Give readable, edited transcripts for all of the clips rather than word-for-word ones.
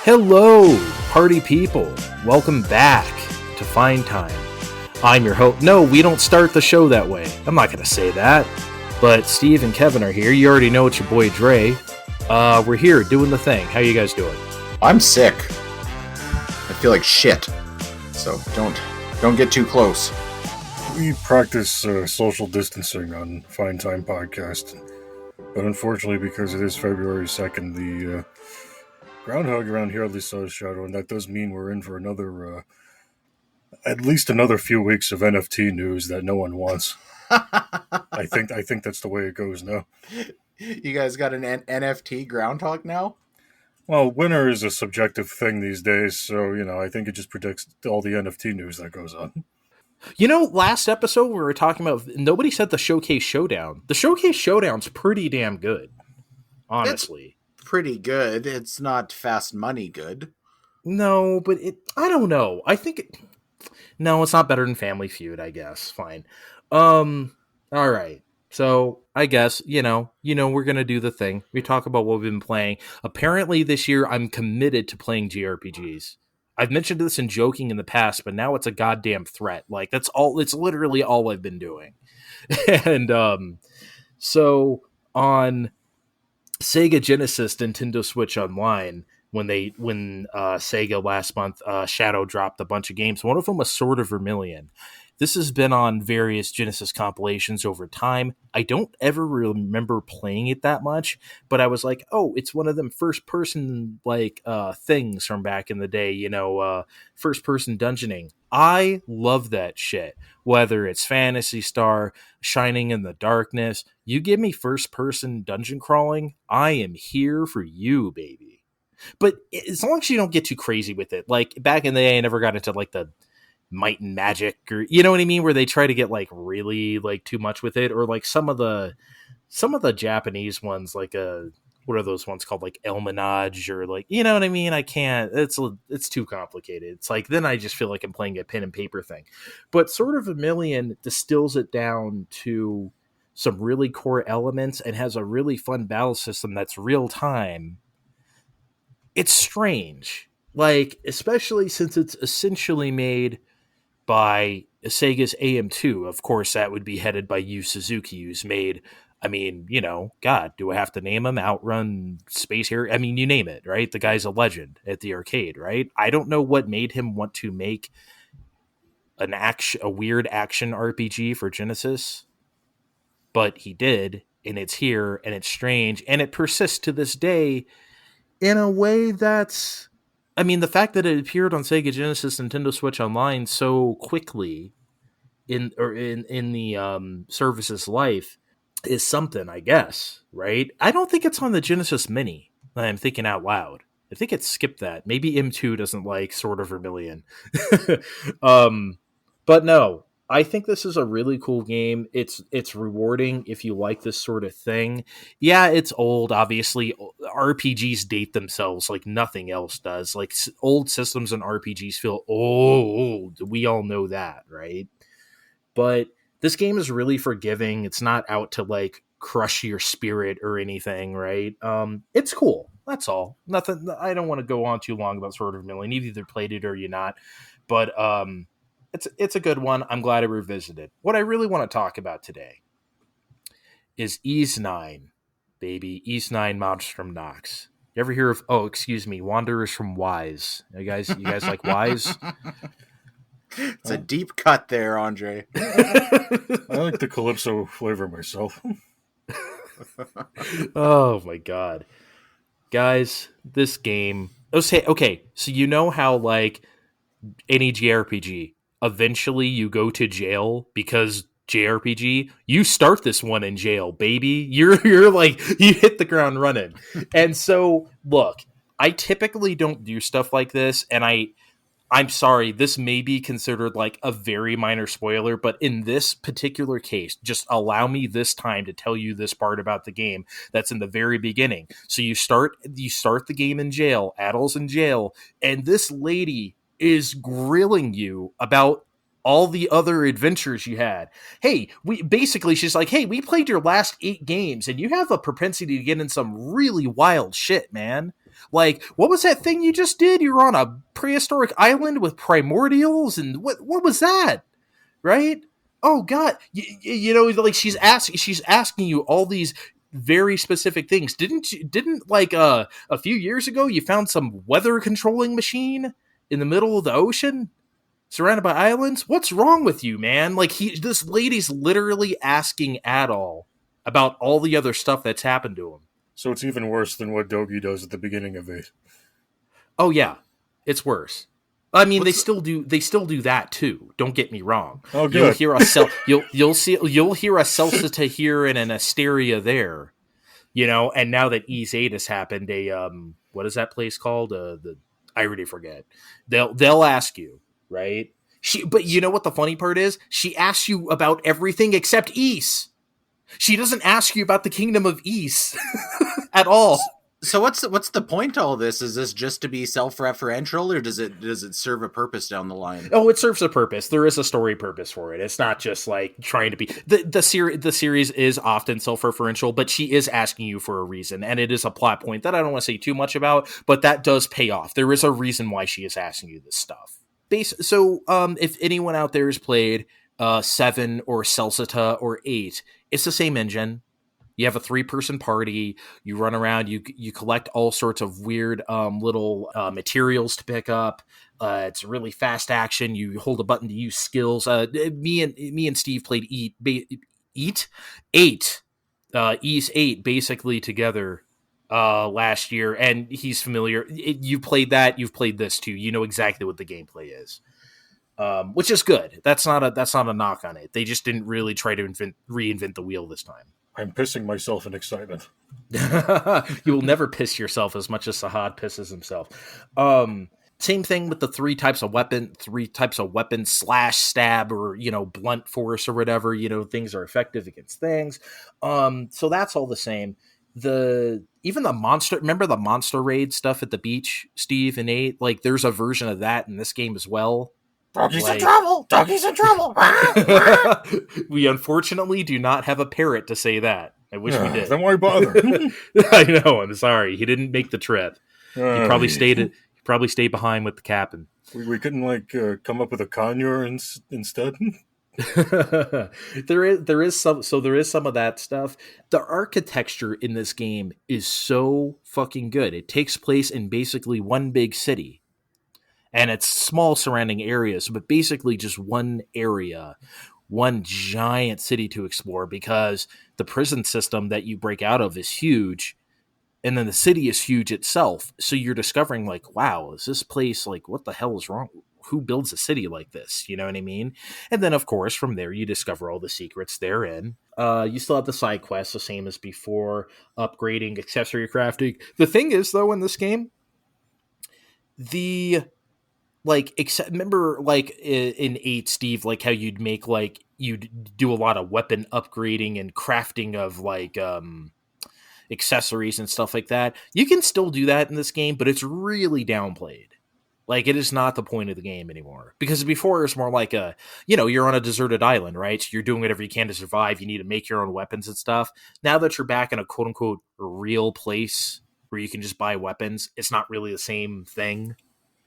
Hello, party people. Welcome back to Fine Time. I'm your host. No, we don't start the show that way. I'm not going to say that. But Steve and Kevin are here. You already know it's your boy Dre. We're here doing the thing. How you guys doing? I'm sick. I feel like shit. So don't get too close. We practice social distancing on Fine Time Podcast. But unfortunately, because it is February 2nd, the groundhog around here at least saw a shadow, and that does mean we're in for another, at least another few weeks of NFT news that no one wants. I think that's the way it goes now. You guys got an NFT groundhog now? Well, winter is a subjective thing these days, so, I think it just predicts all the NFT news that goes on. Last episode we were talking about, nobody said the Showcase Showdown. The Showcase Showdown's pretty damn good, honestly. It's pretty good. It's not fast money good. No, but I don't know. No, it's not better than Family Feud, I guess. Fine. All right. So I guess, we're going to do the thing. We talk about what we've been playing. Apparently this year I'm committed to playing JRPGs. I've mentioned this in joking in the past, but now it's a goddamn threat. Like, it's literally all I've been doing. And so on Sega Genesis, Nintendo Switch Online, when Sega last month Shadow dropped a bunch of games, one of them was Sword of Vermilion. This has been on various Genesis compilations over time. I don't ever remember playing it that much, but I was like, oh, it's one of them first-person things from back in the day, first-person dungeoning. I love that shit. Whether it's Phantasy Star, Shining in the Darkness, you give me first-person dungeon crawling, I am here for you, baby. But as long as you don't get too crazy with it, like back in the day, I never got into the Might and Magic, or you know what I mean, where they try to get really too much with it, or some of the Japanese ones, what are those ones called, El Menage, or you know what I mean? I can't. It's too complicated. It's then I just feel like I'm playing a pen and paper thing. But Sword of Vermilion distills it down to some really core elements and has a really fun battle system that's real time. It's strange, especially since it's essentially made by Sega's AM2. Of course, that would be headed by Yu Suzuki, who's made, God, do I have to name him? Outrun, Space Harrier? I mean, you name it, right? The guy's a legend at the arcade, right? I don't know what made him want to make a weird action RPG for Genesis, but he did, and it's here, and it's strange, and it persists to this day in a way that's... the fact that it appeared on Sega Genesis, Nintendo Switch Online so quickly in the service's life is something, I guess, right? I don't think it's on the Genesis Mini. I'm thinking out loud. I think it skipped that. Maybe M2 doesn't like Sword of Vermilion. But no, I think this is a really cool game. It's rewarding if you like this sort of thing. Yeah, it's old, obviously. RPGs date themselves like nothing else does. Old systems and RPGs feel old. We all know that, right? But this game is really forgiving. It's not out to crush your spirit or anything, right? It's cool. That's all. Nothing. I don't want to go on too long about Sword of Vermilion. You've either played it or you're not. But it's a good one. I'm glad I revisited. What I really want to talk about today is Ys 9, baby. Ys 9 Monstrum Nox. You ever hear of, Wanderers from Wise? You guys like Wise? It's a deep cut there, Andre. I like the Calypso flavor myself. Oh my god. Guys, this game... Okay, so you know how any JRPG, eventually you go to jail because JRPG, you start this one in jail, baby. You're you hit the ground running. And so, look, I typically don't do stuff like this, and I'm sorry, this may be considered a very minor spoiler, but in this particular case, just allow me this time to tell you this part about the game that's in the very beginning. So you start the game in jail, Adel's in jail, and this lady is grilling you about all the other adventures you had. Hey, she's like, hey, we played your last 8 games and you have a propensity to get in some really wild shit, man. Like, what was that thing you just did? You were on a prehistoric island with primordials, and what was that? Right? Oh God, like she's asking you all these very specific things. Didn't like a few years ago you found some weather controlling machine in the middle of the ocean, surrounded by islands? What's wrong with you, man? Like this lady's literally asking Adol about all the other stuff that's happened to him. So it's even worse than what Dogi does at the beginning of 8. Oh yeah, it's worse. I mean, they still do that too. Don't get me wrong. Oh, good. You'll hear a Celcita here and an Asteria there, And now that Ease 8 has happened, what is that place called? I already forget. They'll ask you, right? But you know what the funny part is? She asks you about everything except Ease. She doesn't ask you about the Kingdom of Ease at all. So what's the point to all this? Is this just to be self-referential, or does it serve a purpose down the line? Oh, it serves a purpose. There is a story purpose for it. It's not just like trying to be the series is often self-referential, but she is asking you for a reason, and it is a plot point that I don't want to say too much about, but that does pay off. There is a reason why she is asking you this stuff. So, if anyone out there has played 7 or Celcita or 8, it's the same engine. You have a 3-person party. You run around. You collect all sorts of weird little materials to pick up. It's really fast action. You hold a button to use skills. Me and Steve played Ease 8 basically together last year, and he's familiar. You played that. You've played this too. You know exactly what the gameplay is. Which is good. That's not a knock on it. They just didn't really try to reinvent the wheel this time. I'm pissing myself in excitement. You will never piss yourself as much as Sahad pisses himself. Same thing with the 3 types of weapon, / stab or, blunt force or whatever, things are effective against things. So that's all the same. Even the monster, remember the monster raid stuff at the beach, Steve, in 8? Like, there's a version of that in this game as well. Doggy's in trouble! Doggy's in trouble! We unfortunately do not have a parrot to say that. I wish we did. Then why bother? I know, I'm sorry. He didn't make the trip. He probably stayed behind with the captain. We couldn't come up with a conure instead? there is some of that stuff. The architecture in this game is so fucking good. It takes place in basically one big city. And it's small surrounding areas, but basically just one area, one giant city to explore, because the prison system that you break out of is huge, and then the city is huge itself. So you're discovering, like, wow, is this place, like, what the hell is wrong? Who builds a city like this? You know what I mean? And then, of course, from there, you discover all the secrets therein. You still have the side quests, the same as before, upgrading, accessory crafting. The thing is, though, in this game, remember, like, in 8, Steve, like, how you'd make, like, you'd do a lot of weapon upgrading and crafting of, like, accessories and stuff like that. You can still do that in this game, but it's really downplayed. Like, it is not the point of the game anymore. Because before, it was more like you're on a deserted island, right? So you're doing whatever you can to survive. You need to make your own weapons and stuff. Now that you're back in a quote-unquote real place where you can just buy weapons, it's not really the same thing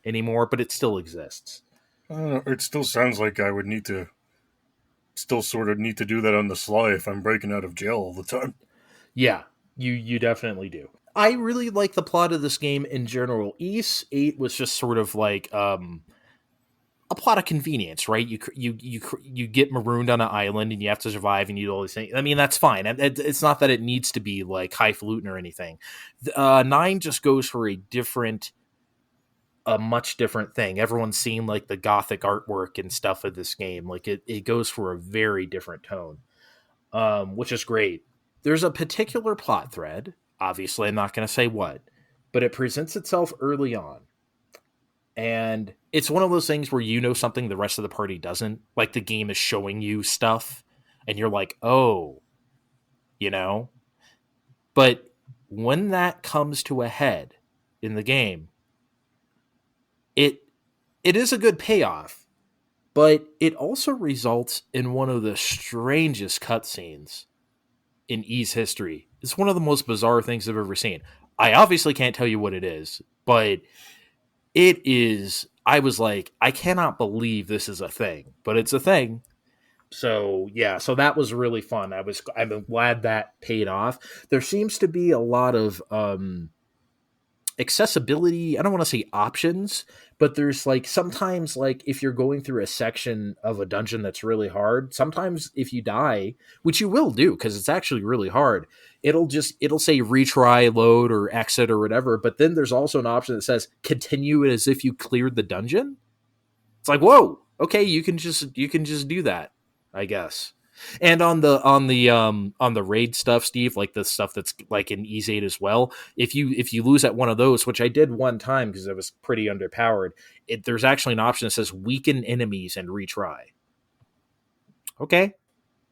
anymore, but it still exists. It still sounds like I would still sort of need to do that on the sly if I'm breaking out of jail all the time. Yeah, you definitely do. I really like the plot of this game in general. Ease 8 was just sort of like a plot of convenience, right? You get marooned on an island and you have to survive and you do all these things. I mean, that's fine. It's not that it needs to be like highfalutin or anything. 9 just goes for a much different thing. Everyone's seen, like, the gothic artwork and stuff of this game. Like, it goes for a very different tone, which is great. There's a particular plot thread. Obviously, I'm not going to say what, but it presents itself early on. And it's one of those things where something the rest of the party doesn't. Like, the game is showing you stuff, and you're like, oh, But when that comes to a head in the game, it is a good payoff, but it also results in one of the strangest cutscenes in Ease history. It's one of the most bizarre things I've ever seen. I obviously can't tell you what it is, but it is. I was like, I cannot believe this is a thing, but it's a thing. So yeah, so that was really fun. I'm glad that paid off. There seems to be a lot of accessibility. I don't want to say options, but there's like sometimes, like if you're going through a section of a dungeon that's really hard, sometimes if you die, which you will do because it's actually really hard, it'll say retry, load, or exit or whatever. But then there's also an option that says continue as if you cleared the dungeon. It's like, whoa, okay, you can just do that, I guess. And on the raid stuff, Steve, like the stuff that's like in Ease 8 as well, if you lose at one of those, which I did one time because I was pretty underpowered, there's actually an option that says weaken enemies and retry. Okay,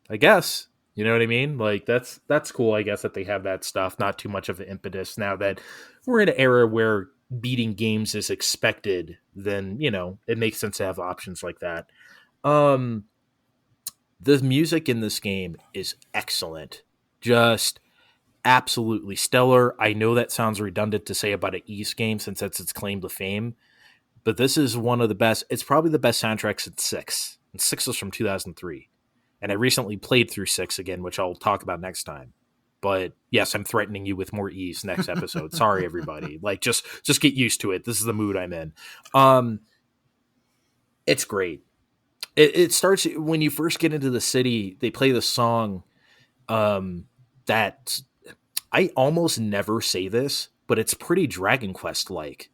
I guess. You know what I mean? Like that's cool, I guess, that they have that stuff. Not too much of an impetus now that we're in an era where beating games is expected, then, you know, it makes sense to have options like that. The music in this game is excellent. Just absolutely stellar. I know that sounds redundant to say about an East game since that's its claim to fame, but this is one of the best. It's probably the best soundtrack since 6. And 6 was from 2003. And I recently played through 6 again, which I'll talk about next time. But yes, I'm threatening you with more E's next episode. Sorry, everybody. Like, just get used to it. This is the mood I'm in. It's great. It starts when you first get into the city. They play the song that I almost never say this, but it's pretty Dragon Quest like.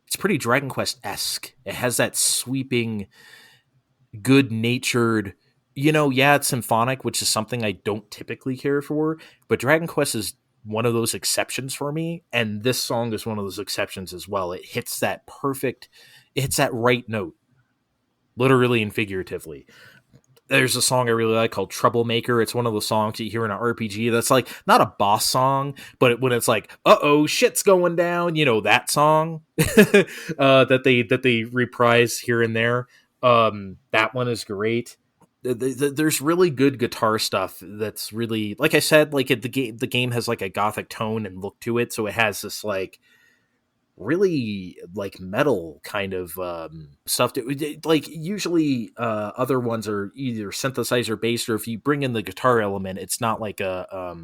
It's pretty Dragon Quest esque. It has that sweeping, good natured. You know, yeah, it's symphonic, which is something I don't typically care for, but Dragon Quest is one of those exceptions for me, and this song is one of those exceptions as well. It hits that right note, literally and figuratively. There's a song I really like called Troublemaker. It's one of those songs you hear in an RPG that's like not a boss song, but when it's like, uh-oh, shit's going down, you know, that song that they reprise here and there. That one is great. There's really good guitar stuff that's really, like I said, like the game has like a gothic tone and look to it, so it has this like really like metal kind of stuff like usually other ones are either synthesizer based, or if you bring in the guitar element, it's not like a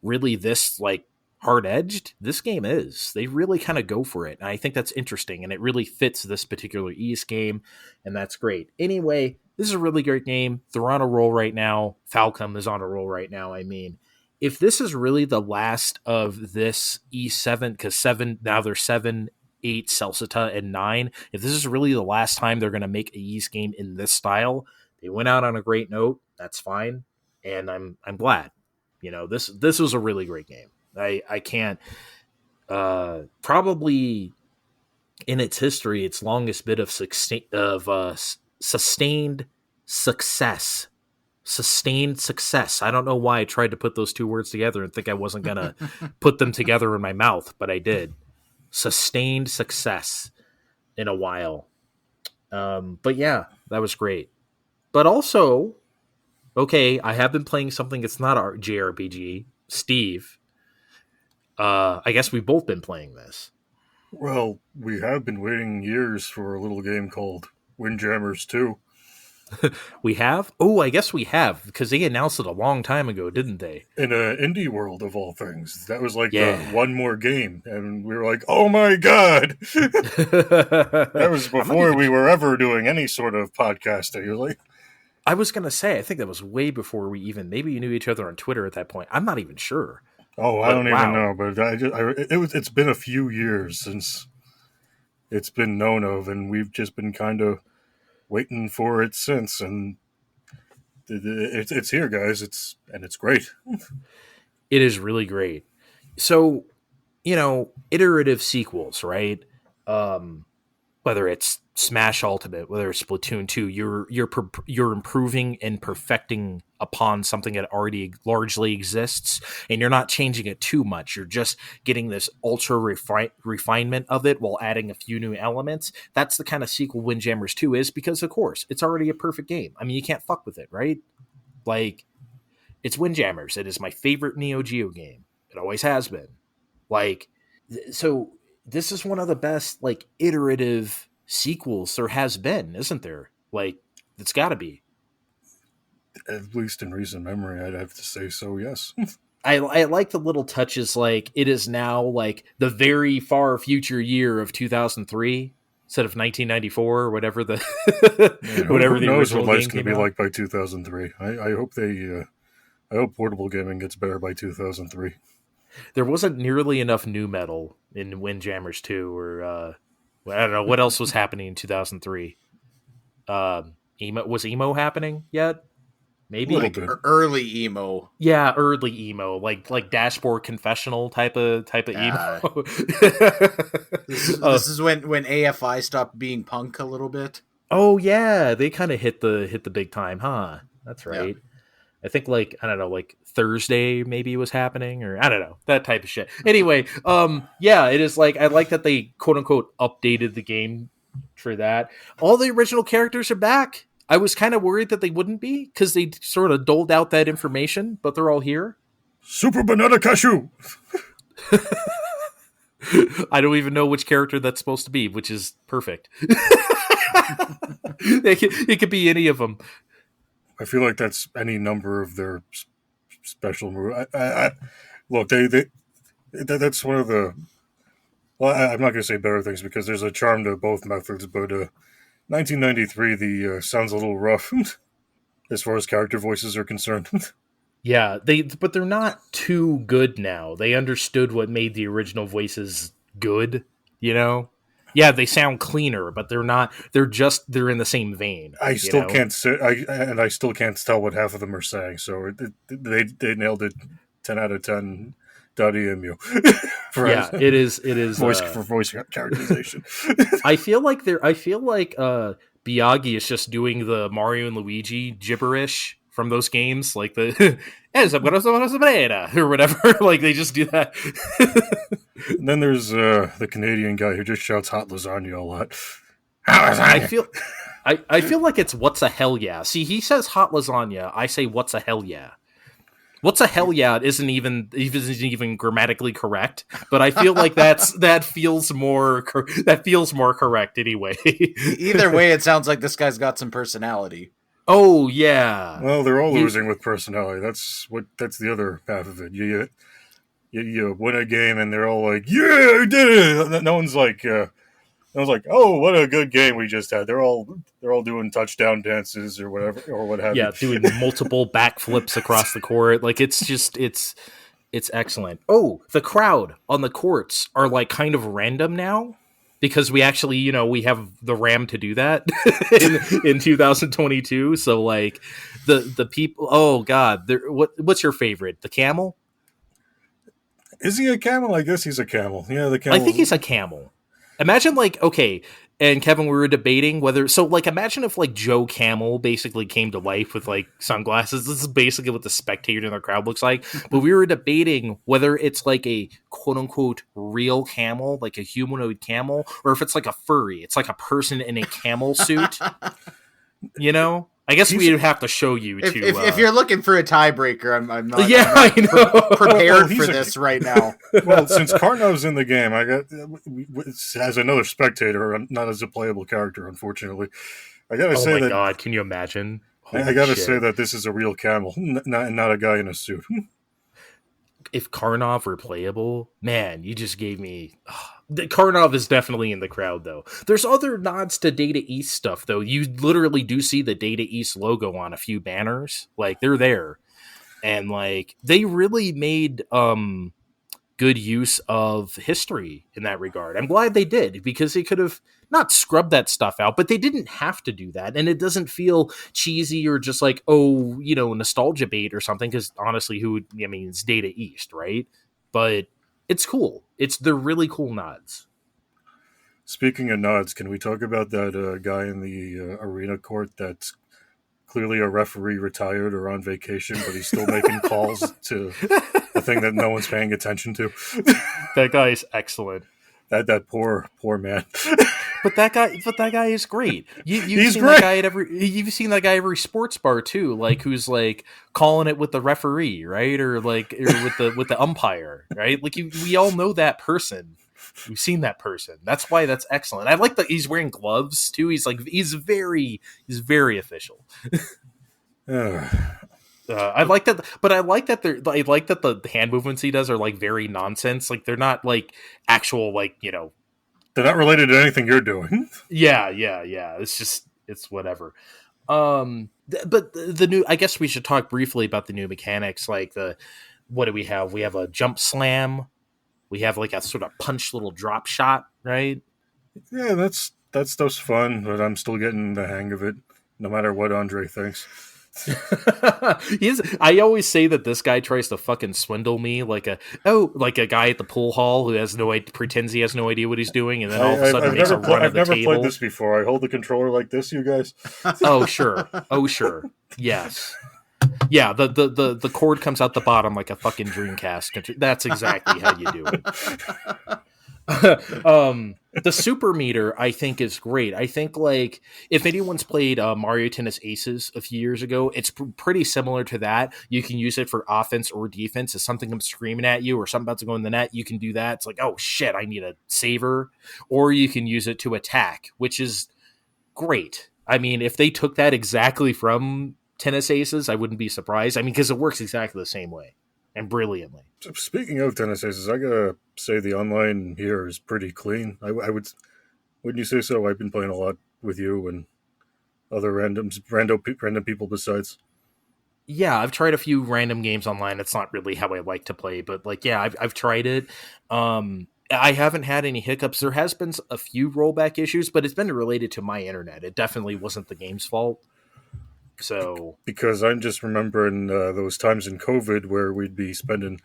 really this like hard edged. This game is, they really kind of go for it, and I think that's interesting, and it really fits this particular East game, and that's great. Anyway, this is a really great game. They're on a roll right now. Falcom is on a roll right now. I mean, if this is really the last of this E7, because 7, now there's 7, 8, Celcita, and 9, if this is really the last time they're going to make a East game in this style, they went out on a great note. That's fine, and I'm glad. You know, this was a really great game. I can't probably in its history, its longest bit of sustained success. Sustained success. I don't know why I tried to put those two words together and think I wasn't going to put them together in my mouth, but I did. Sustained success in a while. But yeah, that was great. But also, okay, I have been playing something that's not our JRPG. Steve, I guess we've both been playing this. Well, we have been waiting years for a little game called Windjammers 2. We have? Oh, I guess we have, because they announced it a long time ago, didn't they? In an indie world of all things. That was like the one more game, and we were like, oh my god! That was before we were ever doing any sort of podcasting. You're like, I was going to say, I think that was way before we even, maybe you knew each other on Twitter at that point. I'm not even sure. Oh, I don't even know, but it's been a few years since it's been known of, and we've just been kind of waiting for it since, and it's here, guys. It's great. It is really great. So, you know, iterative sequels, right? Whether it's Smash Ultimate, whether it's Splatoon 2, you're improving and perfecting upon something that already largely exists, and you're not changing it too much. You're just getting this ultra refinement of it while adding a few new elements. That's the kind of sequel Windjammers 2 is, because of course it's already a perfect game. I mean, you can't fuck with it, right? Like, it's Windjammers. It is my favorite Neo Geo game. It always has been. Like, so this is one of the best like iterative sequels there has been, isn't there? Like, it's got to be. At least in recent memory, I'd have to say so. Yes. I like the little touches, like it is now like the very far future year of 2003 instead of 1994 or whatever the whatever who the knows original what life's game going to came be out. like by 2003. I hope I hope portable gaming gets better by 2003. There wasn't nearly enough new metal in Windjammers 2, or I don't know what else was happening in 2003. Emo happening yet? Maybe A little Like bit. early emo. Yeah, early emo, like dashboard confessional type of Yeah. emo. This is when AFI stopped being punk a little bit. Oh yeah, they kind of hit the big time, huh? That's Yeah. right. I think like I don't know, like Thursday maybe was happening, or I don't know, that type of shit. Anyway, yeah, it is like I like that they quote unquote updated the game for that. All the original characters are back. I was kind of worried that they wouldn't be because they sort of doled out that information, but they're all here. Super Banana Cashew! I don't even know which character that's supposed to be, which is perfect. It could be any of them. I feel like that's any number of their special moves. Look, that's one of the. Well, I'm not going to say better things because there's a charm to both methods, but 1993, the sounds a little rough as far as character voices are concerned. Yeah, but they're not too good now. They understood what made the original voices good, you know? Yeah, they sound cleaner, but they're not. They're in the same vein. I still can't say, I still can't tell what half of them are saying. So they nailed it, 10 out of 10. .emu. Yeah, it is voice for voice characterization. I feel like Miyagi is just doing the Mario and Luigi gibberish from those games, like the or whatever. Like they just do that. And then there's the Canadian guy who just shouts "hot lasagna" a lot. I feel like it's what's a hell yeah. See, he says hot lasagna. I say what's a hell yeah. What's a hell yeah isn't even grammatically correct, but I feel like that feels more correct anyway. Either way, it sounds like this guy's got some personality. Oh yeah. Well, they're all losing with personality. That's the other half of it. You win a game and they're all like, "Yeah, I did it." No one's like, "Oh, what a good game we just had." They're all doing touchdown dances or whatever or what have you. Yeah, doing multiple backflips across the court. Like it's excellent. Oh, the crowd on the courts are like kind of random now because we actually, we have the RAM to do that in 2022. So like the people. Oh God, what's your favorite? The camel? Is he a camel? I guess he's a camel. Yeah, the camel. I think he's a camel. Imagine and Kevin, we were debating imagine if like Joe Camel basically came to life with like sunglasses. This is basically what the spectator in the crowd looks like. But we were debating whether it's like a quote unquote real camel, like a humanoid camel, or if it's like a furry. It's like a person in a camel suit. I guess we'd have to show you if you're looking for a tiebreaker, I'm not. Yeah, I'm not prepared Well, for this right now. Well, since Karnov's in the game, I got as another spectator, not as a playable character, unfortunately. I gotta say that. Oh my God, can you imagine? I gotta say that this is a real camel, not a guy in a suit. If Karnov were playable, man, you just gave me. Karnov is definitely in the crowd, though. There's other nods to Data East stuff, though. You literally do see the Data East logo on a few banners. Like, they're there. And, like, they really made good use of history in that regard. I'm glad they did, because they could have not scrubbed that stuff out, but they didn't have to do that. And it doesn't feel cheesy or just like, nostalgia bait or something, because honestly, it's Data East, right? But it's cool. They're really cool nods. Speaking of nods, can we talk about that guy in the arena court that's clearly a referee, retired or on vacation, but he's still making calls to a thing that no one's paying attention to? That guy is excellent. That poor man. But that guy is great. He's seen great. that guy you've seen that guy at every sports bar too, like who's like calling it with the referee, right? Or with the umpire, right? Like we all know that person. We've seen that person. That's why that's excellent. I like that he's wearing gloves too. He's very official. I like that, but I like that the hand movements he does are like very nonsense. Like they're not like actual like They're not related to anything you're doing. Yeah. It's whatever. But the new. I guess we should talk briefly about the new mechanics. Like what do we have? We have a jump slam. We have like a sort of punch little drop shot, right? Yeah, that stuff's fun, but I'm still getting the hang of it, no matter what Andre thinks. I always say that this guy tries to fucking swindle me like a guy at the pool hall who has pretends he has no idea what he's doing, and then all of a sudden makes a run at the table. I've never played this before. I hold the controller like this, you guys. Oh sure, yes, yeah. The cord comes out the bottom like a fucking Dreamcast. That's exactly how you do it. The super meter I think is great. I think like if anyone's played Mario Tennis Aces a few years ago, it's pretty similar to that. You can use it for offense or defense. If something comes screaming at you or something about to go in the net, you can do that. It's like, oh shit, I need a saver. Or you can use it to attack, which is great. I mean, if they took that exactly from Tennis Aces, I wouldn't be surprised. I mean, because it works exactly the same way. And brilliantly. Speaking of Tennis Aces, I gotta say the online here is pretty clean. Wouldn't you say so? I've been playing a lot with you and other random people besides. Yeah, I've tried a few random games online. It's not really how I like to play, but like, yeah, I've tried it. I haven't had any hiccups. There has been a few rollback issues, but it's been related to my internet. It definitely wasn't the game's fault. So because I'm just remembering those times in COVID where we'd be spending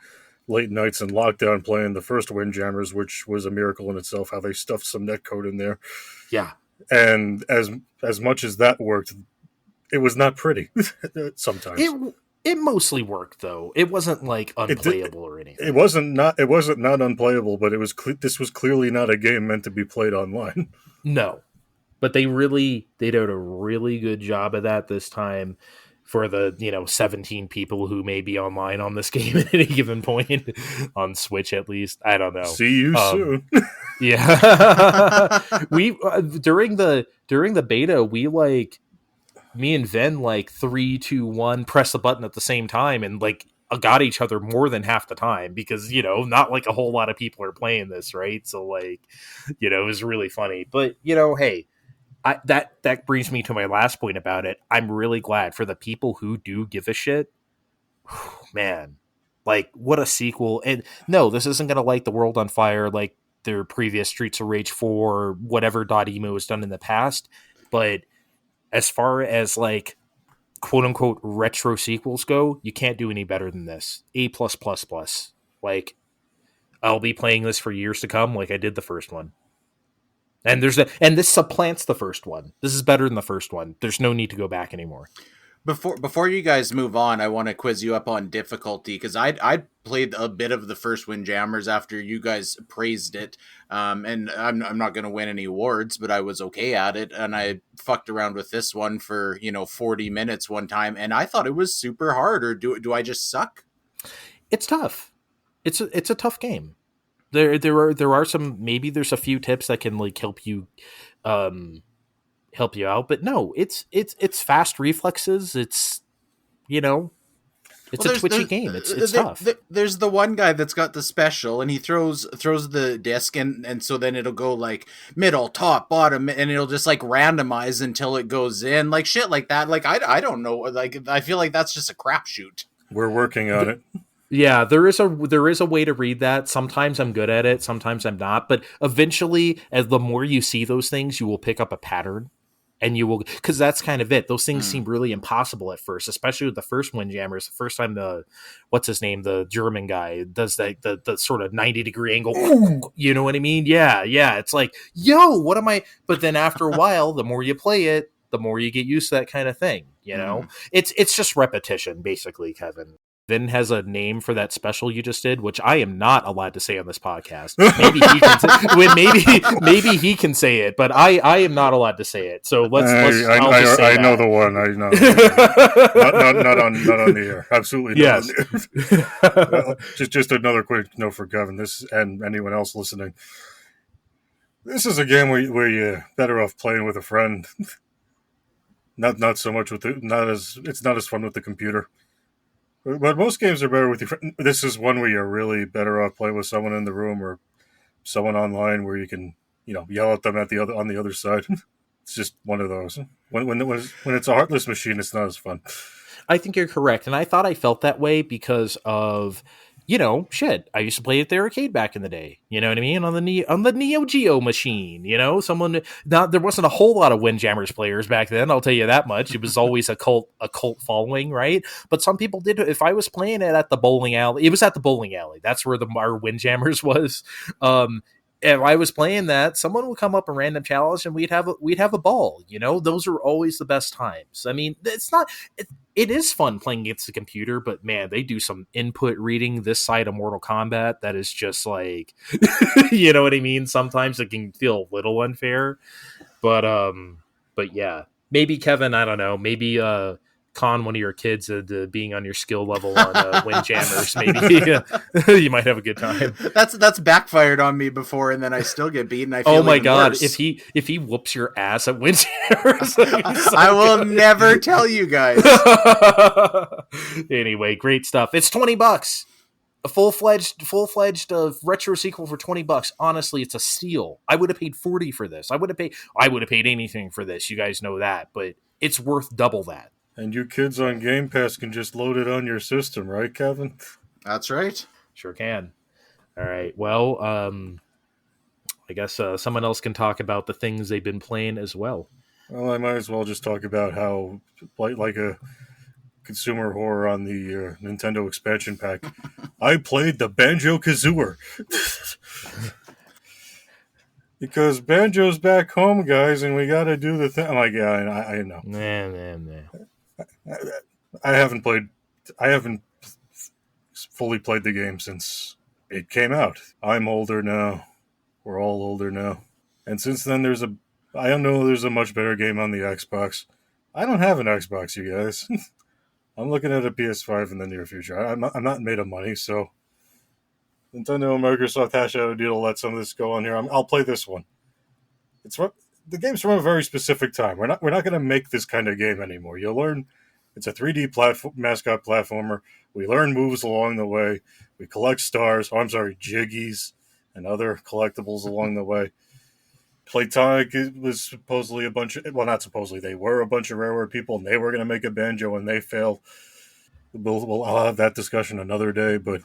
late nights in lockdown playing the first Windjammers, which was a miracle in itself, how they stuffed some netcode in there. Yeah. And as much as that worked, it was not pretty sometimes. It mostly worked though. It wasn't like unplayable or anything. It wasn't not unplayable, but this was clearly not a game meant to be played online. No. But they did a really good job of that this time for the 17 people who may be online on this game at any given point on Switch, at least. I don't know. See you soon. Yeah, we during the beta, we me and Ven 3, 2, 1 press the button at the same time and got each other more than half the time because not a whole lot of people are playing this, right? So it was really funny. But hey. That brings me to my last point about it. I'm really glad for the people who do give a shit. Man, what a sequel. And no, this isn't going to light the world on fire like their previous Streets of Rage 4 or whatever .emo has done in the past. But as far as quote unquote retro sequels go, you can't do any better than this. A+++. I'll be playing this for years to come like I did the first one. And this supplants the first one. This is better than the first one. There's no need to go back anymore. Before you guys move on, I want to quiz you up on difficulty because I played a bit of the first Windjammers after you guys praised it, and I'm not going to win any awards, but I was okay at it, and I fucked around with this one for 40 minutes one time, and I thought it was super hard. Or do I just suck? It's tough. It's a tough game. There are some, maybe there's a few tips that can help you out, but no, it's fast reflexes. It's it's a twitchy game. It's tough. There's the one guy that's got the special, and he throws the disc, and so then it'll go middle, top, bottom, and it'll just randomize until it goes in, shit like that. I don't know. I feel like that's just a crapshoot. We're working on it. Yeah, there is a way to read that. Sometimes I'm good at it, sometimes I'm not. But eventually, as the more you see those things, you will pick up a pattern, and you will, because that's kind of it. Those things seem really impossible at first, especially with the first Windjammers. The first time what's his name, the German guy does the sort of 90-degree angle. Ooh, you know what I mean? Yeah. It's yo, what am I? But then after a while, the more you play it, the more you get used to that kind of thing. It's just repetition, basically, Kevin. Kevin has a name for that special you just did, which I am not allowed to say on this podcast. Maybe he can maybe he can say it, but I am not allowed to say it. So let's I'll just say I that. know the one. I know. not on the air. Absolutely not. Yes. On the air. Just another quick note for Kevin. This and anyone else listening. This is a game where you're better off playing with a friend. Not so much with it's not as fun with the computer. But most games are better with your friend. This is one where you're really better off playing with someone in the room or someone online where you can, yell at them on the other side. It's just one of those. When it's a heartless machine, it's not as fun. I think you're correct, and I thought I felt that way because of, I used to play at the arcade back in the day. You know what I mean? On the Neo Geo machine. There wasn't a whole lot of Windjammers players back then. I'll tell you that much. It was always a cult following, right? But some people did. If I was playing it at the bowling alley, it was at the bowling alley. That's where our Windjammers was. If I was playing that, someone would come up a random challenge and we'd have a ball. Those are always the best times. I mean, it is fun playing against the computer, but man, they do some input reading this side of Mortal Kombat that is just like, you know what I mean? Sometimes it can feel a little unfair, but yeah, maybe Kevin, I don't know, maybe con one of your kids into being on your skill level on Windjammers. Maybe you might have a good time. That's backfired on me before, and then I still get beaten. I feel oh my god! Worse. If he whoops your ass at Windjammers, I will never tell you guys. Anyway, great stuff. It's $20. A full-fledged retro sequel for $20. Honestly, it's a steal. I would have paid $40 for this. I would have paid anything for this. You guys know that, but it's worth double that. And you kids on Game Pass can just load it on your system, right, Kevin? That's right. Sure can. All right. Well, I guess someone else can talk about the things they've been playing as well. Well, I might as well just talk about how, like a consumer horror on the Nintendo expansion pack, I played the Banjo-Kazooie. Because Banjo's back home, guys, and we got to do the thing. I'm like, yeah, I know. Nah. I haven't fully played the game since it came out. I'm older now. We're all older now. And since then, I don't know there's a much better game on the Xbox. I don't have an Xbox, you guys. I'm looking at a PS5 in the near future. I'm not made of money, so Nintendo and Microsoft hash out a deal to let some of this go on here. I'll play this one. The game's from a very specific time. We're not going to make this kind of game anymore. You'll learn it's a 3D mascot platformer. We learn moves along the way. We collect stars. Jiggies and other collectibles along the way. Playtonic was supposedly not supposedly, they were a bunch of Rareware people, and they were going to make a Banjo, and they failed. I'll have that discussion another day, but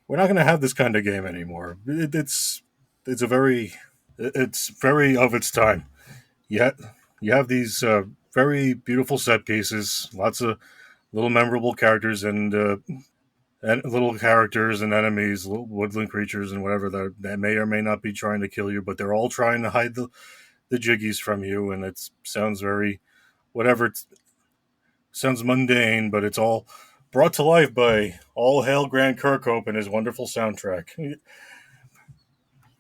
we're not going to have this kind of game anymore. It's very of its time. You have these very beautiful set pieces, lots of little memorable characters and little characters and enemies, little woodland creatures and whatever that may or may not be trying to kill you, but they're all trying to hide the jiggies from you, and it sounds very sounds mundane, but it's all brought to life by All Hail Grant Kirkhope and his wonderful soundtrack.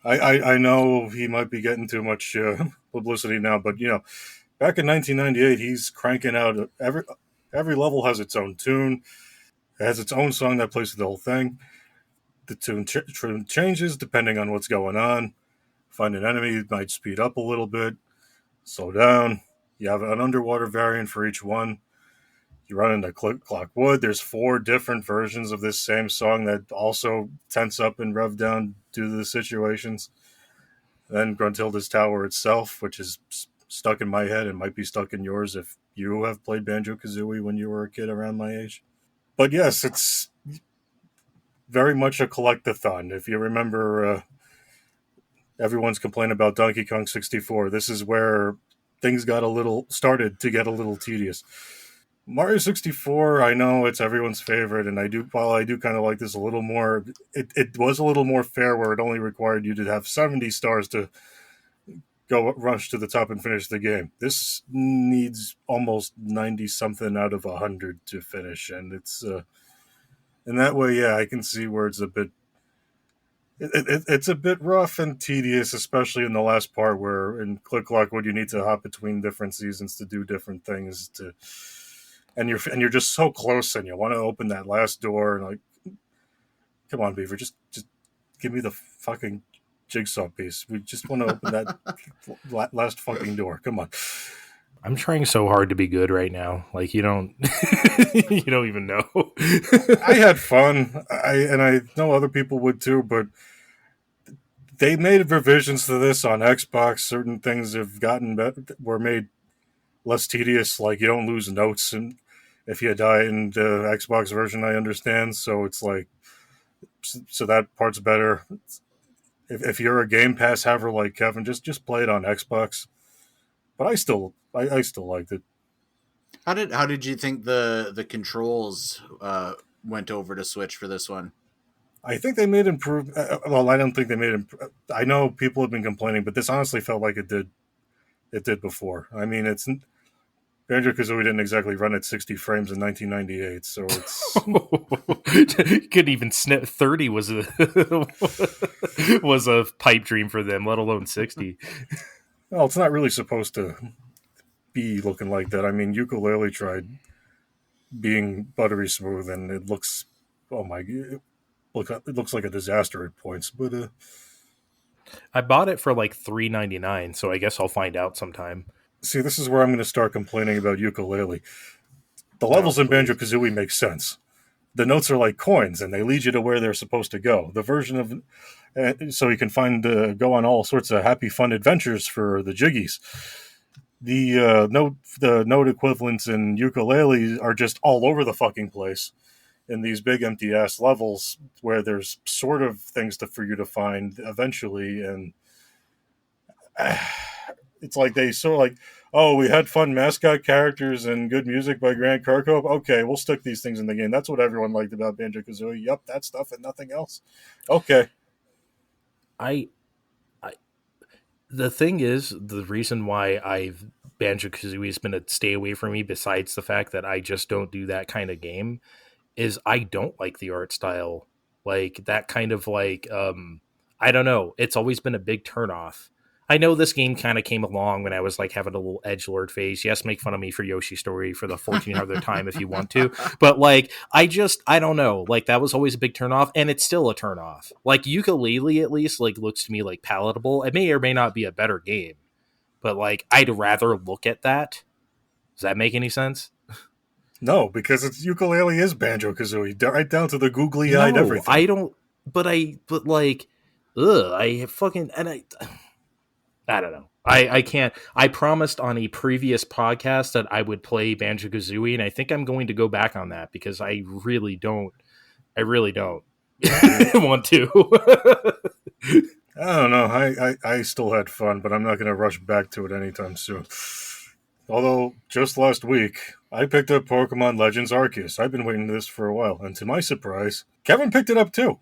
I know he might be getting too much publicity now, but back in 1998, he's cranking out every level has its own tune. It has its own song that plays the whole thing. The tune changes depending on what's going on. Find an enemy, it might speed up a little bit, slow down. You have an underwater variant for each one. You run into Clockwood. There's 4 different versions of this same song that also tense up and rev down due to the situations. Then Gruntilda's Tower itself, which is stuck in my head and might be stuck in yours if you have played Banjo-Kazooie when you were a kid around my age. But yes, it's very much a collect-a-thon. If you remember, everyone's complaining about Donkey Kong 64. This is where things started to get a little tedious. Mario 64, I know it's everyone's favorite, and while I do kind of like this a little more, it was a little more fair where it only required you to have 70 stars to go rush to the top and finish the game. This needs almost 90-something out of 100 to finish, and it's And that way, yeah, I can see where it's a bit. It's a bit rough and tedious, especially in the last part where in Click Lockwood you need to hop between different seasons to do different things and you're just so close and you want to open that last door and like, come on, Beaver, just give me the fucking jigsaw piece. We just want to open that last fucking door. Come on. I'm trying so hard to be good right now. Like you don't, you don't even know. I had fun. I know other people would too, but they made revisions to this on Xbox. Certain things have gotten better, were made less tedious. Like you don't lose notes, and if you die in the Xbox version, I understand. So it's like, so that part's better. If you're a Game Pass haver like Kevin, just play it on Xbox. But I still liked it. How did you think the controls went over to Switch for this one? I think they made improve. Well, I don't think they made. I know people have been complaining, but this honestly felt like it did. It did before. I mean, it's Banjo-Kazooie didn't exactly run at 60 frames in 1998, so it's couldn't even snip 30 was a was a pipe dream for them, let alone 60. well, it's not really supposed to be looking like that. I mean, Ukulele tried being buttery smooth, and it looks, oh my, it looks like a disaster at points. But I bought it for like $3.99, so I guess I'll find out sometime. see, this is where I'm going to start complaining about Ukulele. The levels in Banjo-Kazooie make sense. The notes are like coins, and they lead you to where they're supposed to go. The version of so you can go on all sorts of happy, fun adventures for the jiggies. The note equivalents in Ukulele are just all over the fucking place in these big empty ass levels where there's sort of things for you to find eventually, and it's like they sort of like, oh, we had fun mascot characters and good music by Grant Kirkhope. Okay, we'll stick these things in the game. That's what everyone liked about Banjo-Kazooie. Yep, that stuff and nothing else. Okay. The thing is, the reason why Banjo-Kazooie has been a stay away from me, besides the fact that I just don't do that kind of game, is I don't like the art style. Like, that kind of like, I don't know. It's always been a big turnoff. I know this game kind of came along when I was like having a little edgelord phase. Yes, make fun of me for Yoshi Story for the 1400th time if you want to. But like, I don't know. Like, that was always a big turnoff, and it's still a turnoff. Like, Ukulele at least like looks to me like palatable. It may or may not be a better game, but like, I'd rather look at that. Does that make any sense? No, because it's Ukulele is Banjo-Kazooie, right down to the googly-eyed everything. I don't. But like, I fucking and I don't know. I can't. I promised on a previous podcast that I would play Banjo-Kazooie, and I think I'm going to go back on that because I really don't want to. I don't know. I still had fun, but I'm not going to rush back to it anytime soon. Although, just last week, I picked up Pokemon Legends Arceus. I've been waiting for this for a while, and to my surprise, Kevin picked it up too.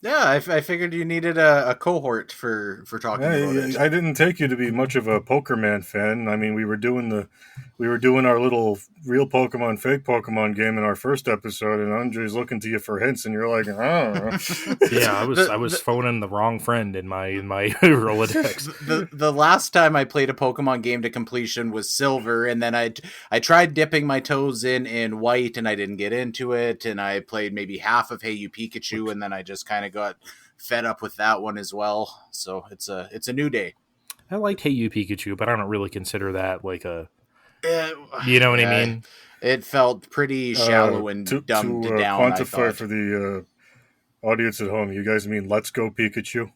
Yeah, I figured you needed a cohort for talking about it. I didn't take you to be much of a Pokerman fan. I mean, we were doing our little real Pokemon, fake Pokemon game in our first episode, and Andre's looking to you for hints, and you're like, oh. Yeah, I was phoning the wrong friend in my Rolodex. The last time I played a Pokemon game to completion was Silver, and then I tried dipping my toes in White, and I didn't get into it, and I played maybe half of Hey You Pikachu, and then I just kind of got fed up with that one as well. So it's a new day. I liked Hey You Pikachu, but I don't really consider that like a. You know what I mean? It felt pretty shallow and dumbed down. Quantify for the audience at home, you guys mean Let's Go Pikachu?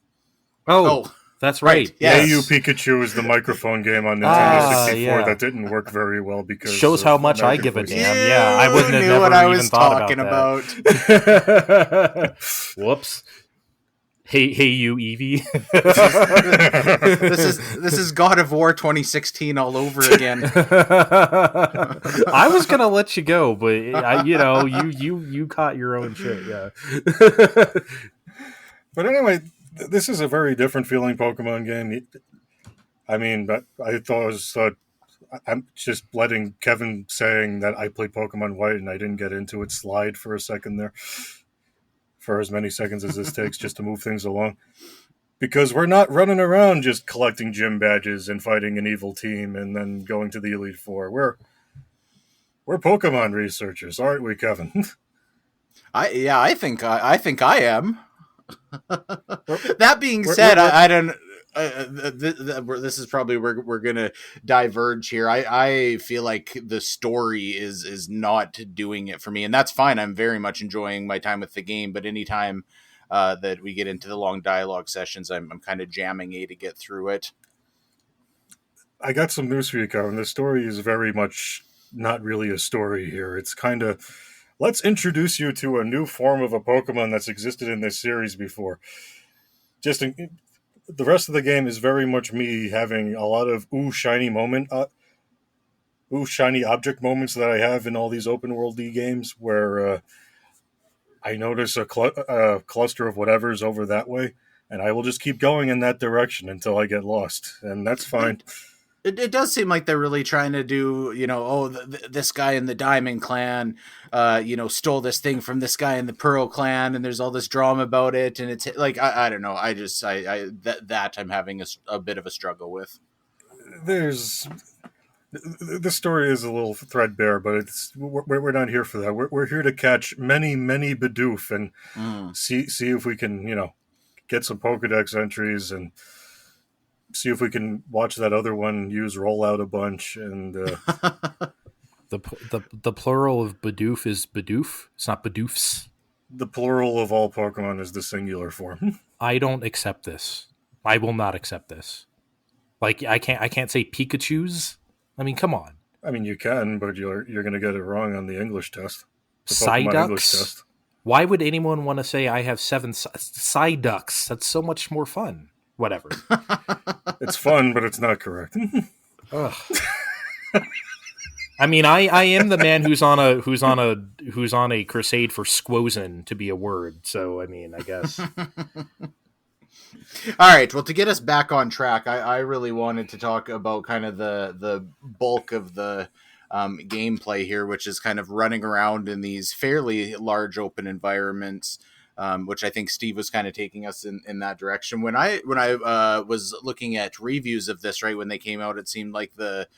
Oh, that's right. Yes. Hey You Pikachu is the microphone game on Nintendo 64 that didn't work very well because shows how much I give a damn. Yeah, I wouldn't have never what I even was thought talking about. Whoops. Hey you Eevee. This is God of War 2016 all over again. I was gonna let you go, but you caught your own shit. Yeah. But anyway, this is a very different feeling Pokemon game. I mean, I thought I'm just letting Kevin saying that I played Pokemon White and I didn't get into it slide for a second there. for as many seconds as this takes just to move things along. Because we're not running around just collecting gym badges and fighting an evil team and then going to the Elite Four. We're Pokemon researchers, aren't we, Kevin? I think I am. We're- That being we're- said, we're- I don't. This is probably where we're gonna diverge here. I feel like the story is not doing it for me, and that's fine. I'm very much enjoying my time with the game, but anytime that we get into the long dialogue sessions, I'm kind of jamming to get through it. I got some news for you, Kevin. The story is very much not really a story here. It's kind of, let's introduce you to a new form of a Pokemon that's existed in this series before. The rest of the game is very much me having a lot of shiny shiny object moments that I have in all these open world-y games where I notice a cluster of whatever's over that way, and I will just keep going in that direction until I get lost, and that's fine. It does seem like they're really trying to do, this guy in the Diamond Clan, stole this thing from this guy in the Pearl Clan, and there's all this drama about it, and it's like I don't know, that I'm having a bit of a struggle with. The story is a little threadbare, but we're not here for that. We're here to catch many Bidoof and see if we can get some Pokedex entries and see if we can watch that other one use rollout a bunch and the plural of Bidoof is Bidoof. It's not Bidoofs. The plural of all Pokemon is the singular form. I don't accept this. I will not accept this. Like I can't say Pikachus. I mean, come on. I mean, you can, but you're going to get it wrong on the English test. The Pokemon English Psyducks? test. Why would anyone want to say I have 7 Psyducks? That's so much more fun. Whatever. It's fun, but it's not correct. Ugh. I mean, I am the man who's on a crusade for Squozen to be a word. So I mean, I guess. All right. Well, to get us back on track, I really wanted to talk about kind of the bulk of the gameplay here, which is kind of running around in these fairly large open environments. Which I think Steve was kind of taking us in that direction. When I was looking at reviews of this, right, when they came out, it seemed like the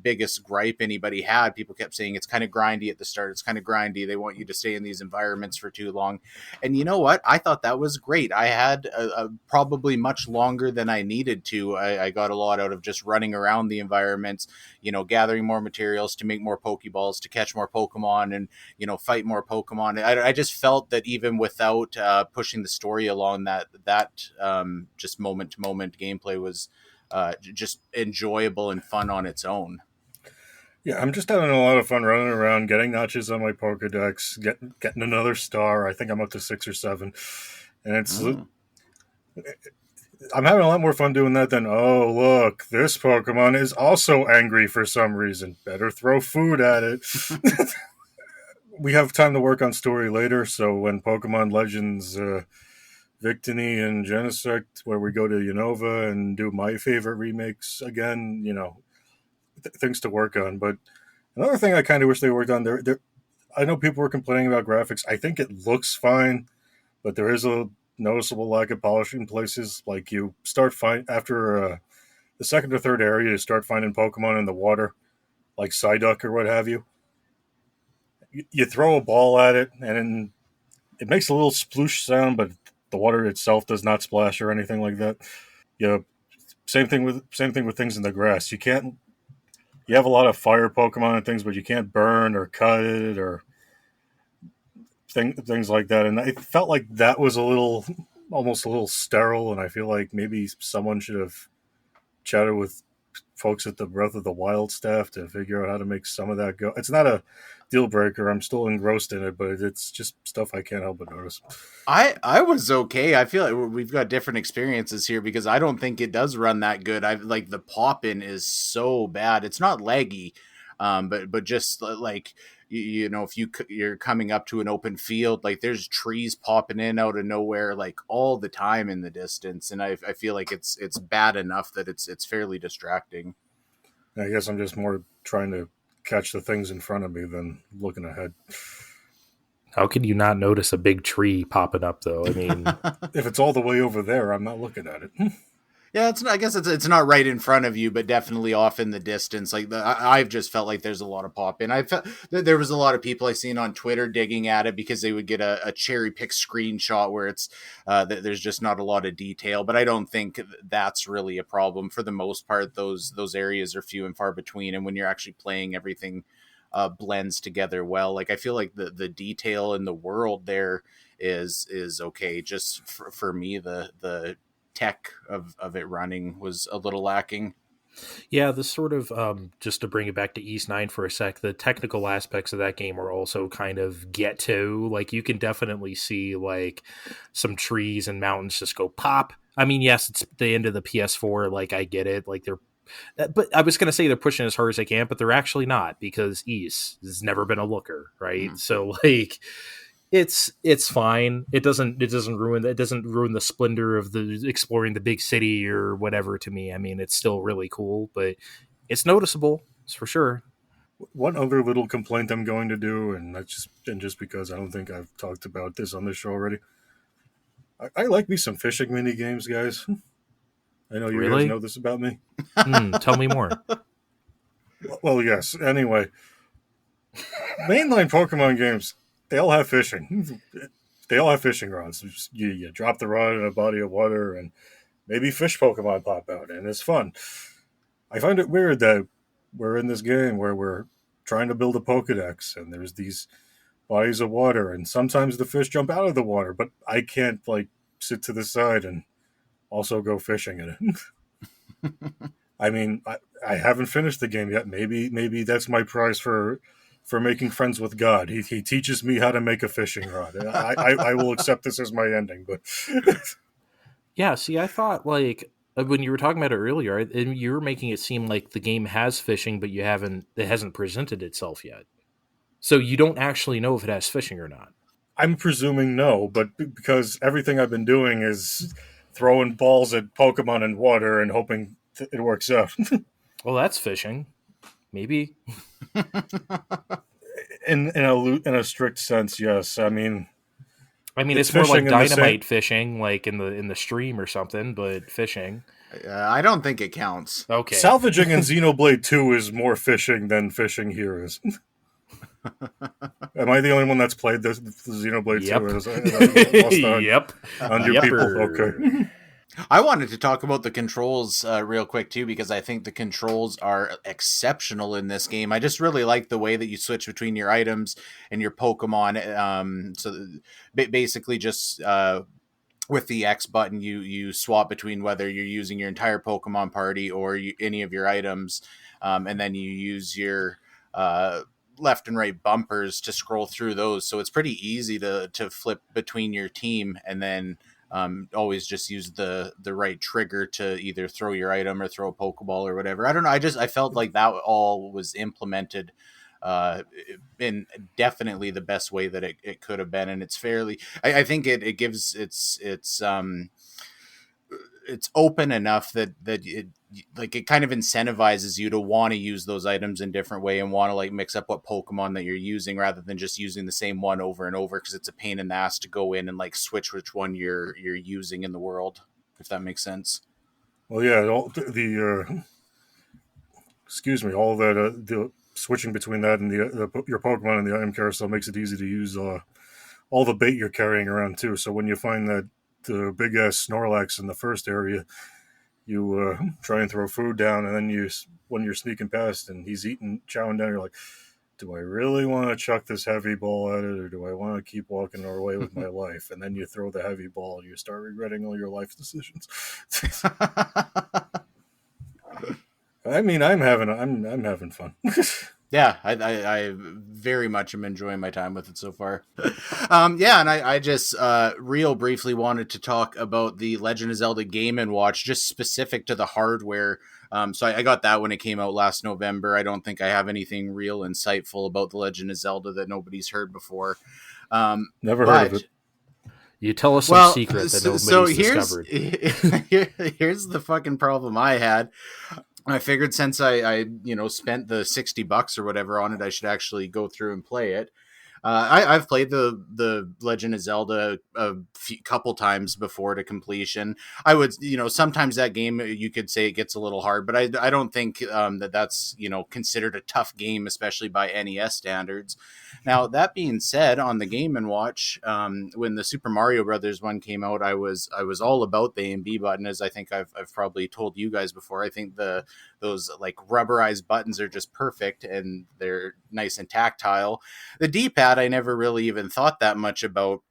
biggest gripe anybody had, people kept saying it's kind of grindy at the start. It's kind of grindy. They want you to stay in these environments for too long. And you know what? I thought that was great. I had probably much longer than I needed to. I got a lot out of just running around the environments, gathering more materials to make more Pokeballs, to catch more Pokemon and, fight more Pokemon. I just felt that even without pushing the story along, that just moment to moment gameplay was just enjoyable and fun on its own. Yeah, I'm just having a lot of fun running around, getting notches on my Pokedex, getting another star. I think I'm up to 6 or 7. And I'm having a lot more fun doing that than, oh, look, this Pokemon is also angry for some reason. Better throw food at it. We have time to work on story later, so when Pokemon Legends Victini and Genesect, where we go to Unova and do my favorite remakes again, things to work on. But another thing I kind of wish they worked on, I know people were complaining about graphics. I think it looks fine, but there is a noticeable lack of polishing places. Like you start after the second or third area, you start finding Pokemon in the water, like Psyduck or what have you. You throw a ball at it, and it makes a little sploosh sound, but the water itself does not splash or anything like that. Same thing with things in the grass. You have a lot of fire Pokemon and things, but you can't burn or cut it or things like that. And I felt like that was almost a little sterile. And I feel like maybe someone should have chatted with folks at the Breath of the Wild staff to figure out how to make some of that go. It's not a deal breaker. I'm still engrossed in it, but it's just stuff I can't help but notice. I was okay. I feel like we've got different experiences here because I don't think it does run that good. I like the pop-in is so bad. It's not laggy, but just like if you're coming up to an open field, like there's trees popping in out of nowhere like all the time in the distance, and I feel like it's bad enough that it's fairly distracting. I guess I'm just more trying to catch the things in front of me than looking ahead. How could you not notice a big tree popping up, though? I mean, If it's all the way over there, I'm not looking at it. Yeah, it's not, I guess it's not right in front of you, but definitely off in the distance. Like I've just felt like there's a lot of pop in. I felt there was a lot of people I seen on Twitter digging at it because they would get a cherry pick screenshot where it's there's just not a lot of detail. But I don't think that's really a problem. For the most part, those areas are few and far between, and when you're actually playing, everything blends together well. Like I feel like the detail in the world there is okay. Just for me, the tech of it running was a little lacking. yeah, this sort of just to bring it back to East 9 for a sec, the technical aspects of that game are also kind of get to. Like you can definitely see like some trees and mountains just go pop. I mean, yes, it's the end of the PS4. Like I get it. Like but I was going to say they're pushing as hard as they can, but they're actually not because East has never been a looker, right? So like it's fine. It doesn't ruin the splendor of the exploring the big city or whatever to me. I mean, it's still really cool, but it's noticeable. It's for sure. One other little complaint I'm going to do, and that's just because I don't think I've talked about this on this show already. I like me some fishing mini games, guys. I know you guys Really? know this about me. Tell me more. Well, yes. Anyway, mainline Pokemon games, they all have fishing. They all have fishing rods. You drop the rod in a body of water, and maybe fish Pokemon pop out, and it's fun. I find it weird that we're in this game where we're trying to build a Pokedex, and there's these bodies of water, and sometimes the fish jump out of the water, but I can't, like, sit to the side and also go fishing in it. I mean, I haven't finished the game yet. Maybe that's my prize for making friends with God. He teaches me how to make a fishing rod. I will accept this as my ending. But Yeah, see, I thought like when you were talking about it earlier, and you were making it seem like the game has fishing, but it hasn't presented itself yet. So you don't actually know if it has fishing or not. I'm presuming no, but because everything I've been doing is throwing balls at Pokemon in water and hoping it works out. Well, that's fishing. Maybe. in a strict sense, yes. I mean, It's more like dynamite fishing, like in the stream or something, but fishing. I don't think it counts. Okay. Salvaging in Xenoblade 2 is more fishing than fishing here is. Am I the only one that's played the Xenoblade 2? Yep. 100 people? Okay. I wanted to talk about the controls real quick too, because I think the controls are exceptional in this game. I just really like the way that you switch between your items and your Pokemon. So basically just with the X button, you swap between whether you're using your entire Pokemon party or any of your items. And then you use your left and right bumpers to scroll through those. So it's pretty easy to flip between your team, and then always just use the right trigger to either throw your item or throw a Pokeball or whatever. I don't know. I felt like that all was implemented in definitely the best way that it could have been. And it's fairly, I think it gives it's open enough that it kind of incentivizes you to want to use those items in different way and want to like mix up what Pokemon that you're using rather than just using the same one over and over, because it's a pain in the ass to go in and like switch which one you're using in the world, if that makes sense. Well, yeah, all the switching between that and your Pokemon and the item carousel makes it easy to use all the bait you're carrying around too. So when you find that the big ass Snorlax in the first area, you try and throw food down, and then when you're sneaking past and he's chowing down, you're like, do I really want to chuck this heavy ball at it, or do I want to keep walking away with my life? And then you throw the heavy ball and you start regretting all your life decisions. I mean, I'm having fun. Yeah, I very much am enjoying my time with it so far. Yeah, and I just real briefly wanted to talk about the Legend of Zelda Game & Watch, just specific to the hardware. So I got that when it came out last November. I don't think I have anything real insightful about the Legend of Zelda that nobody's heard before. Never heard of it. You tell us some secret that nobody's discovered. Here's the fucking problem I had. I figured since I spent the $60 or whatever on it, I should actually go through and play it. I've played the Legend of Zelda couple times before to completion. I would, sometimes that game you could say it gets a little hard, but I don't think that's considered a tough game, especially by NES standards. Now that being said, on the Game and Watch, when the Super Mario Brothers one came out, I was all about the A and B button, as I think I've probably told you guys before. I think those like rubberized buttons are just perfect, and they're nice and tactile. The D-pad I never really even thought that much about,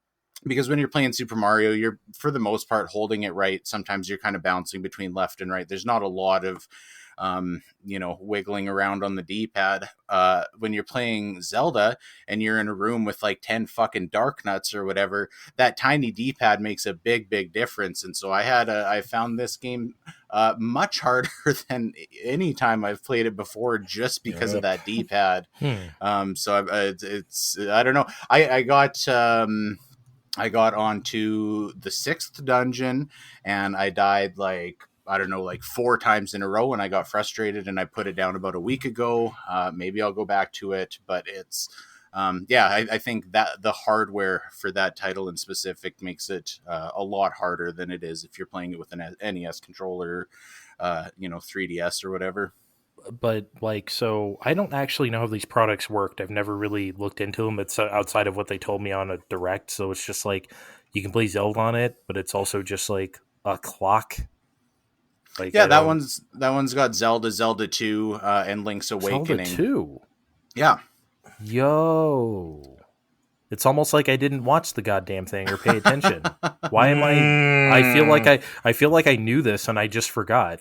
because when you're playing Super Mario, you're for the most part holding it right. Sometimes you're kind of bouncing between left and right. There's not a lot of wiggling around on the D-pad. When you're playing Zelda and you're in a room with like 10 fucking dark nuts or whatever, that tiny D-pad makes a big difference. And so I found this game much harder than any time I've played it before, just because of that D-pad. So it's I don't know. I got onto the 6th dungeon and I died like 4 times in a row, and I got frustrated and I put it down about a week ago. Maybe I'll go back to it, but it's I think that the hardware for that title in specific makes it a lot harder than it is if you're playing it with an NES controller, 3DS or whatever. But so I don't actually know how these products worked. I've never really looked into them. It's outside of what they told me on a direct. So it's just like you can play Zelda on it, but it's also just like a clock. Like, yeah, that one's got Zelda 2, and Link's Awakening. Zelda 2? Yeah. Yo. It's almost like I didn't watch the goddamn thing or pay attention. Why am I feel like I knew this and I just forgot.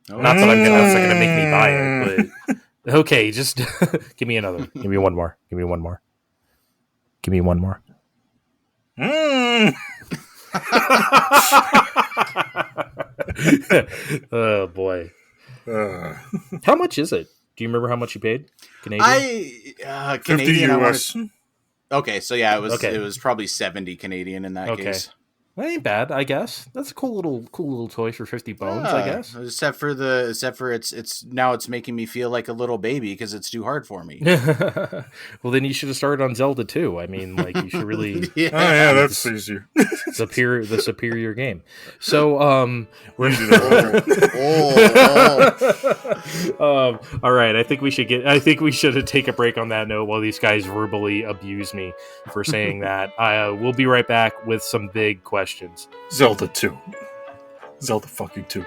Not that that's not gonna make me buy it, but okay, just give me another. Give me one more. Oh boy. How much is it? Do you remember how much you paid? Canadian. Canadian US. Okay, so yeah, it was probably 70 Canadian in that case. That ain't bad, I guess. That's a cool little toy for 50 bones, I guess. Except for it's now it's making me feel like a little baby because it's too hard for me. Well, then you should have started on Zelda 2. I mean, like, you should really that's easier. the superior game. So we're all right, I think we should take a break on that note while these guys verbally abuse me for saying that. We'll be right back with some big questions. Zelda 2. Zelda fucking 2.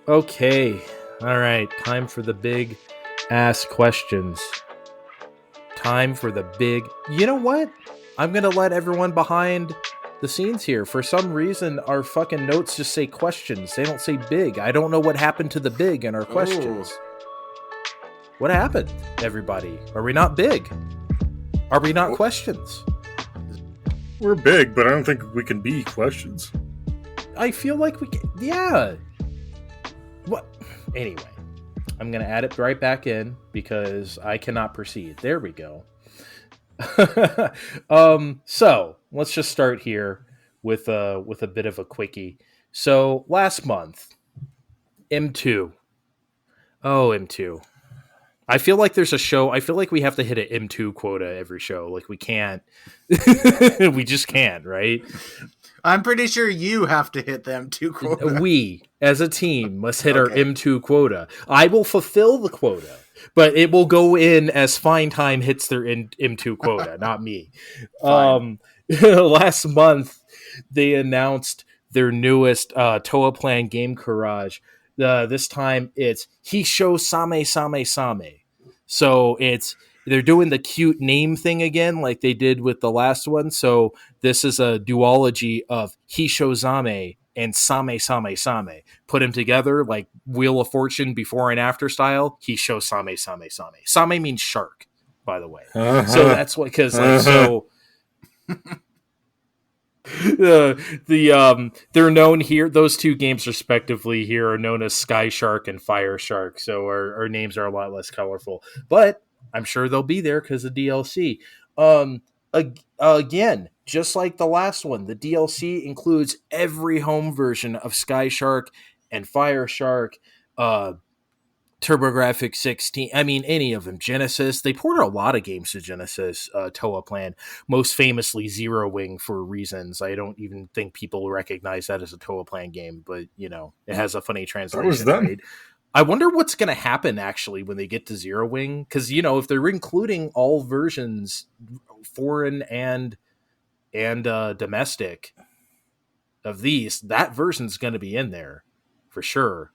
Okay. All right. Time for the big ass questions. You know what? I'm going to let everyone behind the scenes here. For some reason, our fucking notes just say questions. They don't say big. I don't know what happened to the big in our questions. What happened, everybody? Are we not big? Are we not questions? We're big, but I don't think we can be questions. I feel like we can. Yeah. What? Anyway, I'm going to add it right back in because I cannot proceed. There we go. So let's just start here with a bit of a quickie. So last month, M2. Oh, M2. I feel like there's a show. I feel like we have to hit an M2 quota every show. Like we can't. We just can't, right? I'm pretty sure you have to hit the M2 quota. We, as a team, must hit our M2 quota. I will fulfill the quota, but it will go in as Fine Time hits their M2 quota, not me. Last month, they announced their newest Toaplan Game Garage. This time it's Hisho Same Same Same. So they're doing the cute name thing again, like they did with the last one. So this is a duology of Hisho Zame and Same Same Same. Put them together like Wheel of Fortune before and after style. Hisho Same Same Same. Same means shark, by the way. So that's what, because like so. They're known here. Those two games respectively here are known as Sky Shark and Fire Shark. So our names are a lot less colorful, but I'm sure they'll be there because of DLC. Again, just like the last one, the DLC includes every home version of Sky Shark and Fire Shark. TurboGrafx 16, I mean, any of them. Genesis, they ported a lot of games to Genesis, Toaplan, most famously Zero Wing for reasons. I don't even think people recognize that as a Toaplan game, but, you know, it has a funny translation, right? I wonder what's going to happen, actually, when they get to Zero Wing, because, you know, if they're including all versions, foreign and domestic, of these, that version's going to be in there, for sure.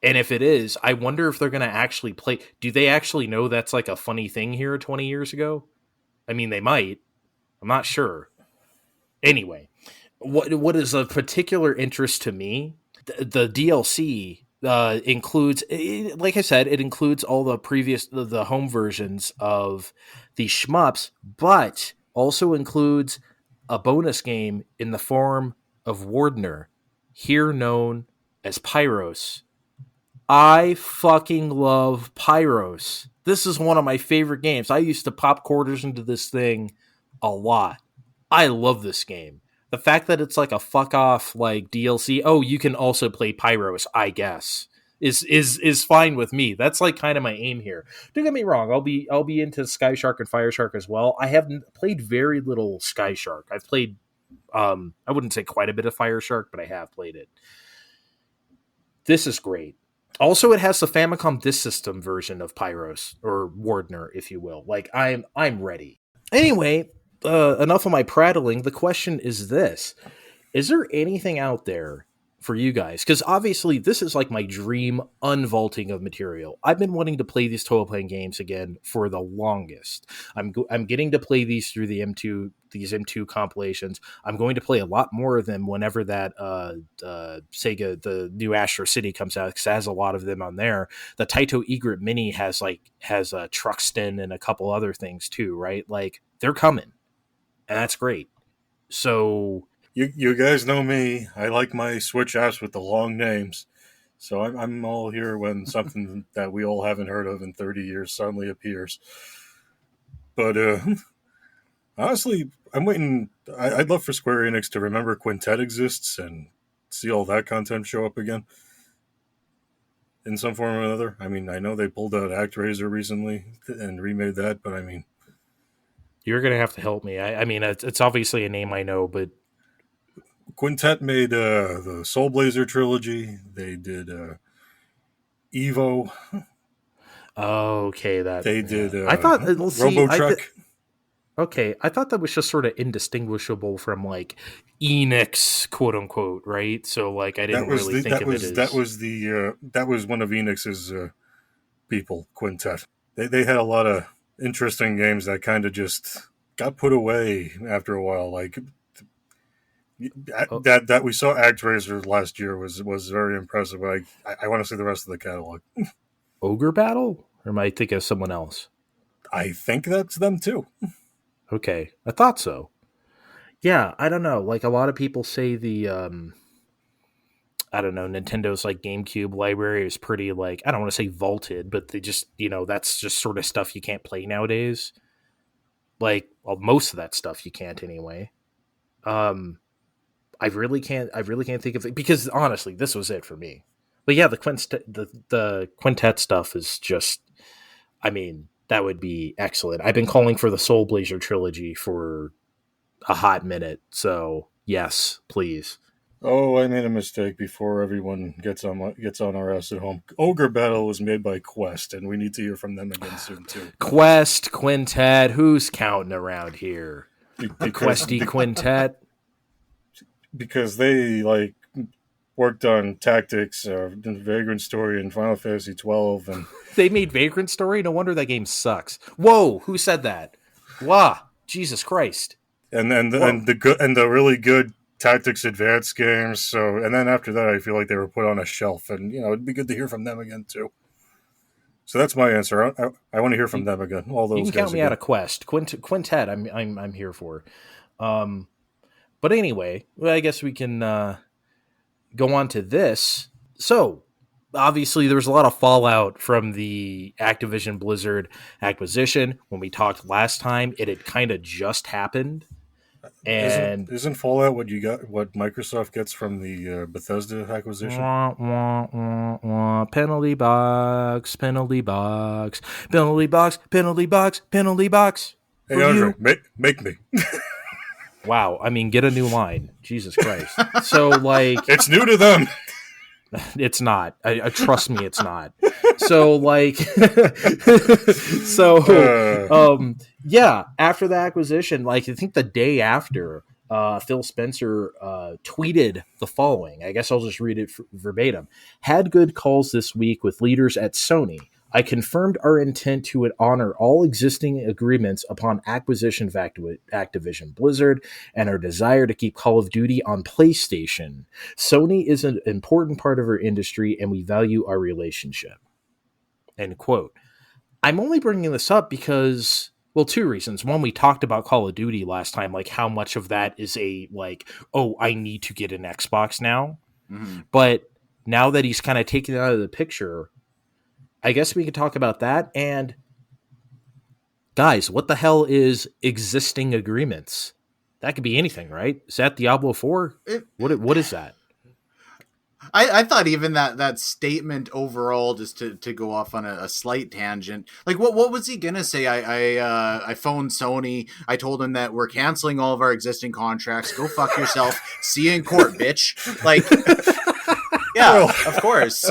And if it is, I wonder if they're going to actually play. Do they actually know that's like a funny thing here 20 years ago? I mean, they might. I'm not sure. Anyway, what is of particular interest to me, the DLC includes, like I said, it includes all the home versions of the shmups, but also includes a bonus game in the form of Wardner, here known as Pyros. I fucking love Pyros. This is one of my favorite games. I used to pop quarters into this thing a lot. I love this game. The fact that it's like a fuck off like DLC. Oh, you can also play Pyros, I guess. Is fine with me. That's like kind of my aim here. Don't get me wrong. I'll be into Sky Shark and Fire Shark as well. I haven't played very little Sky Shark. I've played I wouldn't say quite a bit of Fire Shark, but I have played it. This is great. Also, it has the Famicom Disk System version of Pyros, or Wardner, if you will. Like, I'm ready. Anyway, enough of my prattling. The question is this. Is there anything out there for you guys? Because obviously, this is like my dream unvaulting of material. I've been wanting to play these Toaplan games again for the longest. I'm getting to play these through the these M2 compilations. I'm going to play a lot more of them whenever that Sega, the new Astro City comes out, because it has a lot of them on there. The Taito Egret Mini has a Truxton and a couple other things too, right? Like, they're coming, and that's great. So you guys know me. I like my Switch apps with the long names. So I'm all here when something that we all haven't heard of in 30 years suddenly appears. But honestly, I'm waiting. I'd love for Square Enix to remember Quintet exists and see all that content show up again in some form or another. I mean, I know they pulled out ActRaiser recently and remade that, but I mean, you're going to have to help me. I mean, it's obviously a name I know, but Quintet made the Soul Blazer trilogy. They did Evo. Okay, they did. I thought Robotruck. Okay, I thought that was just sort of indistinguishable from like Enix, quote unquote, right? So like I didn't really think of it as that was one of Enix's people, Quintet. They had a lot of interesting games that kind of just got put away after a while. Like that we saw ActRaiser last year was very impressive. But I want to see the rest of the catalog. Ogre Battle, or am I thinking of someone else? I think that's them too. Okay, I thought so. Yeah, I don't know. Like a lot of people say the I don't know, Nintendo's like GameCube library is pretty like, I don't want to say vaulted, but they just, you know, that's just sort of stuff you can't play nowadays. Like, well, most of that stuff you can't anyway. I really can't think of it, because honestly, this was it for me. But yeah, the Quintet stuff is just, I mean, that would be excellent. I've been calling for the Soul Blazer trilogy for a hot minute, so yes, please. Oh, I made a mistake before everyone gets on our ass at home. Ogre Battle was made by Quest, and we need to hear from them again soon too. Quest, Quintet, who's counting around here? The Questy Quintet. Because they worked on Tactics, Vagrant Story, and Final Fantasy 12, and They made Vagrant Story? No wonder that game sucks. Whoa, who said that? Wow, Jesus Christ. the really good Tactics Advanced games. So, and then after that, I feel like they were put on a shelf, and it'd be good to hear from them again too. So that's my answer. I want to hear from them again. All those. You can guys count me again. out of Quest. Quintet. I'm here for. But anyway, well, I guess we can go on to this. So, obviously, there was a lot of fallout from the Activision Blizzard acquisition. When we talked last time, it had kind of just happened. And isn't Fallout what Microsoft gets from the Bethesda acquisition? Penalty box, penalty box, penalty box, penalty box, penalty box. Hey, Andre, make me. Wow, I mean, get a new line. Jesus Christ. So, like... It's new to them. It's not. I trust me, it's not. So, like... yeah, after the acquisition, like, I think the day after, Phil Spencer tweeted the following. I guess I'll just read it verbatim. Had good calls this week with leaders at Sony. I confirmed our intent to honor all existing agreements upon acquisition of Activision Blizzard and our desire to keep Call of Duty on PlayStation. Sony is an important part of our industry and we value our relationship. End quote. I'm only bringing this up because, well, two reasons. One, we talked about Call of Duty last time, like how much of that is I need to get an Xbox now. Mm-hmm. But now that he's kind of taken it out of the picture, I guess we could talk about that. And guys, what the hell is existing agreements? That could be anything, right? Is that Diablo 4? What is that? I thought even that statement overall, just to go off on a slight tangent, like what was he gonna say? I phoned Sony. I told him that we're canceling all of our existing contracts. Go fuck yourself. See you in court, bitch. Like. Yeah, well, of course.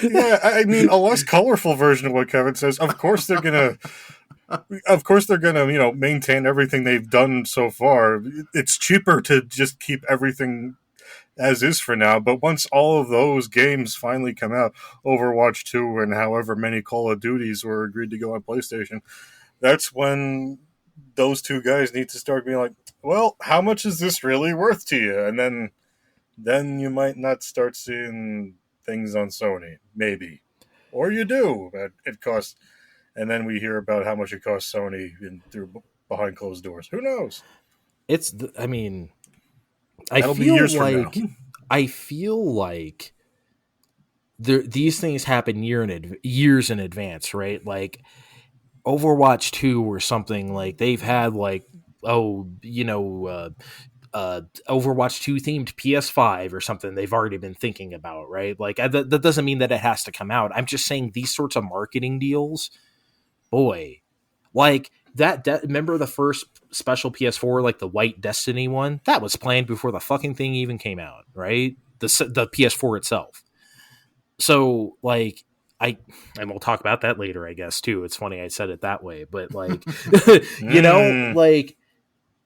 Yeah, I mean, a less colorful version of what Kevin says. Of course they're gonna maintain everything they've done so far. It's cheaper to just keep everything as is for now. But once all of those games finally come out, Overwatch 2 and however many Call of Duties were agreed to go on PlayStation, that's when those two guys need to start being like, well, how much is this really worth to you? And then you might not start seeing things on Sony, maybe. Or you do, but it costs... And then we hear about how much it costs Sony through behind closed doors. Who knows? I feel like these things happen years in advance, right? Like Overwatch 2 or something, like they've had Overwatch 2 themed PS5 or something they've already been thinking about, right? Like that doesn't mean that it has to come out. I'm just saying these sorts of marketing deals, boy, like that remember the first special PS4, like the White Destiny one? That was planned before the fucking thing even came out, right? The PS4 itself. So like and we'll talk about that later, I guess, too. It's funny I said it that way, but like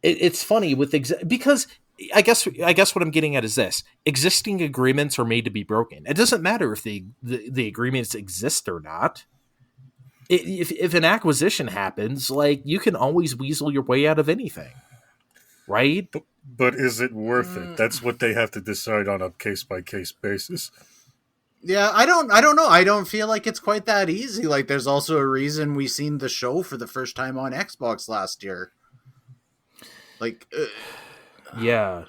it's funny with because I guess what I'm getting at is this: existing agreements are made to be broken. It doesn't matter if the agreements exist or not. If an acquisition happens, like you can always weasel your way out of anything, right? But is it worth it? That's what they have to decide on a case by case basis. Yeah, I don't know. I don't feel like it's quite that easy. Like, there's also a reason we seen the show for the first time on Xbox last year. Like, yeah,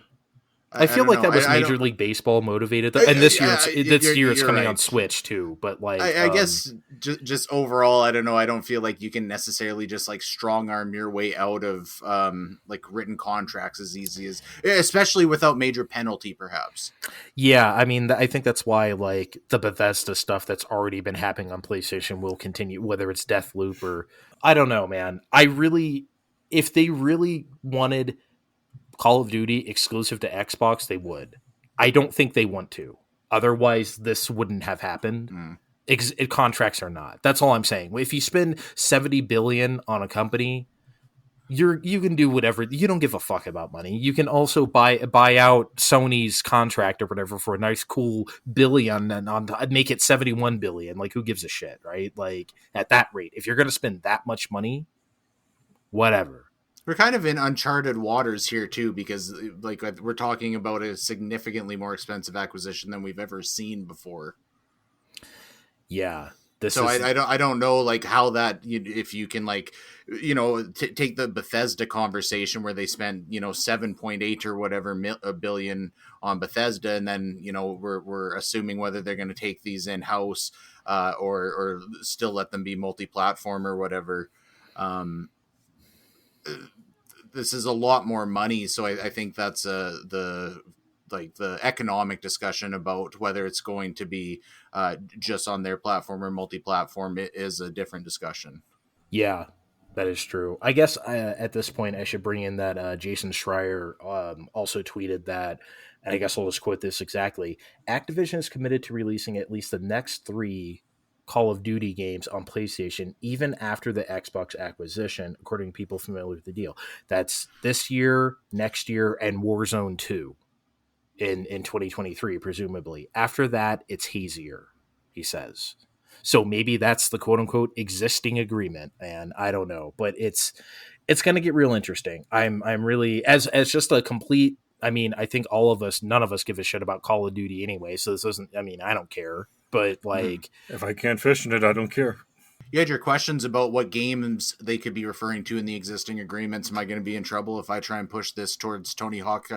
I feel like that was Major League Baseball motivated, and this year it's coming on Switch too. But like, I guess just overall, I don't know. I don't feel like you can necessarily just like strong arm your way out of like written contracts as easy as, especially without major penalty, perhaps. Yeah, I mean, I think that's why like the Bethesda stuff that's already been happening on PlayStation will continue, whether it's Deathloop or I don't know, man. If they really wanted Call of Duty exclusive to Xbox, they would. I don't think they want to. Otherwise, this wouldn't have happened. Contracts are not. That's all I'm saying. If you spend $70 billion on a company, you can do whatever. You don't give a fuck about money. You can also buy out Sony's contract or whatever for a nice cool billion and make it 71 billion. Like, who gives a shit, right? Like, at that rate, if you're going to spend that much money, whatever. We're kind of in uncharted waters here too, because like we're talking about a significantly more expensive acquisition than we've ever seen before. Yeah. I don't know like how that, if you can like, take the Bethesda conversation where they spent 7.8 or whatever a billion on Bethesda, and then we're assuming whether they're going to take these in house or still let them be multi-platform or whatever. This is a lot more money, so I think that's the economic discussion about whether it's going to be just on their platform or multi-platform is a different discussion. Yeah, that is true. I guess at this point I should bring in that Jason Schreier also tweeted that, and I guess I'll just quote this exactly: Activision is committed to releasing at least the next 3 Call of Duty games on PlayStation, even after the Xbox acquisition, according to people familiar with the deal. That's this year, next year, and Warzone 2 in 2023, presumably. After that, it's hazier, he says. So maybe that's the quote-unquote existing agreement, and I don't know. But it's going to get real interesting. I'm really, as just a complete, I mean, I think none of us give a shit about Call of Duty anyway, so this isn't, I mean, I don't care. But like, if I can't fish in it, I don't care. You had your questions about what games they could be referring to in the existing agreements. Am I going to be in trouble if I try and push this towards Tony Hawk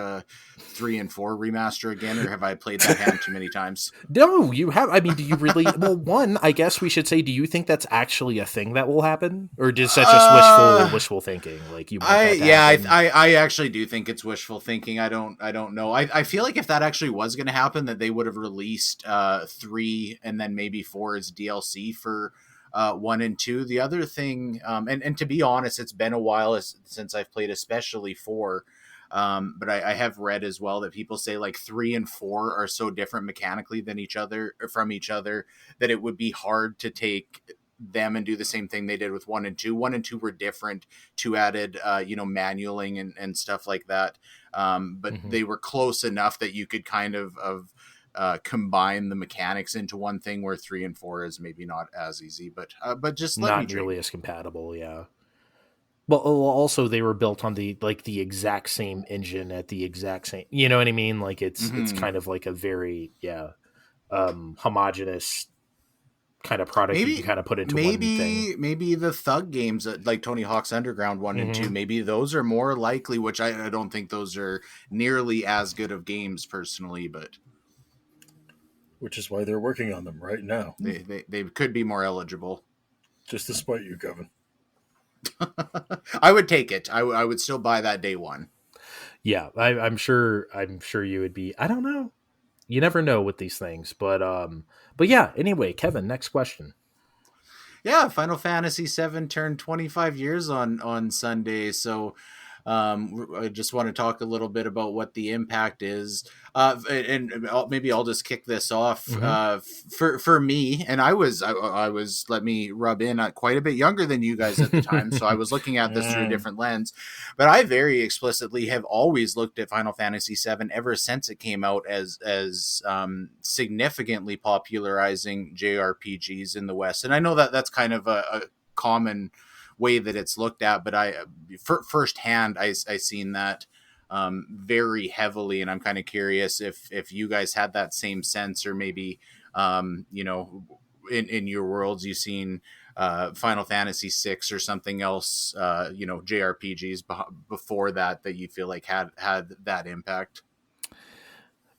3 and 4 remaster again, or have I played that hand too many times? No, you have. I mean, do you really? Well, one, I guess we should say, do you think that's actually a thing that will happen, or is that just wishful thinking? Like I actually do think it's wishful thinking. I don't know. I feel like if that actually was going to happen, that they would have released 3 and then maybe 4 as DLC for 1 and 2. The other thing, and to be honest, it's been a while since I've played, especially 4. But I have read as well that people say like 3 and 4 are so different mechanically from each other that it would be hard to take them and do the same thing they did with 1 and 2. 1 and 2 were different. 2 added, manualing and stuff like that. But they were close enough that you could kind of combine the mechanics into one thing, where 3 and 4 is maybe not as easy, but just not nearly as compatible. Yeah. Well, also they were built on the exact same engine at the exact same, you know what I mean? Like it's kind of like a very homogenous kind of product you can kind of put into one thing. Maybe the Thug games like Tony Hawk's Underground 1 and 2, maybe those are more likely, which I don't think those are nearly as good of games personally, but which is why they're working on them right now. They could be more eligible. Just to spite you, Kevin. I would take it. I would still buy that day one. Yeah, I'm sure you would be. I don't know. You never know with these things, but yeah. Anyway, Kevin, next question. Yeah, Final Fantasy VII turned 25 years on Sunday, so I just want to talk a little bit about what the impact is, and maybe I'll just kick this off. For me, and I was let me rub in, quite a bit younger than you guys at the time, so I was looking at this through a different lens. But I very explicitly have always looked at Final Fantasy VII ever since it came out as significantly popularizing JRPGs in the West, and I know that that's kind of a common way that it's looked at, but firsthand I seen that very heavily, and I'm kind of curious if you guys had that same sense, or maybe in your worlds you've seen Final Fantasy VI or something else, JRPGs before that you feel like had that impact.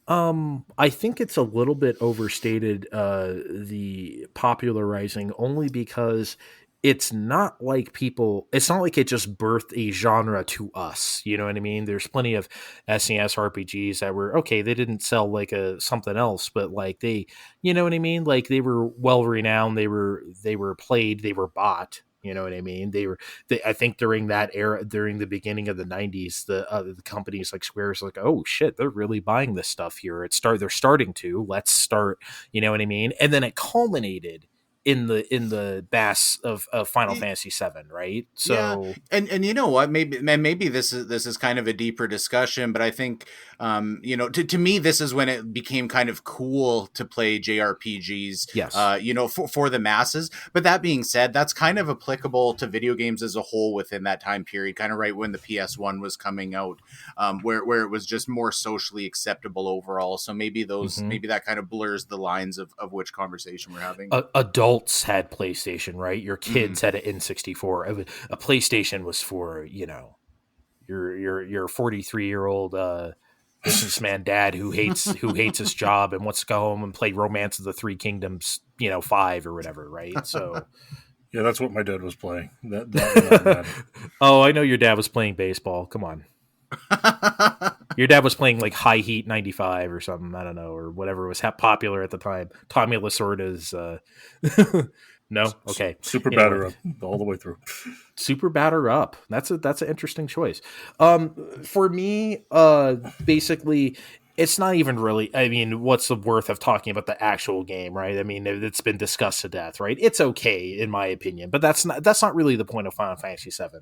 I think it's a little bit overstated, the popularizing, only because it's not like it just birthed a genre to us. You know what I mean? There's plenty of SNES RPGs that were okay. They didn't sell like something else, but like they, you know what I mean? Like they were well renowned. They were played. They were bought. You know what I mean? I think during that era, during the beginning of the 90s, the companies like Square's like, oh shit, they're really buying this stuff here. They're starting to, let's start, you know what I mean? And then it culminated in the bass of Final Fantasy VII, right? Yeah, So and you know what? Maybe this is kind of a deeper discussion, but I think to me this is when it became kind of cool to play JRPGs, yes. for the masses. But that being said, that's kind of applicable to video games as a whole within that time period, kind of right when the PS1 was coming out, where it was just more socially acceptable overall. So maybe that kind of blurs the lines of which conversation we're having. Adults had PlayStation, right? Your kids Mhm. had an N64. A PlayStation was for your 43-year-old businessman dad who hates his job and wants to go home and play Romance of the Three Kingdoms, 5 or whatever, right? So Yeah, that's what my dad was playing. That one on that. oh, I know your dad was playing baseball. Come on. Your dad was playing like High Heat 95 or something. I don't know, or whatever was popular at the time. Tommy Lasorda's. No, okay. Super Anyway, batter up all the way through. super batter up. That's an interesting choice. For me, basically, it's not even really. I mean, what's the worth of talking about the actual game, right? I mean, it's been discussed to death, right? It's okay in my opinion, but that's not really the point of Final Fantasy VII.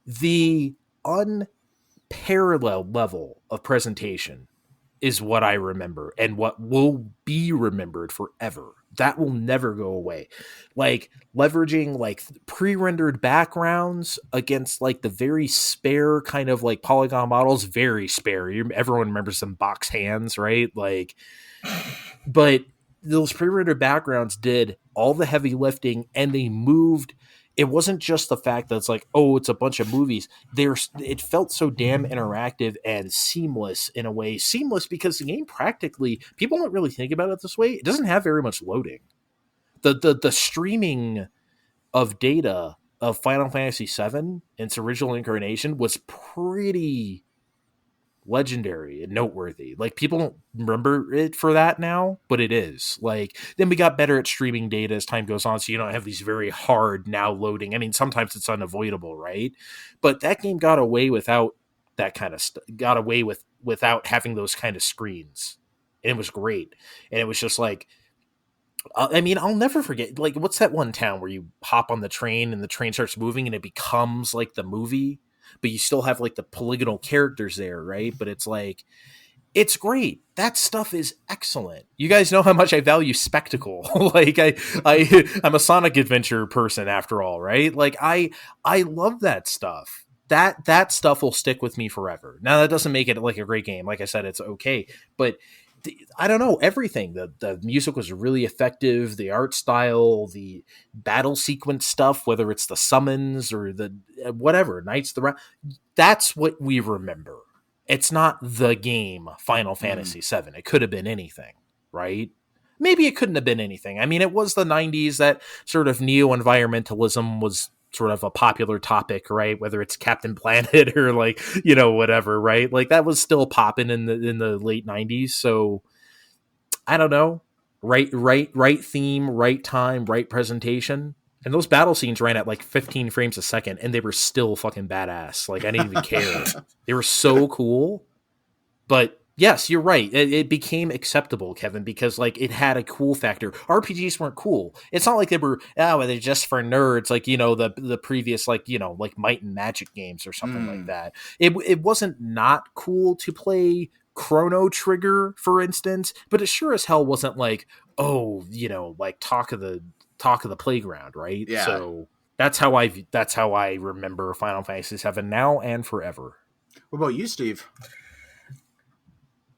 The unparalleled level of presentation is what I remember and what will be remembered forever. That will never go away. Like leveraging like pre-rendered backgrounds against like the very spare kind of like polygon models, very spare. Everyone remembers some box hands, right? Like, but those pre-rendered backgrounds did all the heavy lifting and they moved. It wasn't just the fact that it's like, oh, it's a bunch of movies. It felt so damn interactive and seamless in a way. Seamless because the game practically, people don't really think about it this way. It doesn't have very much loading. The streaming of data of Final Fantasy VII in its original incarnation was pretty legendary and noteworthy. Like people don't remember it for that now, but it is. Like then we got better at streaming data as time goes on, so you don't have these very hard now loading. I mean, sometimes it's unavoidable, right? But that game got away without that kind of got away without having those kind of screens. And it was great. And it was just like I mean, I'll never forget. Like, what's that one town where you hop on the train and the train starts moving and it becomes like the movie, but you still have like the polygonal characters there, right? But it's like, it's great. That stuff is excellent. You guys know how much I value spectacle. Like, I'm a Sonic Adventure person after all, right? Like, I love that stuff. That stuff will stick with me forever. Now, that doesn't make it like a great game. Like I said, it's okay, but I don't know, everything. The music was really effective. The art style, the battle sequence stuff, whether it's the summons or the whatever Knights the Round, that's what we remember. It's not the game Final Fantasy VII. It could have been anything, right? Maybe it couldn't have been anything. I mean, it was the 90s that sort of neo-environmentalism was sort of a popular topic, right? Whether it's Captain Planet or like, whatever, right? Like that was still popping in the late 90s. So I don't know. Right theme, right time, right presentation. And those battle scenes ran at like 15 frames a second and they were still fucking badass. Like I didn't even care. They were so cool. But yes, you're right. It became acceptable, Kevin, because like it had a cool factor. RPGs weren't cool. It's not like they were they're just for nerds, like the previous like like Might and Magic games or something like that. It wasn't not cool to play Chrono Trigger, for instance, but it sure as hell wasn't like like talk of the playground, right? Yeah. So that's how I remember Final Fantasy VII now and forever. What about you, Steve?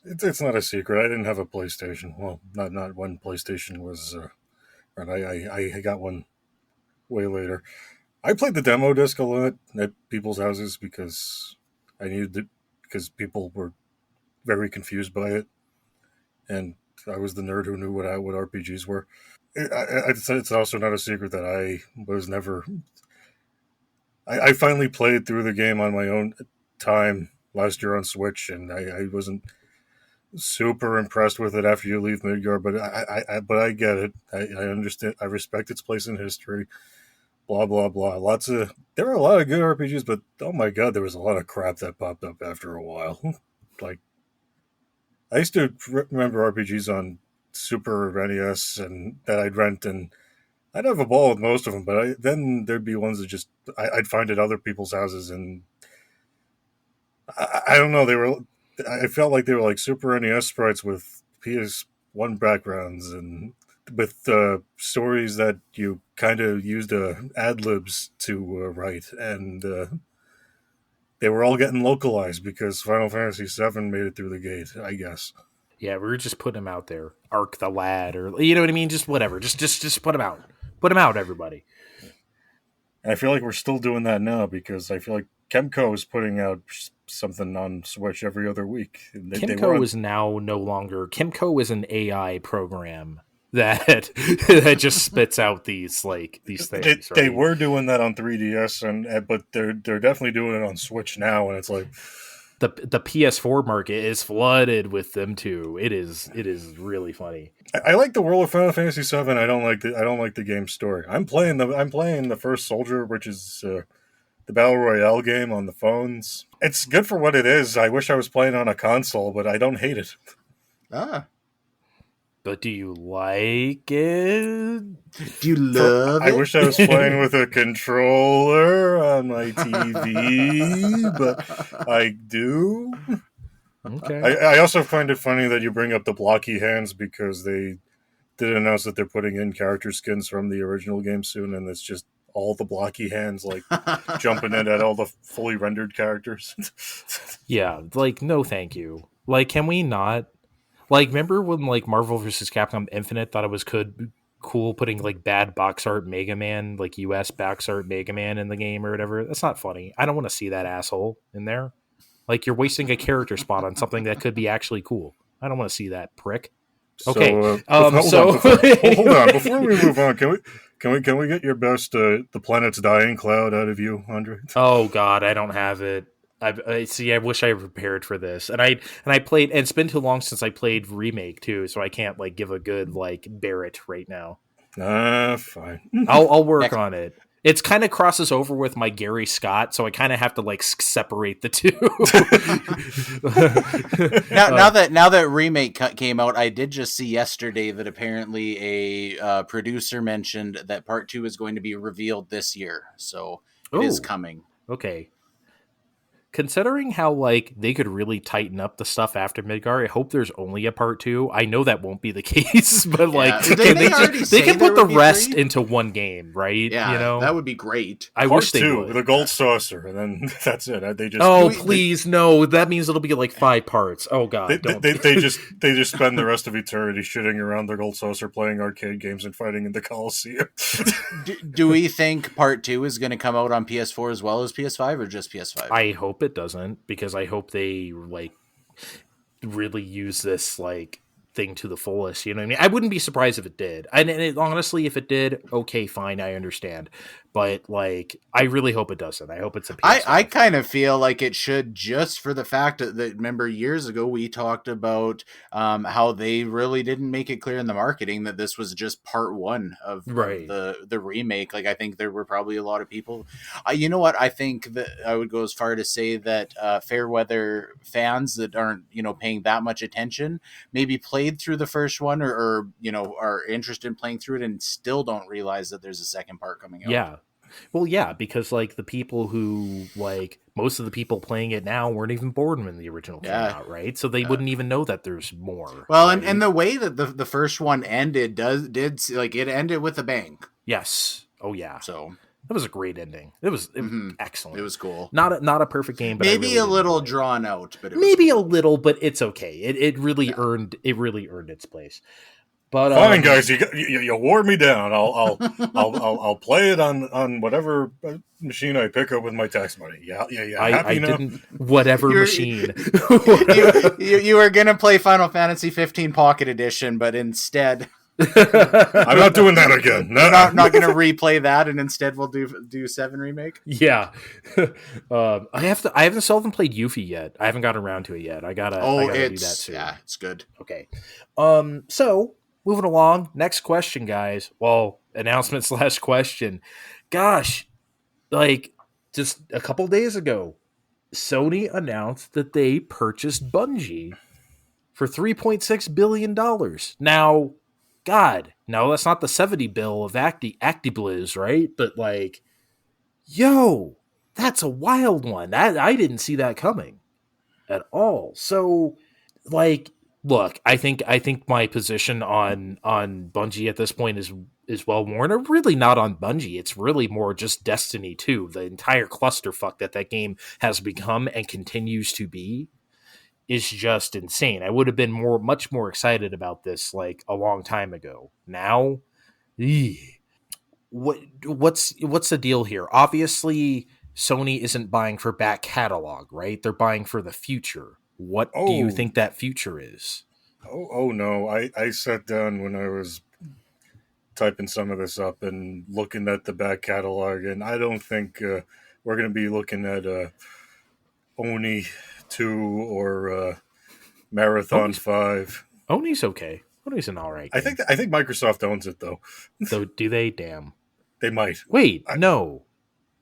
It's not a secret. I didn't have a PlayStation. Well, not when PlayStation was. And I got one way later. I played the demo disc a lot at people's houses because I needed it because people were very confused by it, and I was the nerd who knew what RPGs were. It's also not a secret that I was never. I finally played through the game on my own time last year on Switch, and I wasn't super impressed with it after you leave Midgar, but I get it. I understand. I respect its place in history. Blah blah blah. There were a lot of good RPGs, but oh my god, there was a lot of crap that popped up after a while. Like I used to remember RPGs on Super NES and that I'd rent, and I'd have a ball with most of them, but then there'd be ones that just I'd find at other people's houses, and I don't know. I felt like they were like Super NES sprites with PS1 backgrounds and with stories that you kind of used ad libs to write, and they were all getting localized because Final Fantasy VII made it through the gate, I guess. Yeah, we were just putting them out there. Arc the Lad, or you know what I mean? Just whatever. Just put them out. Put them out, everybody. And I feel like we're still doing that now because I feel like Kemco is putting out something on Switch every other week. Kimco is now no longer. Kimco is an AI program that that just spits out these things. They were doing that on 3DS, but they're definitely doing it on Switch now, and it's like the PS4 market is flooded with them too. It is really funny. I like the world of Final Fantasy VII. I don't like the game story. I'm playing the first Soldier, which is the Battle Royale game on the phones. It's good for what it is. I wish I was playing on a console, but I don't hate it. But do you like it? Do you love it? I wish I was playing with a controller on my TV, but I do. Okay. I also find it funny that you bring up the blocky hands because they did announce that they're putting in character skins from the original game soon, and it's just all the blocky hands like jumping in at all the fully rendered characters. Yeah, no thank you. Can we not? Remember when Marvel vs. Capcom Infinite thought it was cool putting bad box art Mega Man, US box art Mega Man in the game or whatever? That's not funny. I don't want to see that asshole in there. You're wasting a character spot on something that could be actually cool. I don't want to see that prick. Okay. Hold on. Before we move on, can we get your best The Planet's Dying Cloud out of you, Andre? Oh God, I don't have it. I see. I wish I prepared for this, and I played. And it's been too long since I played Remake too, so I can't get a good Barrett right now. Fine. I'll work on it. It's kind of crosses over with my Gary Scott, so I kind of have to separate the two. now that Remake came out, I did just see yesterday that apparently a producer mentioned that Part 2 is going to be revealed this year, so it is coming. Okay. Considering how they could really tighten up the stuff after Midgar, I hope there's only a part 2. I know that won't be the case, but they can put the rest into one game, right? Yeah, that would be great. I wish they would. The Gold Saucer, and then that's it. They just no. That means it'll be 5 parts. Oh God, they just spend the rest of eternity shitting around their Gold Saucer, playing arcade games and fighting in the Coliseum. do we think Part 2 is going to come out on PS4 as well as PS5, or just PS5? I hope it doesn't, because I hope they really use this thing to the fullest. You know what I mean? I wouldn't be surprised if it did. And honestly, if it did, okay, fine, I understand. But I really hope it doesn't. I hope it's a PS5. I kind of feel like it should, just for the fact that remember years ago we talked about how they really didn't make it clear in the marketing that this was just part 1 of the remake. I think there were probably a lot of people. You know what? I think that I would go as far to say that Fairweather fans that aren't paying that much attention maybe played through the first one or are interested in playing through it and still don't realize that there's a second part coming out. Yeah. Well, yeah, because the people who most of the people playing it now weren't even born when the original came out, right? So they wouldn't even know that there's more. Well, right? and the way that the first one ended it ended with a bang. Yes. Oh yeah. So that was a great ending. It was excellent. It was cool. Not a perfect game, but maybe really a little drawn out, but maybe a little, but it's okay. It really earned its place. But fine, guys, you wore me down. I'll play it on whatever machine I pick up with my tax money. Yeah. I didn't whatever machine. You were gonna play Final Fantasy 15 Pocket Edition, but instead, I'm not doing that again. No, not gonna replay that, and instead we'll do 7 remake. Yeah, I haven't seldom played Yuffie yet. I haven't gotten around to it yet. I gotta do that soon. Yeah, it's good. Okay, so. Moving along, next question, guys. Well, announcement / question. Gosh, just a couple days ago, Sony announced that they purchased Bungie for $3.6 billion. Now, God, no, that's not the 70 bill of ActiBliz, right? But like, yo, that's a wild one. That I didn't see that coming at all. So, like, look, I think my position on Bungie at this point is well worn. Or really not on Bungie. It's really more just Destiny 2, the entire clusterfuck that game has become and continues to be is just insane. I would have been much more excited about this like a long time ago. Now, what's the deal here? Obviously, Sony isn't buying for back catalog, right? They're buying for the future. What do you Oh, think that future is? oh no! I sat down when I was typing some of this up and looking at the back catalog, and I don't think we're going to be looking at Oni 2 or Marathon Oni's, 5. Oni's okay. Oni's an all right game. I think Microsoft owns it though. Though, do they? Damn. They might. Wait, no.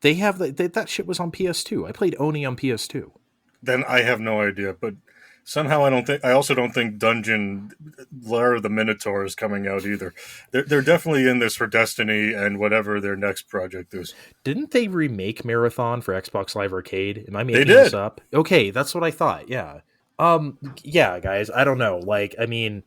They have that shit was on PS2. I played Oni on PS2. Then I have no idea, but somehow I also don't think Dungeon Lair of the Minotaur is coming out either. They're definitely in this for Destiny and whatever their next project is. Didn't they remake Marathon for Xbox Live Arcade? Am I making did. this up? Okay, that's what I thought. Yeah. Yeah, guys, I don't know. Like, I mean,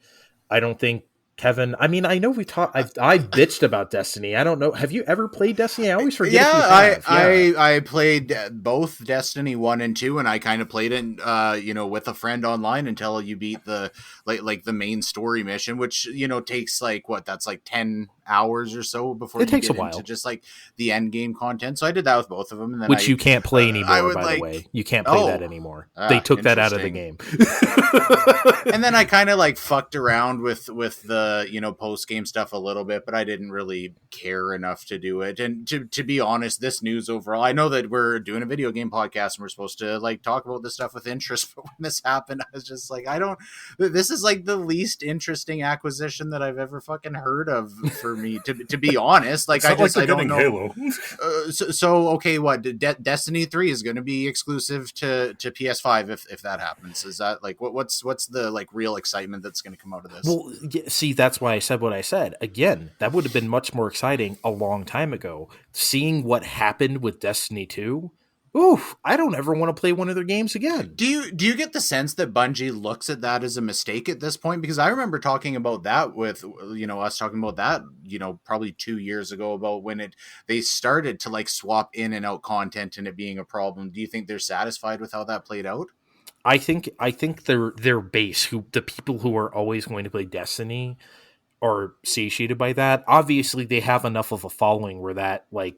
I don't think Kevin. I mean, I know we talked. I bitched about Destiny. I don't know. Have you ever played Destiny? I always forget. Yeah, if you have. I played both Destiny 1 and 2, and I kind of played it, with a friend online until you beat the like the main story mission, which takes that's like 10 hours or so before it takes get a while into just like the end game content. So I did that with both of them, and then which you can't play anymore. By like, the way, you can't play that anymore. They took that out of the game. And then I kind of like fucked around with the post game stuff a little bit, but I didn't really care enough to do it. And to be honest, this news overall, I know that we're doing a video game podcast and we're supposed to like talk about this stuff with interest, but when this happened, I was just like, this is like the least interesting acquisition that I've ever fucking heard of for me, to be honest. Like, I don't know. Halo. So okay, what Destiny 3 is going to be exclusive to PS5 if that happens? Is that like what's the like real excitement that's going to come out of this? Well, see, that's why I said what I said. Again, that would have been much more exciting a long time ago. Seeing what happened with Destiny 2, oof, I don't ever want to play one of their games again. Do you get the sense that Bungie looks at that as a mistake at this point? Because I remember talking about that with, us talking about that, probably 2 years ago about when they started to like swap in and out content and it being a problem. Do you think they're satisfied with how that played out? I think their base, the people who are always going to play Destiny, are satiated by that. Obviously, they have enough of a following where that, like,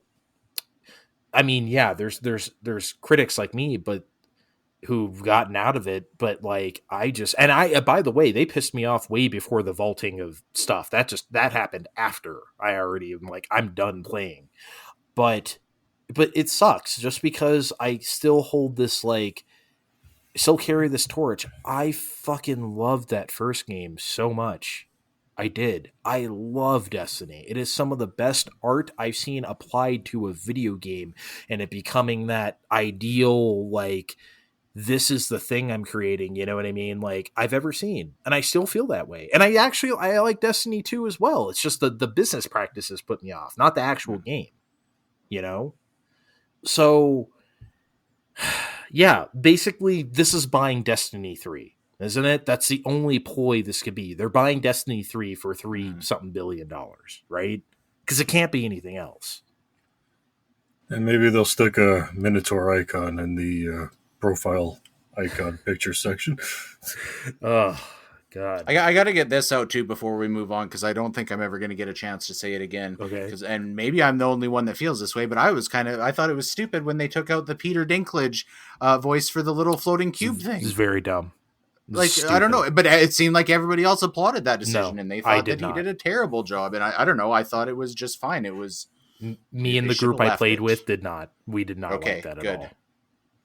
I mean, yeah, there's critics like me, but who've gotten out of it. But like, by the way, they pissed me off way before the vaulting of stuff. That happened after I already am like, I'm done playing. But it sucks just because I still hold this like. Still carry this torch. I fucking loved that first game so much. I did. I love Destiny. It is some of the best art I've seen applied to a video game, and it becoming that ideal, like, this is the thing I'm creating, you know what I mean? Like, I've ever seen. And I still feel that way. And I like Destiny 2 as well. It's just the business practices put me off, not the actual game. So yeah, basically, this is buying Destiny 3, isn't it? That's the only ploy this could be. They're buying Destiny 3 for $3-something billion, right? Because it can't be anything else. And maybe they'll stick a Minotaur icon in the profile icon picture section. Oh, God. I got to get this out, too, before we move on, because I don't think I'm ever going to get a chance to say it again. Okay. And maybe I'm the only one that feels this way, but I thought it was stupid when they took out the Peter Dinklage voice for the little floating cube thing. It's very dumb. Like, Stupid. I don't know, but it seemed like everybody else applauded that decision, No, and they thought that not. he did a terrible job. And I don't know, I thought it was just fine. It was... Me and the group I played with did not. We did not like that at all.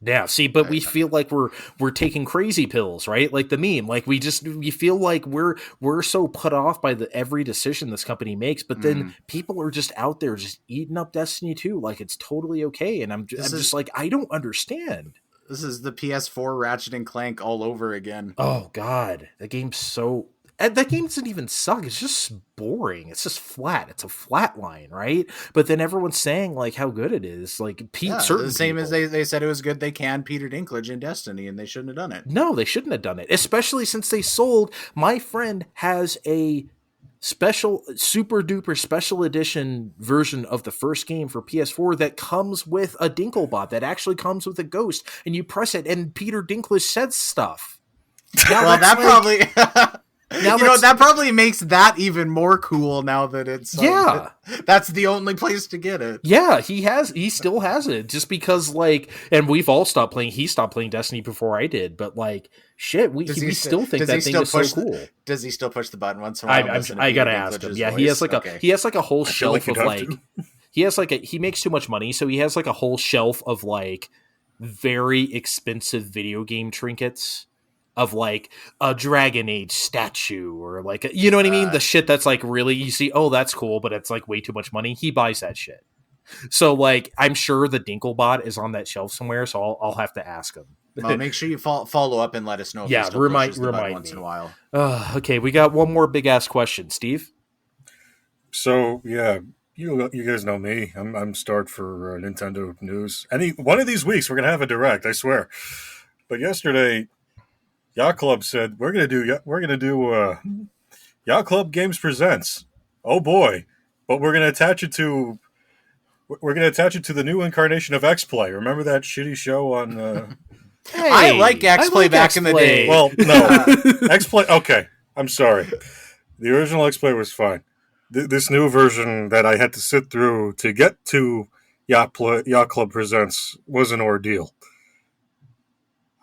Yeah, see, but we feel like we're taking crazy pills, right? Like the meme, like we feel like we're so put off by every decision this company makes, but then people are just out there just eating up Destiny 2 like it's totally okay, and I'm just like, I don't understand. This is the PS4 Ratchet and Clank all over again. Oh God, the game's so. And that game doesn't even suck. It's just boring. It's just flat. It's a flat line, right? But then everyone's saying like how good it is. Like Pete, certain the same people. as they said it was good. They canned Peter Dinklage in Destiny, and they shouldn't have done it. No, they shouldn't have done it. Especially since they sold. My friend has a special, super duper special edition version of the first game for PS4 that comes with a Dinklebot. That actually comes with a ghost, and you press it, and Peter Dinklage says stuff. Now well, that like, probably. Now that probably makes that even more cool now that it's that's the only place to get it. Yeah, he still has it just because like, and we've all stopped playing. He stopped playing Destiny before I did, but like shit, we still think that thing is so cool. Does he still push the button once in a while? I gotta ask him. Yeah, he has like a whole shelf of like he makes too much money, so he has like a whole shelf of like very expensive video game trinkets. Of like a Dragon Age statue or like you know what I mean, the shit that's like really you see, oh that's cool, but it's like way too much money. He buys that shit. So like I'm sure the Dinklebot is on that shelf somewhere, so I'll have to ask him. Well, make sure you follow up and let us know. If yeah, remind once in a while. Okay, we got one more big ass question, Steve. So yeah, you guys know me. I'm starved for Nintendo news. One of these weeks we're gonna have a direct, I swear. But yesterday, Yacht Club said we're gonna do Yacht Club Games Presents. Oh boy! But we're gonna attach it to the new incarnation of X Play. Remember that shitty show on? Hey, I like X Play back in the day. Well, no, X Play. Okay, I'm sorry. The original X Play was fine. This new version that I had to sit through to get to Yacht Club Presents was an ordeal.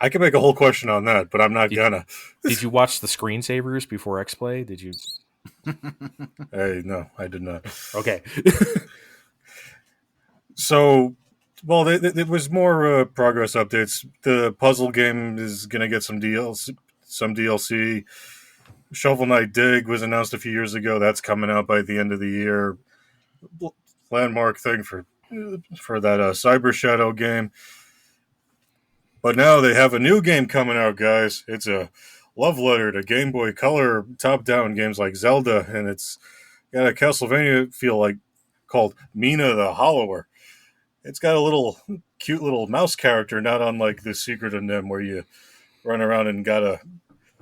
I could make a whole question on that, but I'm not gonna. Did you watch the screensavers before X-Play? Did you? Hey, no, I did not. Okay. So, well, there was more progress updates. The puzzle game is gonna get some DLC. Shovel Knight Dig was announced a few years ago. That's coming out by the end of the year. Landmark thing for that Cyber Shadow game. But now they have a new game coming out, guys. It's a love letter to Game Boy Color top-down games like Zelda, and it's got a Castlevania feel like called Mina the Hollower. It's got a cute little mouse character, not unlike the Secret of Nim, where you run around and gotta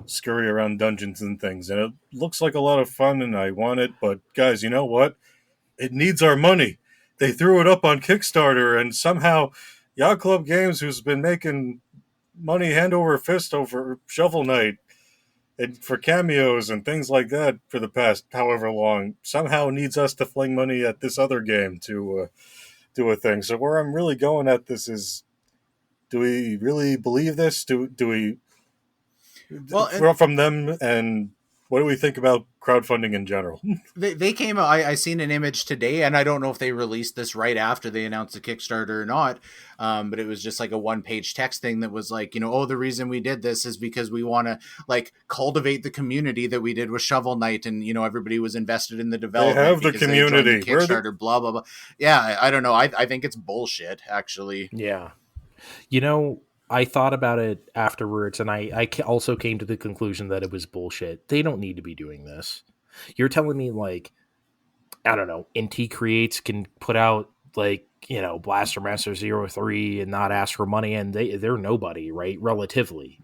scurry around dungeons and things. And it looks like a lot of fun, and I want it. But guys, you know what? It needs our money. They threw it up on Kickstarter, and somehow Yacht Club Games, who's been making money hand over fist over Shovel Knight and for cameos and things like that for the past however long, somehow needs us to fling money at this other game to do a thing. So where I'm really going at this is, do we really believe this? Do we? Well, from them, and what do we think about crowdfunding in general? They came out. I seen an image today, and I don't know if they released this right after they announced the Kickstarter or not. But it was just like a 1-page text thing that was like, the reason we did this is because we want to like cultivate the community that we did with Shovel Knight, and everybody was invested in the development. They have the community. Kickstarter, blah blah blah. Yeah, I don't know. I think it's bullshit, actually. Yeah, I thought about it afterwards, and I also came to the conclusion that it was bullshit. They don't need to be doing this. You're telling me, like, I don't know, NT Creates can put out, like, Blaster Master 03 and not ask for money, and they're nobody, right? Relatively,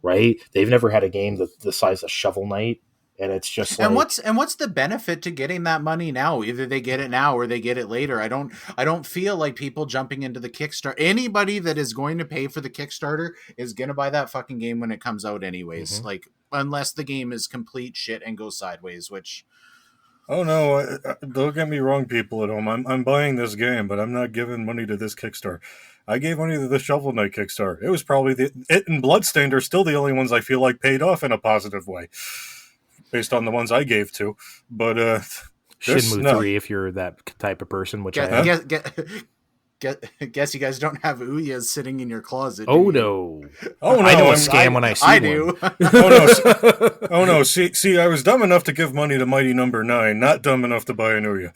right? They've never had a game the size of Shovel Knight. And it's just like, and what's the benefit to getting that money now? Either they get it now or they get it later. I don't feel like people jumping into the Kickstarter. Anybody that is going to pay for the Kickstarter is going to buy that fucking game when it comes out anyways. Mm-hmm. Like, unless the game is complete shit and goes sideways, which... Oh no, don't get me wrong, people at home. I'm buying this game, but I'm not giving money to this Kickstarter. I gave money to the Shovel Knight Kickstarter. It was probably it and Bloodstained are still the only ones I feel like paid off in a positive way, based on the ones I gave to. But Shenmue 3, if you're that type of person, which guess you guys don't have Ouya's sitting in your closet. Oh no! Oh no! I know a scam when I see I one. do. Oh no! See, I was dumb enough to give money to Mighty Number 9, not dumb enough to buy an Ouya.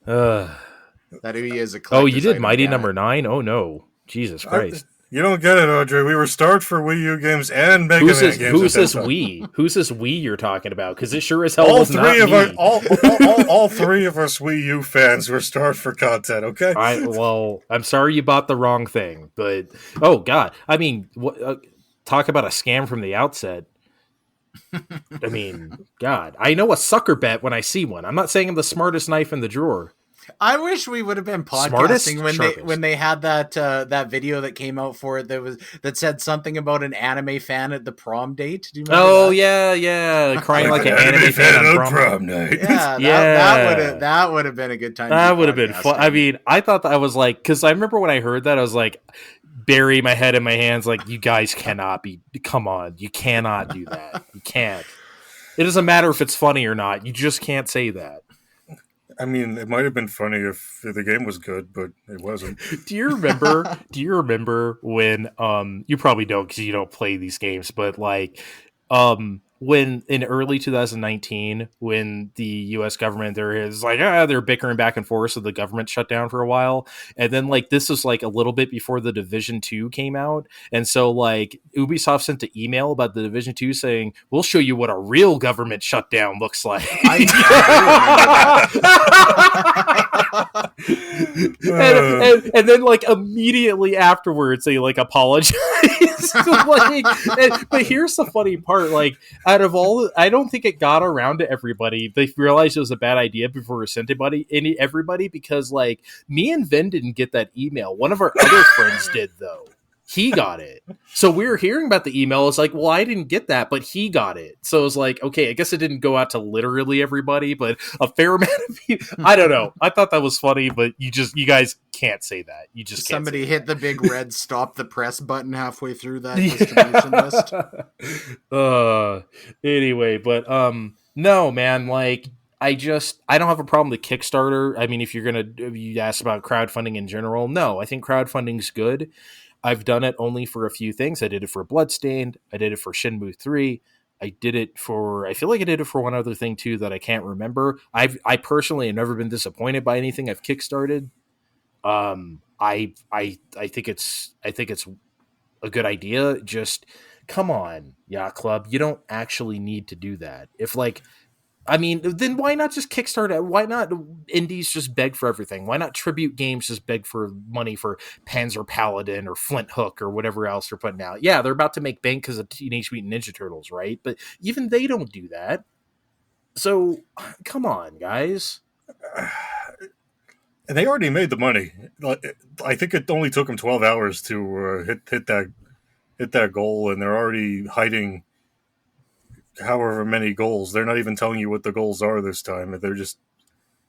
That Ouya is a collector's Oh, you did item, Mighty yeah. Number 9? Oh no! Jesus Christ! You don't get it, Audrey. We were starved for Wii U games and Mega Man games. Who's at this that time. we? Who's this we you're talking about? Because it sure as hell All was not three of me. all three of us Wii U fans were starved for content. Okay. I'm sorry you bought the wrong thing, but oh god, I mean, talk about a scam from the outset. I mean, God, I know a sucker bet when I see one. I'm not saying I'm the smartest knife in the drawer. I wish we would have been podcasting when they had that video that came out for it that said something about an anime fan at the prom date. Do you remember that? yeah, crying like an anime fan on prom night. Yeah, that would have been a good time. That would have been fun. I mean, I thought that I was like, because I remember when I heard that, I was like, bury my head in my hands, like, you guys cannot be. Come on, you cannot do that. You can't. It doesn't matter if it's funny or not. You just can't say that. I mean, it might have been funny if the game was good, but it wasn't. Do you remember when you probably don't because you don't play these games, but like when in early 2019 when the US government they're bickering back and forth, so the government shut down for a while, and then like this was like a little bit before the Division 2 came out, and so like Ubisoft sent an email about the Division 2 saying, we'll show you what a real government shutdown looks like. And then like immediately afterwards they like apologized. But here's the funny part, like out of all, I don't think it got around to everybody. They realized it was a bad idea before it sent everybody, because like me and Vin didn't get that email. One of our other friends did though. He got it. So we were hearing about the email. It's like, well, I didn't get that, but he got it. So it was like, okay, I guess it didn't go out to literally everybody, but a fair amount of people. I don't know. I thought that was funny, but you guys can't say that. You just can't. Somebody hit the big red stop the press button halfway through that distribution list. Anyway, but no, man, like I don't have a problem with Kickstarter. I mean, if you asked about crowdfunding in general, no, I think crowdfunding's good. I've done it only for a few things. I did it for Bloodstained. I did it for Shenmue 3. I feel like I did it for one other thing too that I can't remember. I personally have never been disappointed by anything I've kickstarted. I think it's a good idea. Just come on, Yacht Club. You don't actually need to do that. Then why not just Kickstarter it? Why not indies just beg for everything? Why not tribute games just beg for money for Panzer Paladin or Flint Hook or whatever else they're putting out? Yeah, they're about to make bank because of Teenage Mutant Ninja Turtles, right? But even they don't do that. So, come on, guys. And they already made the money. I think it only took them 12 hours to hit that goal, and they're already hiding however many goals. They're not even telling you what the goals are this time. They're just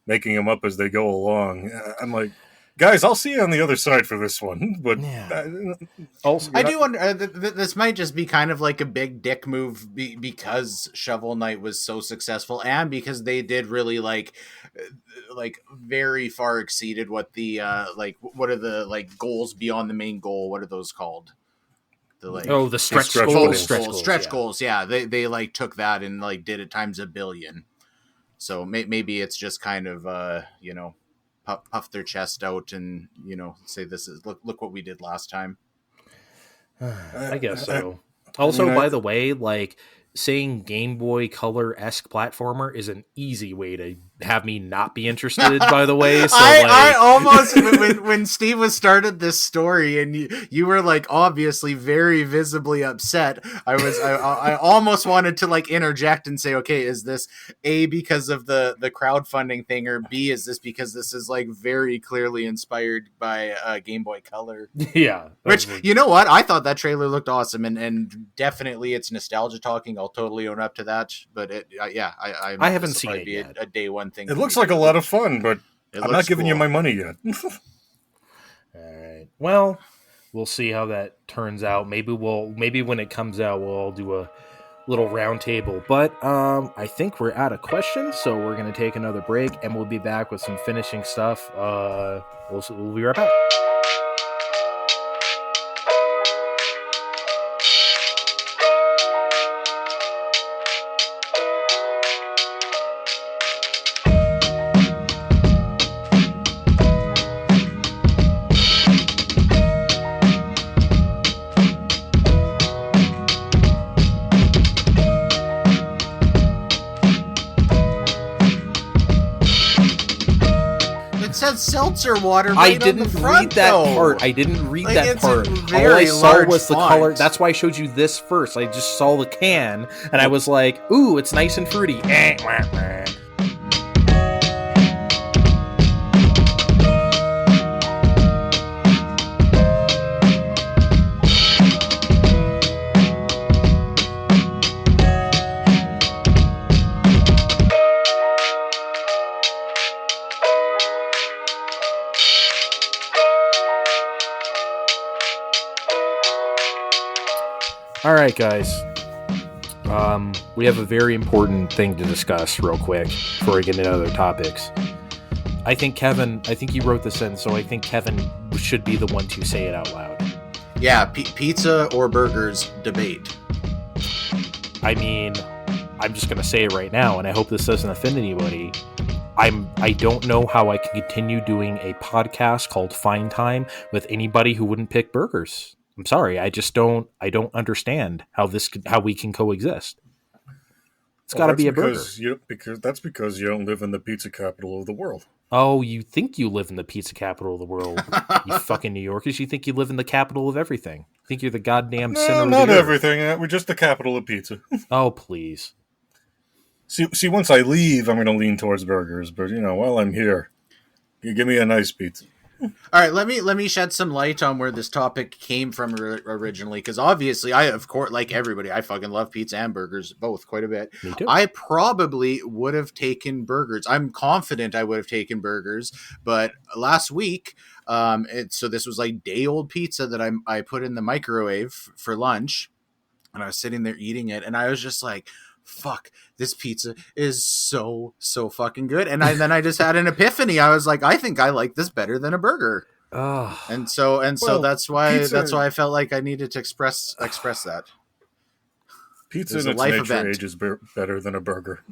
making them up as they go along. I'm like, guys, I'll see you on the other side for this one. But yeah. Also, I do wonder, this might just be kind of like a big dick move because Shovel Knight was so successful, and because they did really like very far exceeded what the what are the goals beyond the main goal? What are those called? The stretch goals. Stretch goals. Yeah, they took that and did it times 1 billion. So maybe it's just kind of puff their chest out and say this is look what we did last time. I guess so. Also, by the way, saying Game Boy Color-esque platformer is an easy way to have me not be interested, by the way. So I almost, when Steve was started this story and you were obviously very visibly upset, I almost wanted to interject and say, okay, is this A, because of the crowdfunding thing, or B, is this because this is very clearly inspired by Game Boy Color? Yeah. Which, you know what? I thought that trailer looked awesome, and definitely it's nostalgia talking. I'll totally own up to that. But I haven't seen it yet. A day one thing. It looks like a lot of fun, but I'm not giving you my money yet. All right. Well, we'll see how that turns out. Maybe when it comes out, we'll all do a little round table. But I think we're out of questions, so we're going to take another break, and we'll be back with some finishing stuff. We'll be right back. said seltzer water I right on the didn't front, read that though. part. I didn't read that it's part. in All I very saw large was the font. color. That's why I showed you this first. I just saw the can, and I was like, ooh, it's nice and fruity. All right, guys. We have a very important thing to discuss real quick before we get into other topics. I think you wrote this in, so I think Kevin should be the one to say it out loud. Yeah, pizza or burgers debate. I mean, I'm just going to say it right now, and I hope this doesn't offend anybody. I don't know how I can continue doing a podcast called Fine Time with anybody who wouldn't pick burgers. I'm sorry, I don't understand how we can coexist. It's got to be a burger. Because you don't live in the pizza capital of the world. Oh, you think you live in the pizza capital of the world, you fucking New Yorkers. You think you live in the capital of everything. You think you're the goddamn center of the earth. Not everything. We're just the capital of pizza. Oh, please. See, once I leave, I'm going to lean towards burgers. But, while I'm here, you give me a nice pizza. All right, let me shed some light on where this topic came from originally, because obviously I, of course, like everybody, I fucking love pizza and burgers, both quite a bit. Me too. I probably would have taken burgers. I'm confident I would have taken burgers, but last week, so this was like day old pizza that I put in the microwave for lunch, and I was sitting there eating it, and I was just like, fuck, this pizza is so fucking good. And then I just had an epiphany. I was like, I think I like this better than a burger. And so that's why I felt like I needed to express that. Pizza in its nature ages better than a burger.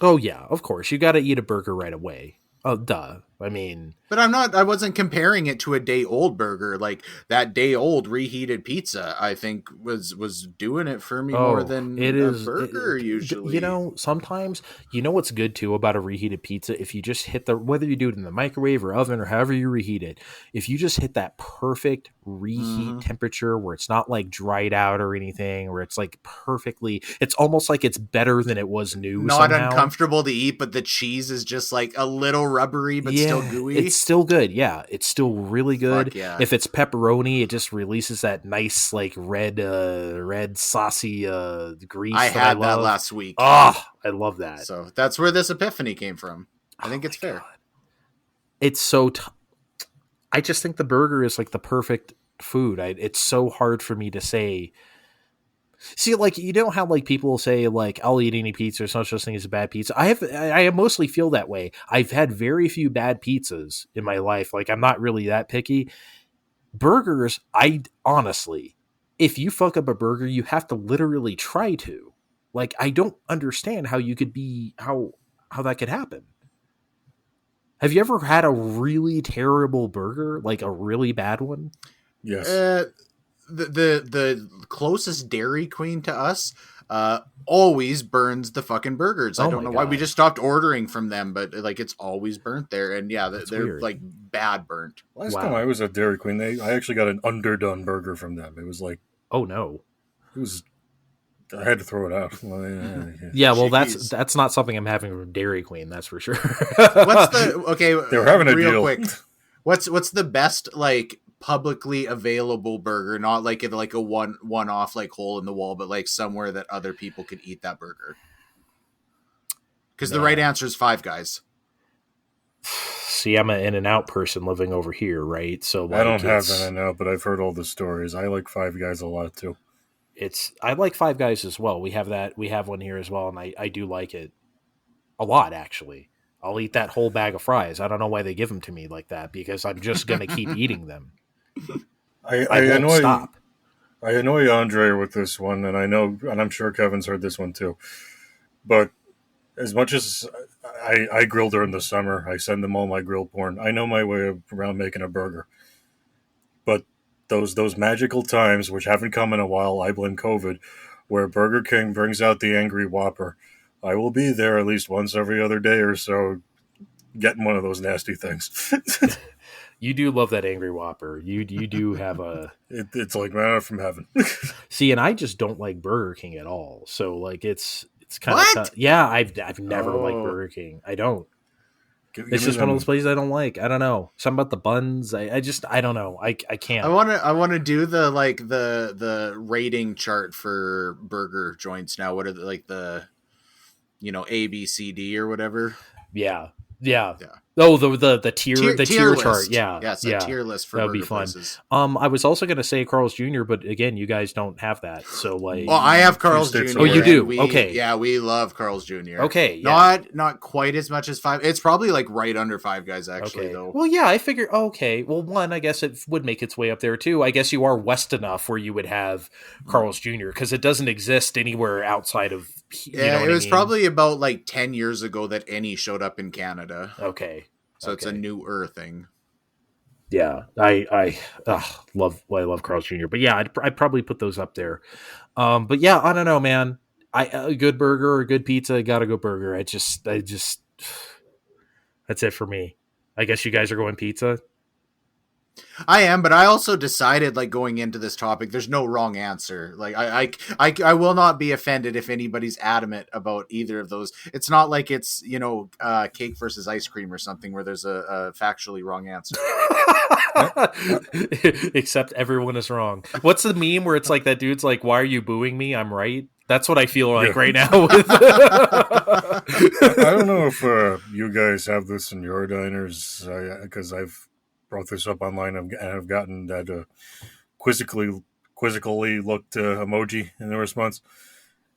Oh yeah, of course. You got to eat a burger right away. Oh, duh. I mean... But I wasn't comparing it to a day-old burger. Like, that day-old reheated pizza, I think, was doing it for me more than a burger, usually. Sometimes, what's good, too, about a reheated pizza? If you just hit whether you do it in the microwave or oven or however you reheat it, if you just hit that perfect reheat temperature where it's not, like, dried out or anything, where it's, like, perfectly... It's almost like it's better than it was new Not somehow. Uncomfortable to eat, but the cheese is just, like, a little rubbery, but still gooey. It's still good. Yeah, it's still really good. Fuck yeah. If it's pepperoni, it just releases that nice, like, red saucy grease. I had that last week. Oh, I love that. So that's where this epiphany came from. I think it's fair. God. It's so... I just think the burger is, like, the perfect food. It's so hard for me to say... See, like, you know how, like, people say, like, I'll eat any pizza, there's no such thing as a bad pizza. I mostly feel that way. I've had very few bad pizzas in my life. Like, I'm not really that picky. Burgers, honestly, if you fuck up a burger, you have to literally try to. Like, I don't understand how you could be, how that could happen. Have you ever had a really terrible burger? Like, a really bad one? Yes. The closest Dairy Queen to us always burns the fucking burgers. I don't know why. We just stopped ordering from them, but like it's always burnt there. And yeah, they're weird. Like bad burnt. Last time I was at Dairy Queen, I actually got an underdone burger from them. It was like, oh no, I had to throw it out. Yeah, well, that's not something I'm having from Dairy Queen. That's for sure. Okay? They were having a real deal. Quick. What's the best like publicly available burger, not like in like a one-off like hole in the wall, but like somewhere that other people could eat that burger? Because the right answer is Five Guys. See, I'm an In-N-Out person living over here, right? So like, I don't have In-N-Out, but I've heard all the stories. I like Five Guys a lot too. I like Five Guys as well. We have one here as well, and I do like it a lot, actually. I'll eat that whole bag of fries. I don't know why they give them to me like that, because I'm just going to keep eating them. I won't stop. I annoy Andre with this one, and I'm sure Kevin's heard this one too. But as much as I grill during the summer, I send them all my grill porn. I know my way around making a burger. But those magical times, which haven't come in a while, I blame COVID, where Burger King brings out the Angry Whopper. I will be there at least once every other day or so, getting one of those nasty things. You do love that Angry Whopper. You do have a... It's like manna from heaven. See, and I just don't like Burger King at all. So, like, it's kind What? of... Yeah, I've never liked Burger King. I don't. It's just one of those places I don't like. I don't know. Something about the buns. I don't know. I can't. I want to do the rating chart for burger joints now. What are the A, B, C, D or whatever? Yeah. Yeah. Oh, the tier tier chart. list. Yeah. Yes, a tier list for that'd burger be fun. places. I was also going to say Carl's Jr., but again, you guys don't have that. So like, well, I have Carl's Jr. Oh, you do? Okay. Yeah, we love Carl's Jr. Okay. Yeah. Not quite as much as Five. It's probably like right under Five Guys actually, though. Well, yeah, I figure. Okay. Well, one, I guess it would make its way up there too. I guess you are west enough where you would have Carl's Jr. because it doesn't exist anywhere outside of. Yeah, it was probably about like 10 years ago that any showed up in Canada. Okay. So it's a newer thing. Yeah, I love Carl's Jr. But yeah, I'd probably put those up there. But yeah, I don't know, man. A good burger or a good pizza, gotta go burger. I just that's it for me. I guess you guys are going pizza. I am, but I also decided, like, going into this topic, there's no wrong answer. Like, I will not be offended if anybody's adamant about either of those. It's not like it's, cake versus ice cream or something where there's a factually wrong answer. Except everyone is wrong. What's the meme where it's like that dude's like, "Why are you booing me? I'm right." That's what I feel like right now. I don't know if you guys have this in your diners, because I've brought this up online and I've gotten that quizzically looked emoji in the response.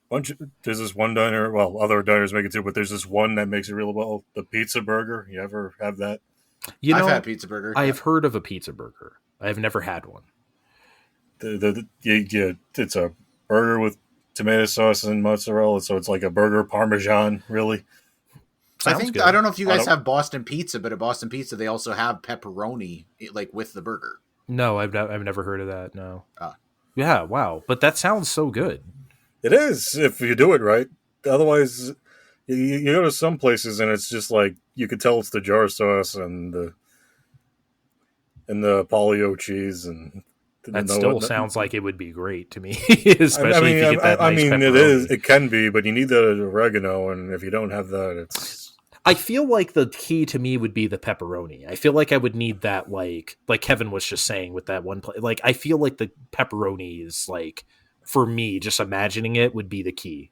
There's this one diner, well, other diners make it too, but there's this one that makes it real well. The pizza burger. You ever have that? I've had pizza burger. I've heard of a pizza burger. I've never had one. It's a burger with tomato sauce and mozzarella, so it's like a burger parmesan, really. Sounds good. I don't know if you guys have Boston Pizza, but at Boston Pizza they also have pepperoni like with the burger. No, I've never heard of that. No. Yeah, wow. But that sounds so good. It is if you do it right. Otherwise, you go to some places and it's just like you could tell it's the jar sauce and the polio cheese and. That still sounds like it would be great to me, especially if you get that nice pepperoni. It is. It can be, but you need that oregano, and if you don't have that, it's... I feel like the key to me would be the pepperoni. I feel like I would need that, like Kevin was just saying with that one play. Like, I feel like the pepperoni is, like, for me, just imagining it would be the key.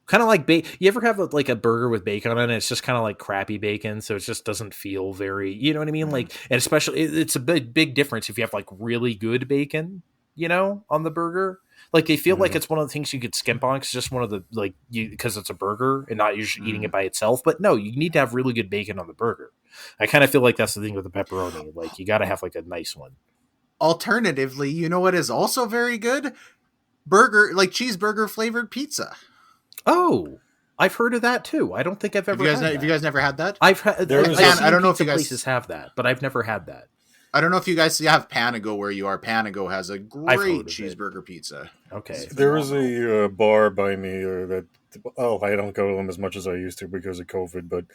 Kind of like you ever have a burger with bacon on it? It's just kind of like crappy bacon, so it just doesn't feel very, you know what I mean? Like, and especially it's a big difference if you have like really good bacon, on the burger. Like, they feel like it's one of the things you could skimp on. It's just one of the because it's a burger and not usually eating it by itself. But no, you need to have really good bacon on the burger. I kind of feel like that's the thing with the pepperoni. Like, you got to have like a nice one. Alternatively, you know what is also very good? Cheeseburger flavored pizza. Oh, I've heard of that too. I don't think I've ever had that. Have you guys never had that? I've had. I don't know if you guys places have that, but I've never had that. I don't know if you guys have Panago where you are. Panago has a great cheeseburger pizza. Okay. There is a bar by me that I don't go to them as much as I used to because of COVID, but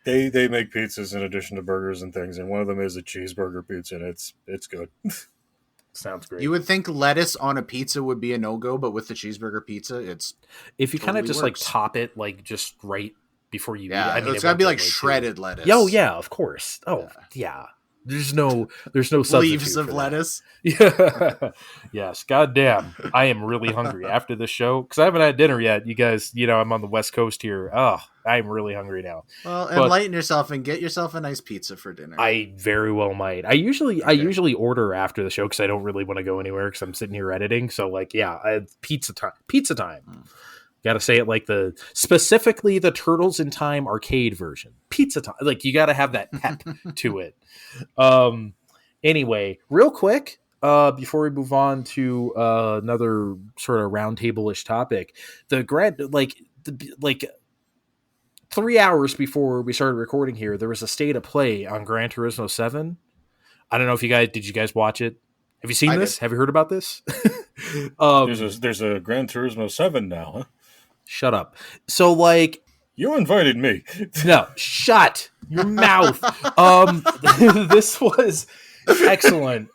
they make pizzas in addition to burgers and things, and one of them is a cheeseburger pizza, and it's good. Sounds great. You would think lettuce on a pizza would be a no-go, but with the cheeseburger pizza, it's if you kind of just works. Like top it like just right before you eat it. I mean, it's got to be like shredded lettuce. Oh yeah, of course. Oh yeah. There's no substitute leaves of lettuce. Yeah. Yes. Goddamn. I am really hungry after this show because I haven't had dinner yet. You guys, I'm on the West Coast here. Oh, I'm really hungry now. Well, enlighten yourself and get yourself a nice pizza for dinner. I very well might. I usually order after the show because I don't really want to go anywhere because I'm sitting here editing. So pizza time. Pizza time. Got to say it like specifically the Turtles in Time arcade version. Pizza time. Like, you got to have that pep to it. Anyway, real quick, before we move on to another sort of roundtable-ish topic, 3 hours before we started recording here, there was a state of play on Gran Turismo 7. I don't know if did you guys watch it? Have you seen this? Have you heard about this? There's a Gran Turismo 7 now, huh? Shut up. So, You invited me. No, shut your mouth. This was excellent.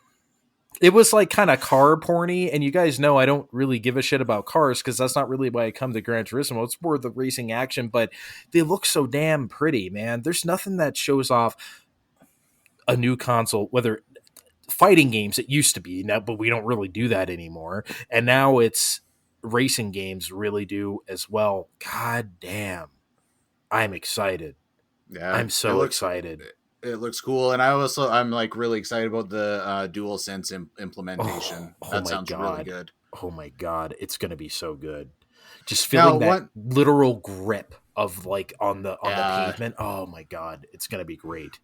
It was like kind of car porny, and you guys know I don't really give a shit about cars because that's not really why I come to Gran Turismo. It's more the racing action, but they look so damn pretty, man. There's nothing that shows off a new console, whether fighting games it used to be now, but we don't really do that anymore. And now it's racing games really do as well. God damn. I'm excited. Yeah, I'm so excited. It looks cool, and I'm like really excited about the dual sense implementation. That sounds really good. Oh my god, it's gonna be so good. Just feeling that literal grip of like on the pavement. Oh my god, it's gonna be great.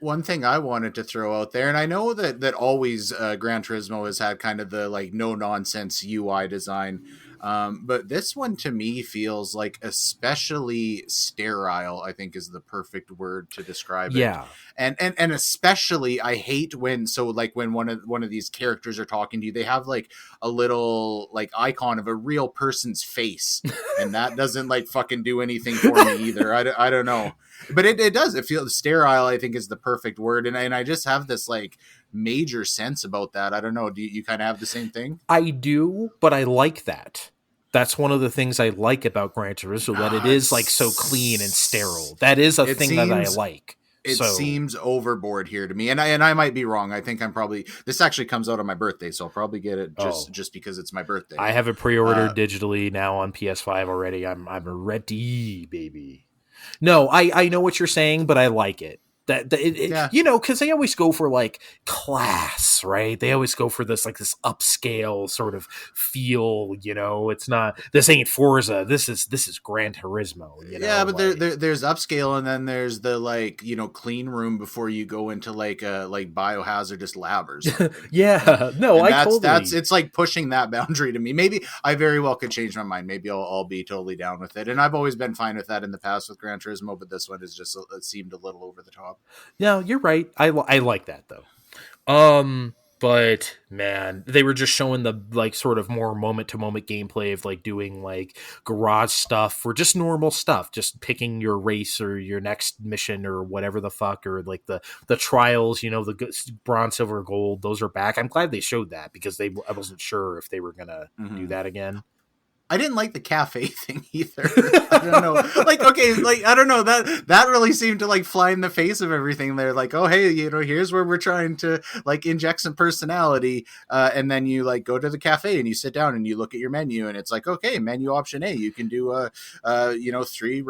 One thing I wanted to throw out there, and I know that always Gran Turismo has had kind of the like no nonsense UI design, but this one to me feels like especially sterile. I think is the perfect word to describe it. Yeah, and especially I hate when one of these characters are talking to you, they have like a little like icon of a real person's face, and that doesn't like fucking do anything for me either. I don't know. But it does. It feels sterile, I think, is the perfect word. And I just have this like major sense about that. I don't know. Do you kind of have the same thing? I do, but I like that. That's one of the things I like about Gran Turismo, that it is like so clean and sterile. That is a thing that I like. It seems overboard here to me. And I might be wrong. I think I'm probably, this actually comes out on my birthday, so I'll probably get it just because it's my birthday. I have it pre-ordered digitally now on PS5 already. I'm ready, baby. No, I know what you're saying, but I like it. You know, because they always go for like class, right? They always go for this like this upscale sort of feel. You know, it's not, this ain't Forza. This is Gran Turismo. You know? Yeah, but like, there's upscale, and then there's the like clean room before you go into like a like biohazardous lab or something. Yeah, no, that's it's like pushing that boundary to me. Maybe I very well could change my mind. Maybe I'll be totally down with it, and I've always been fine with that in the past with Gran Turismo, but this one is just it seemed a little over the top. No, you're right. I like that though. But man, they were just showing the like sort of more moment to moment gameplay of like doing like garage stuff or just normal stuff, just picking your race or your next mission or whatever the fuck, or like the trials, you know, the bronze, silver, gold, those are back. I'm glad they showed that because I wasn't sure if they were gonna do that again. I didn't like the cafe thing either. I don't know. Like, okay, like, I don't know. That really seemed to like fly in the face of everything. They're like, oh, hey, here's where we're trying to like inject some personality. And then you like go to the cafe and you sit down and you look at your menu and it's like, okay, menu option A, you can do a 3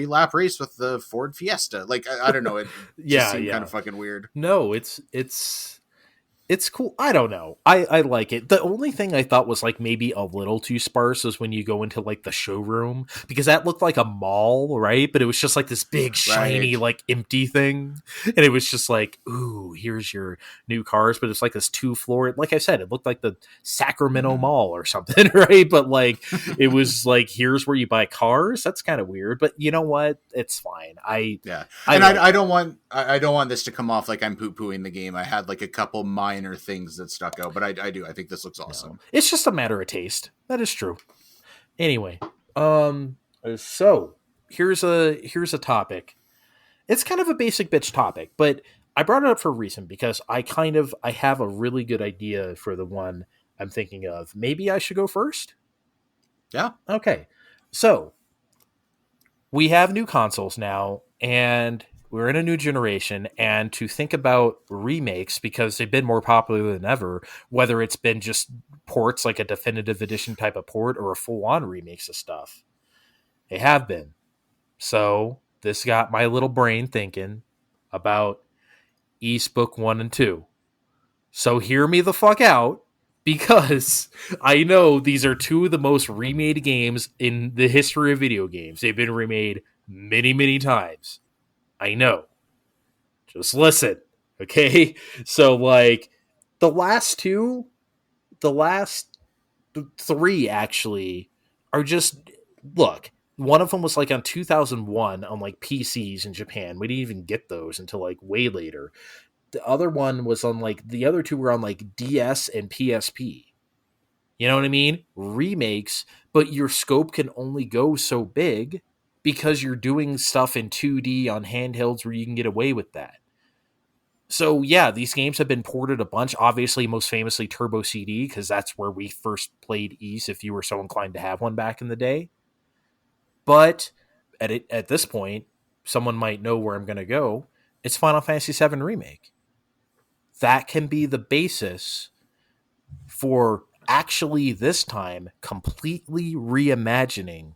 lap race with the Ford Fiesta. Like, I don't know. It just seemed kind of fucking weird. No, it's cool. I don't know. I like it. The only thing I thought was like maybe a little too sparse is when you go into like the showroom, because that looked like a mall, right? But it was just like this big shiny like empty thing, and it was just like, ooh, here's your new cars. But it's like this 2-floor. Like I said, it looked like the Sacramento Mall or something, right? But like it was like, here's where you buy cars. That's kind of weird, but you know what? It's fine. I don't want this to come off like I'm poo-pooing the game. I had like a couple minor things that stuck out, but I do. I think this looks awesome. No, it's just a matter of taste. That is true. Anyway, so here's a topic. It's kind of a basic bitch topic, but I brought it up for a reason because I have a really good idea for the one I'm thinking of. Maybe I should go first? Yeah. Okay. So we have new consoles now, and we're in a new generation, and to think about remakes, because they've been more popular than ever, whether it's been just ports like a definitive edition type of port or a full-on remakes of stuff, they have been. So this got my little brain thinking about East Book 1 and 2. So hear me the fuck out, because I know these are two of the most remade games in the history of video games. They've been remade many, many times. I know. Just listen, okay? So, like, the last 3, actually, are just, look, one of them was, like, on 2001 on, like, PCs in Japan. We didn't even get those until, like, way later. The other one was on, like, the other two were on, like, DS and PSP. You know what I mean? Remakes, but your scope can only go so big because you're doing stuff in 2D on handhelds where you can get away with that. So yeah, these games have been ported a bunch. Obviously, most famously Turbo CD, because that's where we first played Ys, if you were so inclined to have one back in the day. But at this point, someone might know where I'm going to go. It's Final Fantasy VII Remake. That can be the basis for actually this time completely reimagining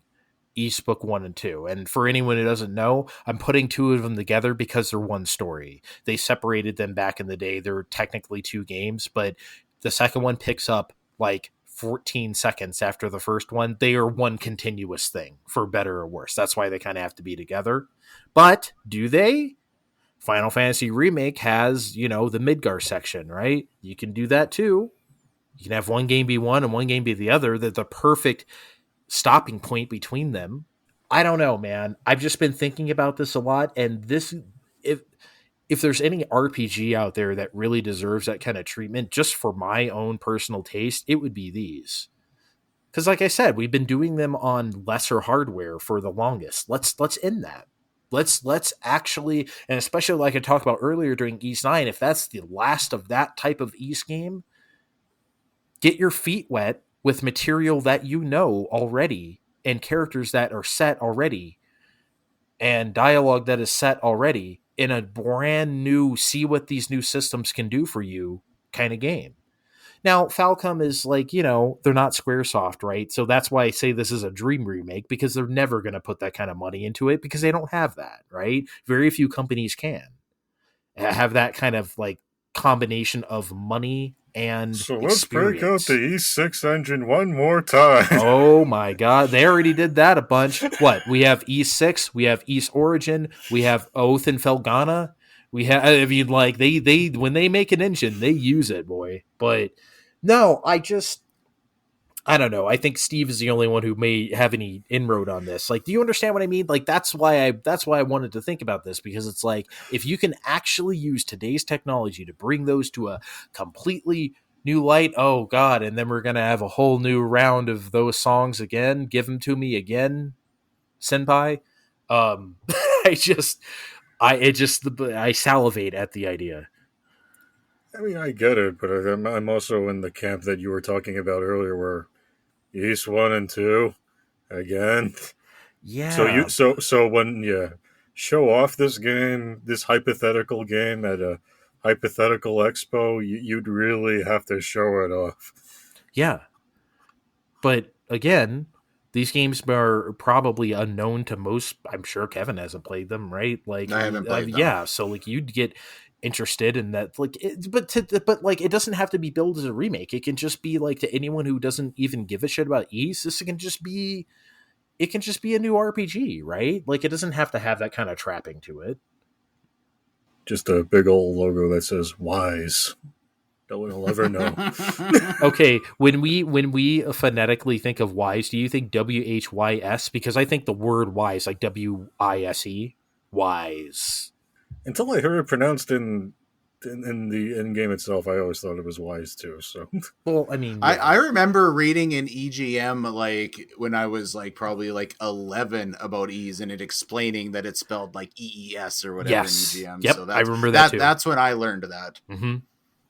East Book 1 and 2. And for anyone who doesn't know, I'm putting two of them together because they're one story. They separated them back in the day. They're technically two games, but the second one picks up like 14 seconds after the first one. They are one continuous thing, for better or worse. That's why they kind of have to be together. But do they? Final Fantasy Remake has, the Midgar section, right? You can do that too. You can have one game be one and one game be the other. They're the perfect stopping point between them. I don't know, man. I've just been thinking about this a lot, and this, if there's any RPG out there that really deserves that kind of treatment, just for my own personal taste, it would be these. Because, like I said, we've been doing them on lesser hardware for the longest. Let's end that. Let's actually, and especially like I talked about earlier during Ys 9, if that's the last of that type of Ys game, get your feet wet with material that you know already and characters that are set already and dialogue that is set already in a brand new, see what these new systems can do for you kind of game. Now, Falcom is like, they're not Squaresoft, right? So that's why I say this is a dream remake, because they're never going to put that kind of money into it because they don't have that, right? Very few companies can have that kind of like combination of money and So let's experience. break out the E6 engine one more time. Oh my god, they already did that a bunch. What? We have E6, we have East Origin, we have Oath and Felghana. We have, I mean, like they when they make an engine, they use it, boy. But no, I don't know. I think Steve is the only one who may have any inroad on this. Like, do you understand what I mean? Like, that's why I wanted to think about this, because it's like, if you can actually use today's technology to bring those to a completely new light, oh god, and then we're gonna have a whole new round of those songs again. Give them to me again, senpai. I salivate at the idea. I mean, I get it, but I'm also in the camp that you were talking about earlier, where East 1 and 2 again. Yeah. So when you show off this game, this hypothetical game at a hypothetical expo, you'd really have to show it off. Yeah. But again, these games are probably unknown to most. I'm sure Kevin hasn't played them, right? Like, I haven't played them. Yeah, so like you'd get interested in that, like, but like it doesn't have to be billed as a remake. It can just be like, to anyone who doesn't even give a shit about Ys, this can just be a new RPG, right? Like, it doesn't have to have that kind of trapping to it. Just a big old logo that says "Wise." No one will ever know. Okay, when we phonetically think of wise, do you think WHYS? Because I think the word wise, like WISE, wise. Until I heard it pronounced in the in game itself, I always thought it was Wise too. So, well, I mean, I remember reading in EGM, like when I was like probably like 11, about Ys, and it explaining that it's spelled like EES or whatever. Yes. In EGM. Yep, So I remember that too. That's when I learned that. Mm-hmm.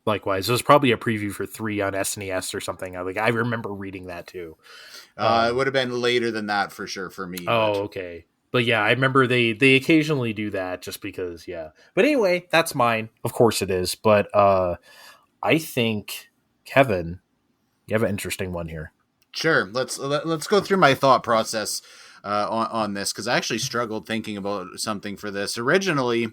Likewise, it was probably a preview for 3 on SNES or something. I remember reading that too. It would have been later than that for sure for me. Oh, okay. But yeah, I remember they occasionally do that just because, yeah. But anyway, that's mine. Of course it is. But I think, Kevin, you have an interesting one here. Sure. Let's go through my thought process on this, because I actually struggled thinking about something for this. Originally,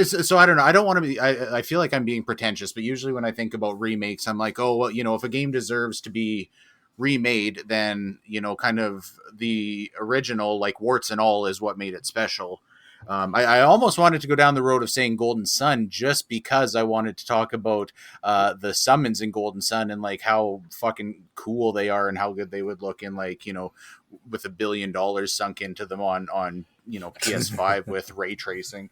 so I don't know. I don't want to be. I feel like I'm being pretentious, but usually when I think about remakes, I'm like, oh well, if a game deserves to be remade, then kind of the original, like warts and all, is what made it special. I almost wanted to go down the road of saying Golden Sun, just because I wanted to talk about the summons in Golden Sun and like how fucking cool they are and how good they would look in, like, with $1 billion sunk into them on PS5 with ray tracing.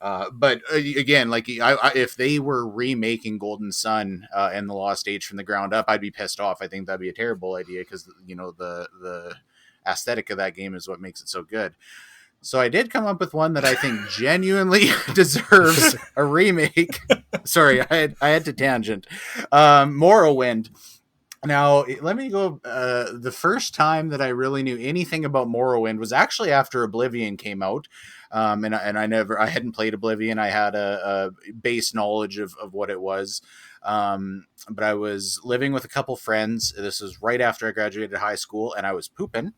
But again, like if they were remaking Golden Sun and the Lost Age from the ground up, I'd be pissed off. I think that'd be a terrible idea because the aesthetic of that game is what makes it so good. So I did come up with one that I think genuinely deserves a remake. Sorry, I had to tangent. Morrowind. Now, let me go. The first time that I really knew anything about Morrowind was actually after Oblivion came out. And I hadn't played Oblivion. I had a base knowledge of what it was. But I was living with a couple friends. This was right after I graduated high school, and I was pooping.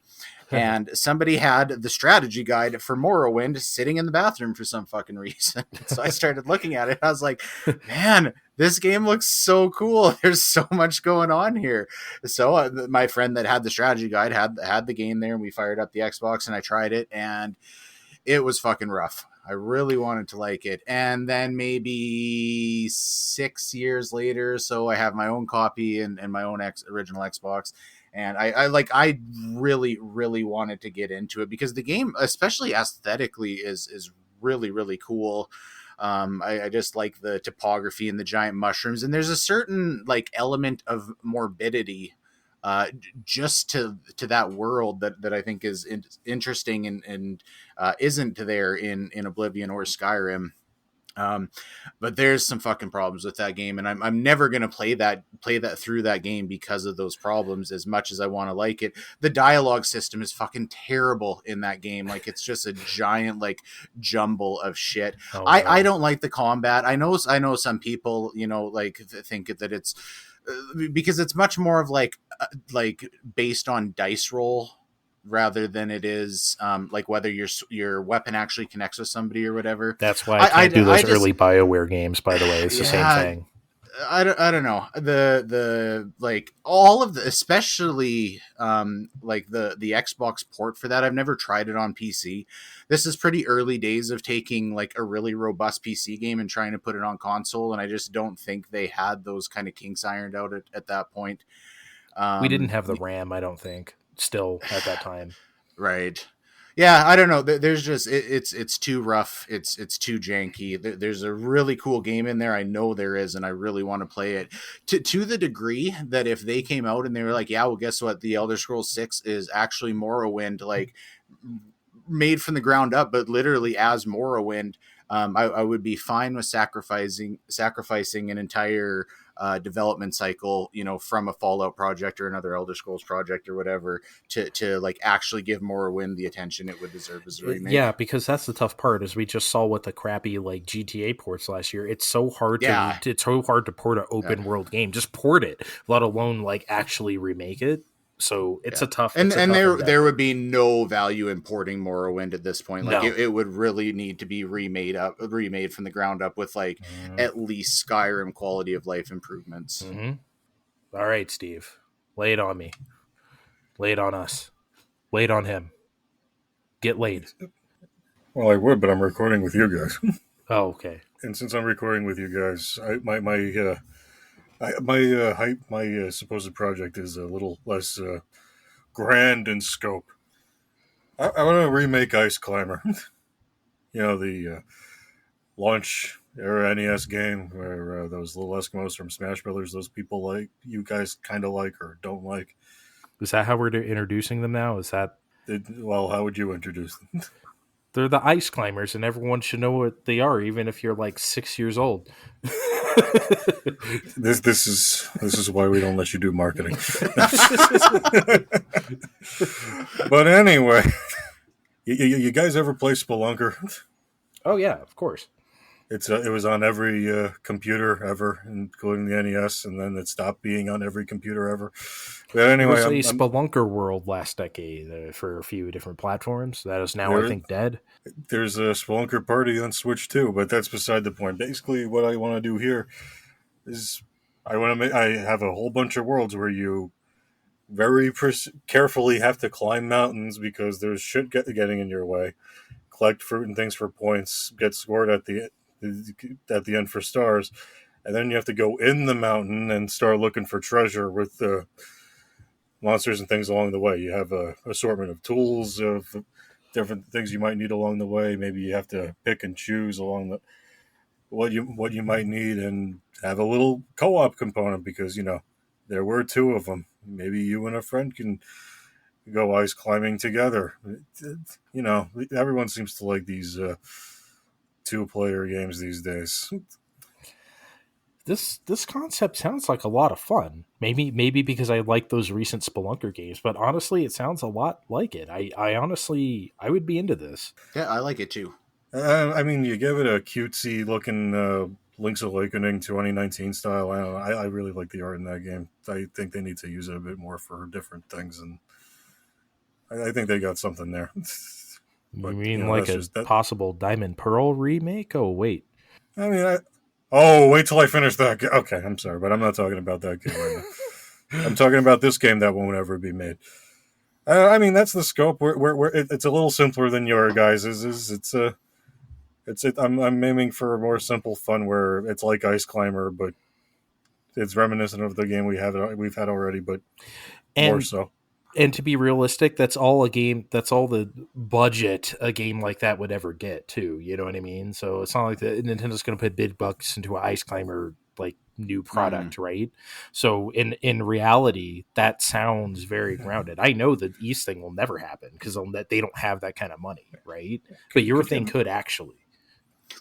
And somebody had the strategy guide for Morrowind sitting in the bathroom for some fucking reason. So I started looking at it. I was like, man, this game looks so cool. There's so much going on here. So my friend that had the strategy guide had the game there, and we fired up the Xbox and I tried it, and it was fucking rough. I really wanted to like it. And then maybe 6 years later, so I have my own copy and my own original Xbox. And I really, really wanted to get into it because the game, especially aesthetically, is really, really cool. I just like the topography and the giant mushrooms. And there's a certain like element of morbidity just to that world that I think is interesting and isn't there in Oblivion or Skyrim. But there's some fucking problems with that game, and I'm never gonna play that through that game because of those problems. As much as I want to like it, the dialogue system is fucking terrible in that game. Like it's just a giant like jumble of shit. Oh, I don't like the combat. I know some people like think that it's because it's much more of like based on dice roll rather than it is like whether your weapon actually connects with somebody or whatever. That's why I can't do those early BioWare games, by the way. It's the same thing. I don't know. The like all of the, especially like the Xbox port for that. I've never tried it on PC. This is pretty early days of taking like a really robust PC game and trying to put it on console, and I just don't think they had those kind of kinks ironed out at that point. We didn't have the RAM, I don't think, still at that time. Right. Yeah, I don't know. There's just it's too rough. It's too janky. There's a really cool game in there. I know there is, and I really want to play it to the degree that if they came out and they were like, yeah, well, guess what? The Elder Scrolls 6 is actually Morrowind, like made from the ground up, but literally as Morrowind. I would be fine with sacrificing an entire development cycle, from a Fallout project or another Elder Scrolls project or whatever to like actually give Morrowind the attention it would deserve as a remake. Yeah, because that's the tough part, is we just saw with the crappy like GTA ports last year. It's so hard to port an open world game. Just port it, let alone like actually remake it. So it's a tough. And there would be no value in porting Morrowind at this point. Like it would really need to be remade from the ground up with like at least Skyrim quality of life improvements. Mm-hmm. All right, Steve, lay it on me. Lay it on us. Lay it on him. Get laid. Well, I would, but I'm recording with you guys. Oh, okay. And since I'm recording with you guys, my supposed project is a little less grand in scope. I want to remake Ice Climber. The launch era NES game where those little Eskimos from Smash Brothers, those people like you guys kind of like or don't like. Is that how we're introducing them now? Is that? Well, how would you introduce them? They're the ice climbers, and everyone should know what they are, even if you're like 6 years old. This is why we don't let you do marketing. But anyway, you guys ever play Spelunker? Oh yeah, of course. It was on every computer ever, including the NES, and then it stopped being on every computer ever. But anyway, there was a Spelunker World last decade for a few different platforms. That is now, I think, dead. There's a Spelunker Party on Switch too, but that's beside the point. Basically, what I want to do here is I have a whole bunch of worlds where you very carefully have to climb mountains because there's shit getting in your way. Collect fruit and things for points, get scored at the end for stars, and then you have to go in the mountain and start looking for treasure with monsters and things along the way. You have a assortment of tools, of different things you might need along the way. Maybe you have to pick and choose along the what you might need, and have a little co-op component because there were two of them. Maybe you and a friend can go ice climbing together. Everyone seems to like these two-player games these days. This concept sounds like a lot of fun. Maybe because I like those recent Spelunker games, but honestly, it sounds a lot like it. I honestly would be into this. Yeah, I like it too. I mean, you give it a cutesy looking Link's Awakening 2019 style. I don't know. I really like the art in that game. I think they need to use it a bit more for different things, and I think they got something there. But, you mean like a possible Diamond Pearl remake? Oh, wait. I mean, wait till I finish that. Okay, I'm sorry, but I'm not talking about that game right now. I'm talking about this game that won't ever be made. I mean, that's the scope. It's a little simpler than your guys' is. I'm aiming for a more simple fun where it's like Ice Climber, but it's reminiscent of the game we've had already, but more so. And to be realistic, that's all the budget a game like that would ever get too. You know what I mean? So it's not like Nintendo's going to put big bucks into an Ice Climber like new product, right? So in reality, that sounds very grounded. I know the East thing will never happen because they don't have that kind of money, right? But your thing could actually.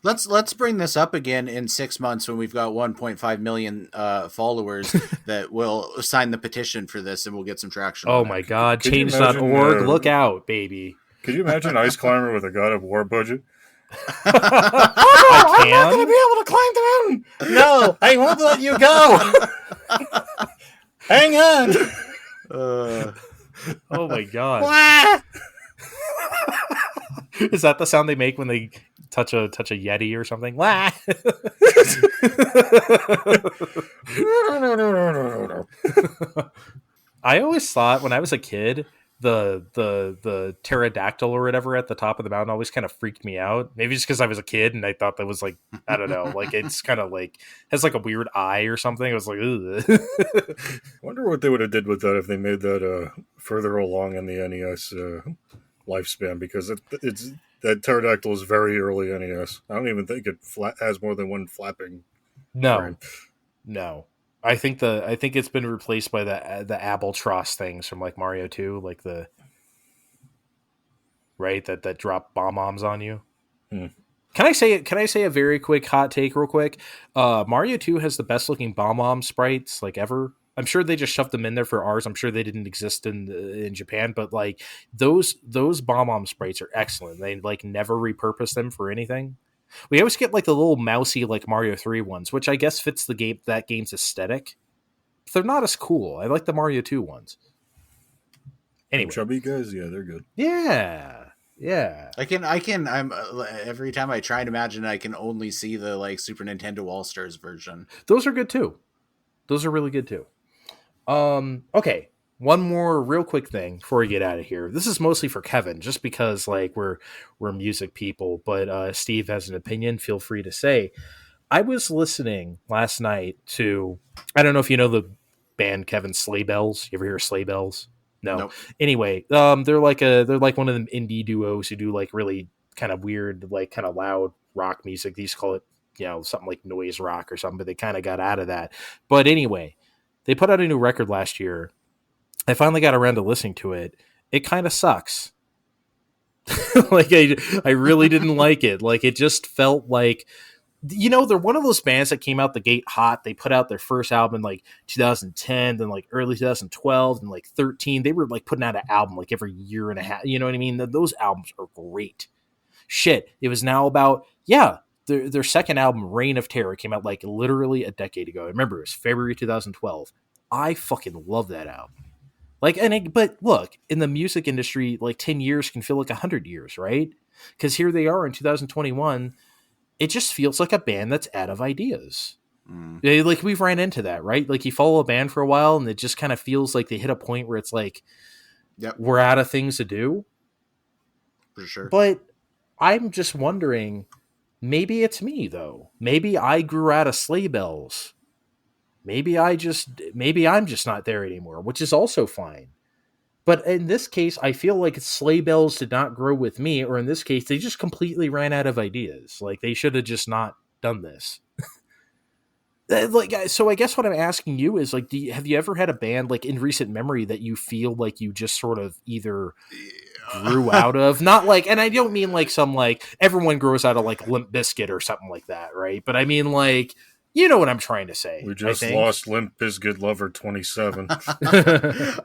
Let's bring this up again in 6 months when we've got 1.5 million followers that will sign the petition for this, and we'll get some traction. Oh my God! Change.org, look out, baby! Could you imagine Ice Climber with a God of War budget? I can. I'm not going to be able to climb the mountain. No, I won't let you go. Hang on. Oh my God! Is that the sound they make when they touch a Yeti or something? No. I always thought when I was a kid, the pterodactyl or whatever at the top of the mountain always kind of freaked me out. Maybe just because I was a kid and I thought that was like, I don't know, like it's kind of like has like a weird eye or something. It was like, ugh. Wonder what they would have did with that if they made that further along in the NES lifespan, because it's that pterodactyl is very early NES. I don't even think it has more than one flapping. No. I think it's been replaced by the albatross things from like Mario 2, like the right that drop bombs on you. Can I say a very quick hot take real quick? Mario 2 has the best looking bomb sprites like ever. I'm sure they just shoved them in there for ours. I'm sure they didn't exist in Japan, but like those bomb sprites are excellent. They like never repurpose them for anything. We always get like the little mousy like Mario 3 ones, which I guess fits that game's aesthetic. But they're not as cool. I like the Mario 2 ones. Anyway, the chubby guys, yeah, they're good. Yeah. I'm every time I try and imagine, I can only see the like Super Nintendo All Stars version. Those are good too. Those are really good too. Okay. One more real quick thing before we get out of here. This is mostly for Kevin, just because like we're music people, but Steve has an opinion. Feel free to say. I was listening last night to, I don't know if you know the band Kevin, Sleigh Bells. You ever hear Sleigh Bells? No. Nope. Anyway, they're like one of them indie duos who do like really kind of weird, like kind of loud rock music. These call it, something like noise rock or something, but they kind of got out of that. But anyway, they put out a new record last year. I finally got around to listening to it. It kind of sucks. Like I really didn't like it. Like it just felt like, they're one of those bands that came out the gate hot. They put out their first album in like 2010, then like early 2012, and like 13. They were like putting out an album like every year and a half. You know what I mean? Those albums are great. Shit. It was now about, their second album, Reign of Terror, came out like literally a decade ago. I remember it was February 2012. I fucking love that album. But look, in the music industry, like 10 years can feel like 100 years, right? Because here they are in 2021. It just feels like a band that's out of ideas. Like we've ran into that, right? Like you follow a band for a while and it just kind of feels like they hit a point where it's like, we're out of things to do. For sure. But I'm just wondering, maybe it's me though. Maybe I grew out of Sleigh Bells. Maybe I'm just not there anymore, which is also fine. But in this case, I feel like sleigh bells did not grow with me, or in this case, they just completely ran out of ideas. Like they should have just not done this. Like, so I guess what I'm asking you is like, have you ever had a band like in recent memory that you feel like you just sort of either grew out of, not like, and I don't mean like some like everyone grows out of like Limp Bizkit or something like that, right? But I mean like, you know what I'm trying to say. We just lost Limp Bizkit Lover 27.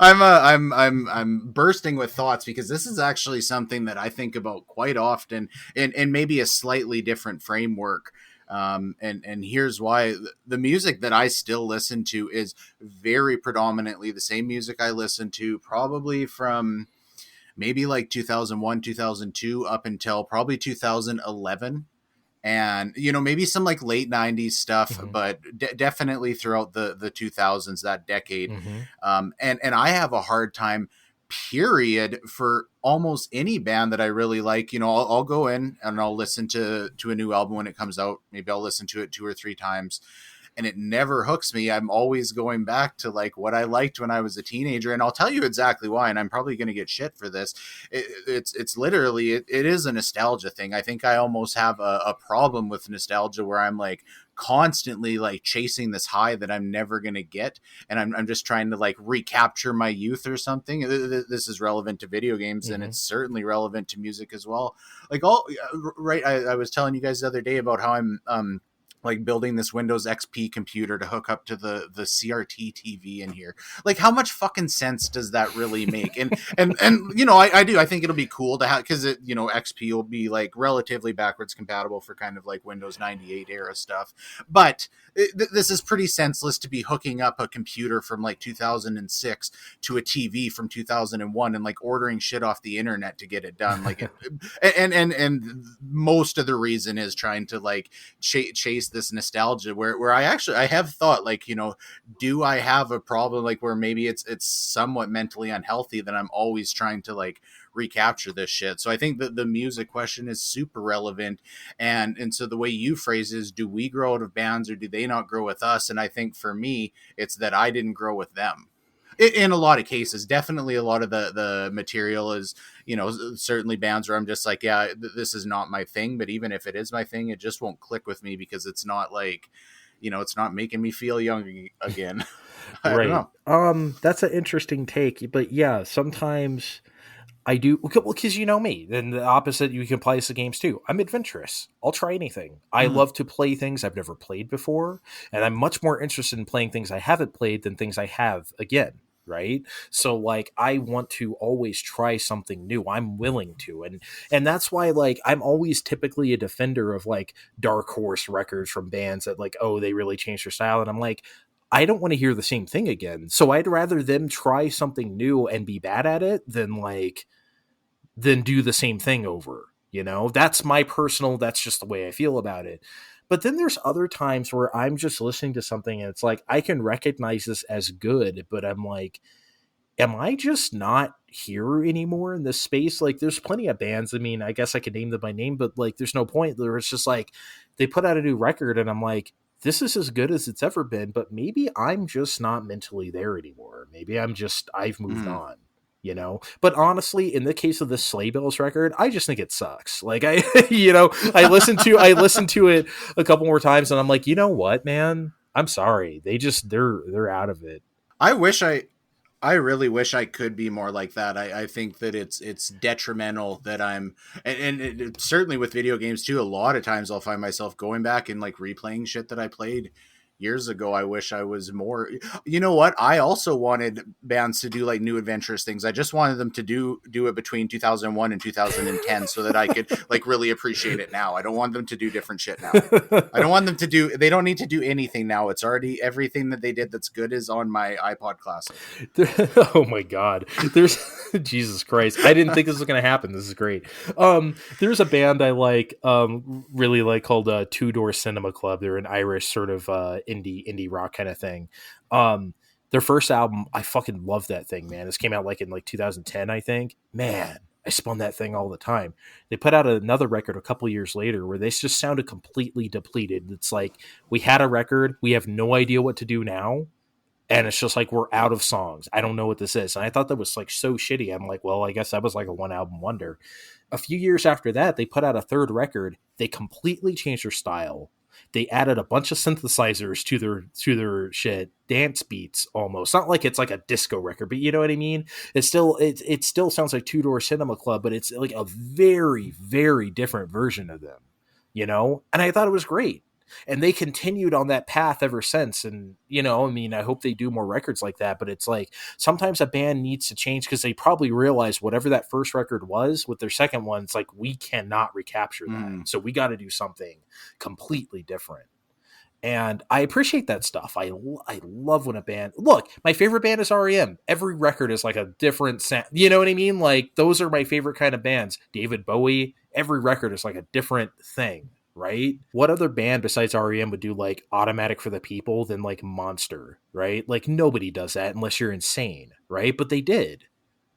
I'm bursting with thoughts because this is actually something that I think about quite often in maybe a slightly different framework. And here's why. The music that I still listen to is very predominantly the same music I listened to probably from maybe like 2001, 2002 up until probably 2011. And, you know, maybe some like late 90s stuff, but definitely throughout the 2000s, that decade. And I have a hard time, period, for almost any band that I really like. You know, I'll go in and I'll listen to a new album when it comes out. Maybe I'll listen to it 2 or 3 times. And it never hooks me. I'm always going back to like what I liked when I was a teenager, and I'll tell you exactly why. And I'm probably going to get shit for this. It's literally it is a nostalgia thing. I think I almost have a problem with nostalgia where I'm like constantly like chasing this high that I'm never going to get, and I'm just trying to like recapture my youth or something. This is relevant to video games, and it's certainly relevant to music as well. Like right, I was telling you guys the other day about how I'm like building this Windows XP computer to hook up to the CRT TV in here. Like, how much fucking sense does that really make? And you know, I do. I think it'll be cool to have, because it, you know, XP will be like relatively backwards compatible for kind of like Windows 98 era stuff. But this is pretty senseless to be hooking up a computer from like 2006 to a TV from 2001 and like ordering shit off the internet to get it done. Like, and most of the reason is trying to like chase this nostalgia where I have thought, like, you know, do I have a problem like where maybe it's somewhat mentally unhealthy that I'm always trying to like recapture this shit. So I think that the music question is super relevant, and so the way you phrase is, do we grow out of bands or do they not grow with us? And I think for me it's that I didn't grow with them in a lot of cases. Definitely a lot of the material is, you know, certainly bands where I'm just like, yeah, this is not my thing. But even if it is my thing, it just won't click with me because it's not like, you know, it's not making me feel young again. I don't know. That's an interesting take, but yeah, sometimes I do, because you know me, then the opposite, you can play the games too. I'm adventurous. I'll try anything. I love to play things I've never played before, and I'm much more interested in playing things I haven't played than things I have again, right? So like, I want to always try something new. I'm willing to, and that's why like I'm always typically a defender of like dark horse records from bands that like, oh, they really changed their style, and I'm like, I don't want to hear the same thing again. So I'd rather them try something new and be bad at it than do the same thing over. You know, that's just the way I feel about it. But then there's other times where I'm just listening to something and it's like, I can recognize this as good, but I'm like, am I just not here anymore in this space? Like, there's plenty of bands. I mean, I guess I could name them by name, but like, there's no point. There it's just like, they put out a new record and I'm like, this is as good as it's ever been, but maybe I'm just not mentally there anymore. Maybe I've moved on, you know? But honestly, in the case of this Sleigh Bells record, I just think it sucks. Like you know, I listened to it a couple more times and I'm like, you know what, man? I'm sorry. They're out of it. I really wish I could be more like that. I think that it's detrimental that I'm, and it, certainly with video games too, a lot of times I'll find myself going back and like replaying shit that I played years ago. I wish I was more, you know what? I also wanted bands to do like new adventurous things. I just wanted them to do it between 2001 and 2010 so that I could like really appreciate it now. I don't want them to do different shit now. I don't want them to do, they don't need to do anything now. It's already, everything that they did that's good is on my iPod Classic. Oh my God. There's Jesus Christ. I didn't think this was going to happen. This is great. There's a band I like, really like, called Two Door Cinema Club. They're an Irish sort of indie rock kind of thing. Their first album, I fucking love that thing, man. This came out like in like 2010, I think. Man, I spun that thing all the time. They put out another record a couple years later where they just sounded completely depleted. It's like, we had a record, we have no idea what to do now, and it's just like, we're out of songs. I don't know what this is. And I thought that was like so shitty. I'm like, well, I guess that was like a one album wonder. A few years after that, they put out a third record. They completely changed their style. They added a bunch of synthesizers to their shit, dance beats almost. Not like it's like a disco record, but you know what I mean? It still sounds like Two Door Cinema Club, but it's like a very, very different version of them, you know? And I thought it was great. And they continued on that path ever since. And, you know, I mean, I hope they do more records like that, but it's like sometimes a band needs to change because they probably realize whatever that first record was with their second one, it's like, we cannot recapture that. So we got to do something completely different. And I appreciate that stuff. I love when a band, look, my favorite band is REM. Every record is like a different sound. You know what I mean? Like, those are my favorite kind of bands. David Bowie, every record is like a different thing. Right? What other band besides REM would do like Automatic for the People than like Monster, right? Like, nobody does that unless you're insane, right? But they did.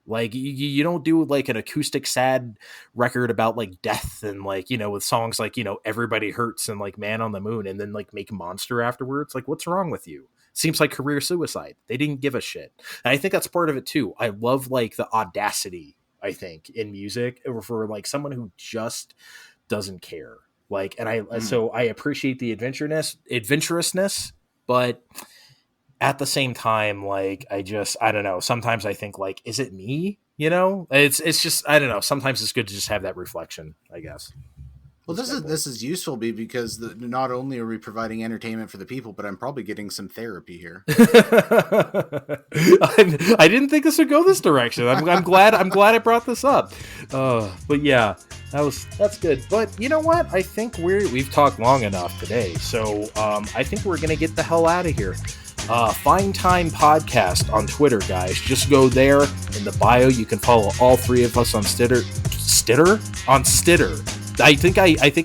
Like, you don't do like an acoustic sad record about like death and like, you know, with songs like, you know, Everybody Hurts and like Man on the Moon and then like make Monster afterwards. Like, what's wrong with you? Seems like career suicide. They didn't give a shit. And I think that's part of it too. I love like the audacity, I think, in music for like someone who just doesn't care. Like, and so I appreciate the adventurousness, but at the same time, like, I don't know. Sometimes I think like, is it me? You know, it's just, I don't know. Sometimes it's good to just have that reflection, I guess. Well, this is useful because not only are we providing entertainment for the people, but I'm probably getting some therapy here. I didn't think this would go this direction. I'm glad I brought this up. But yeah, that's good. But you know what? I think we've talked long enough today, so I think we're gonna get the hell out of here. Fine Time Podcast on Twitter, guys. Just go there in the bio. You can follow all three of us on Stitter. I think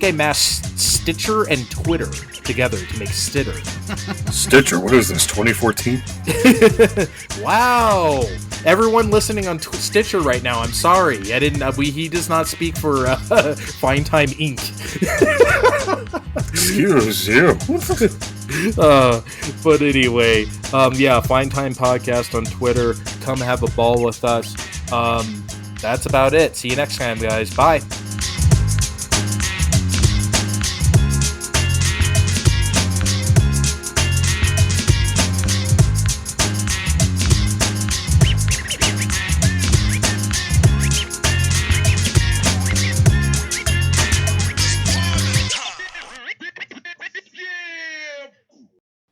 I mashed Stitcher and Twitter together to make Stitter. Stitcher, what is this, 2014? Wow. Everyone listening on Stitcher right now, I'm sorry. He does not speak for Fine Time Inc. Excuse you. But anyway, yeah, Fine Time Podcast on Twitter. Come have a ball with us. That's about it. See you next time, guys. Bye.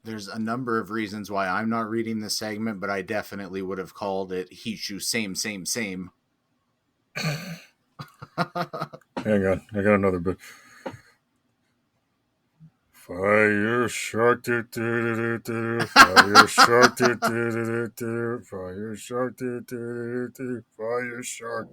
There's a number of reasons why I'm not reading this segment, but I definitely would have called it Hichu same. Hang on, I got another bit. Fire shark, do do do do. Fire shark, do do do do. Fire shark, do do do do. Fire shark.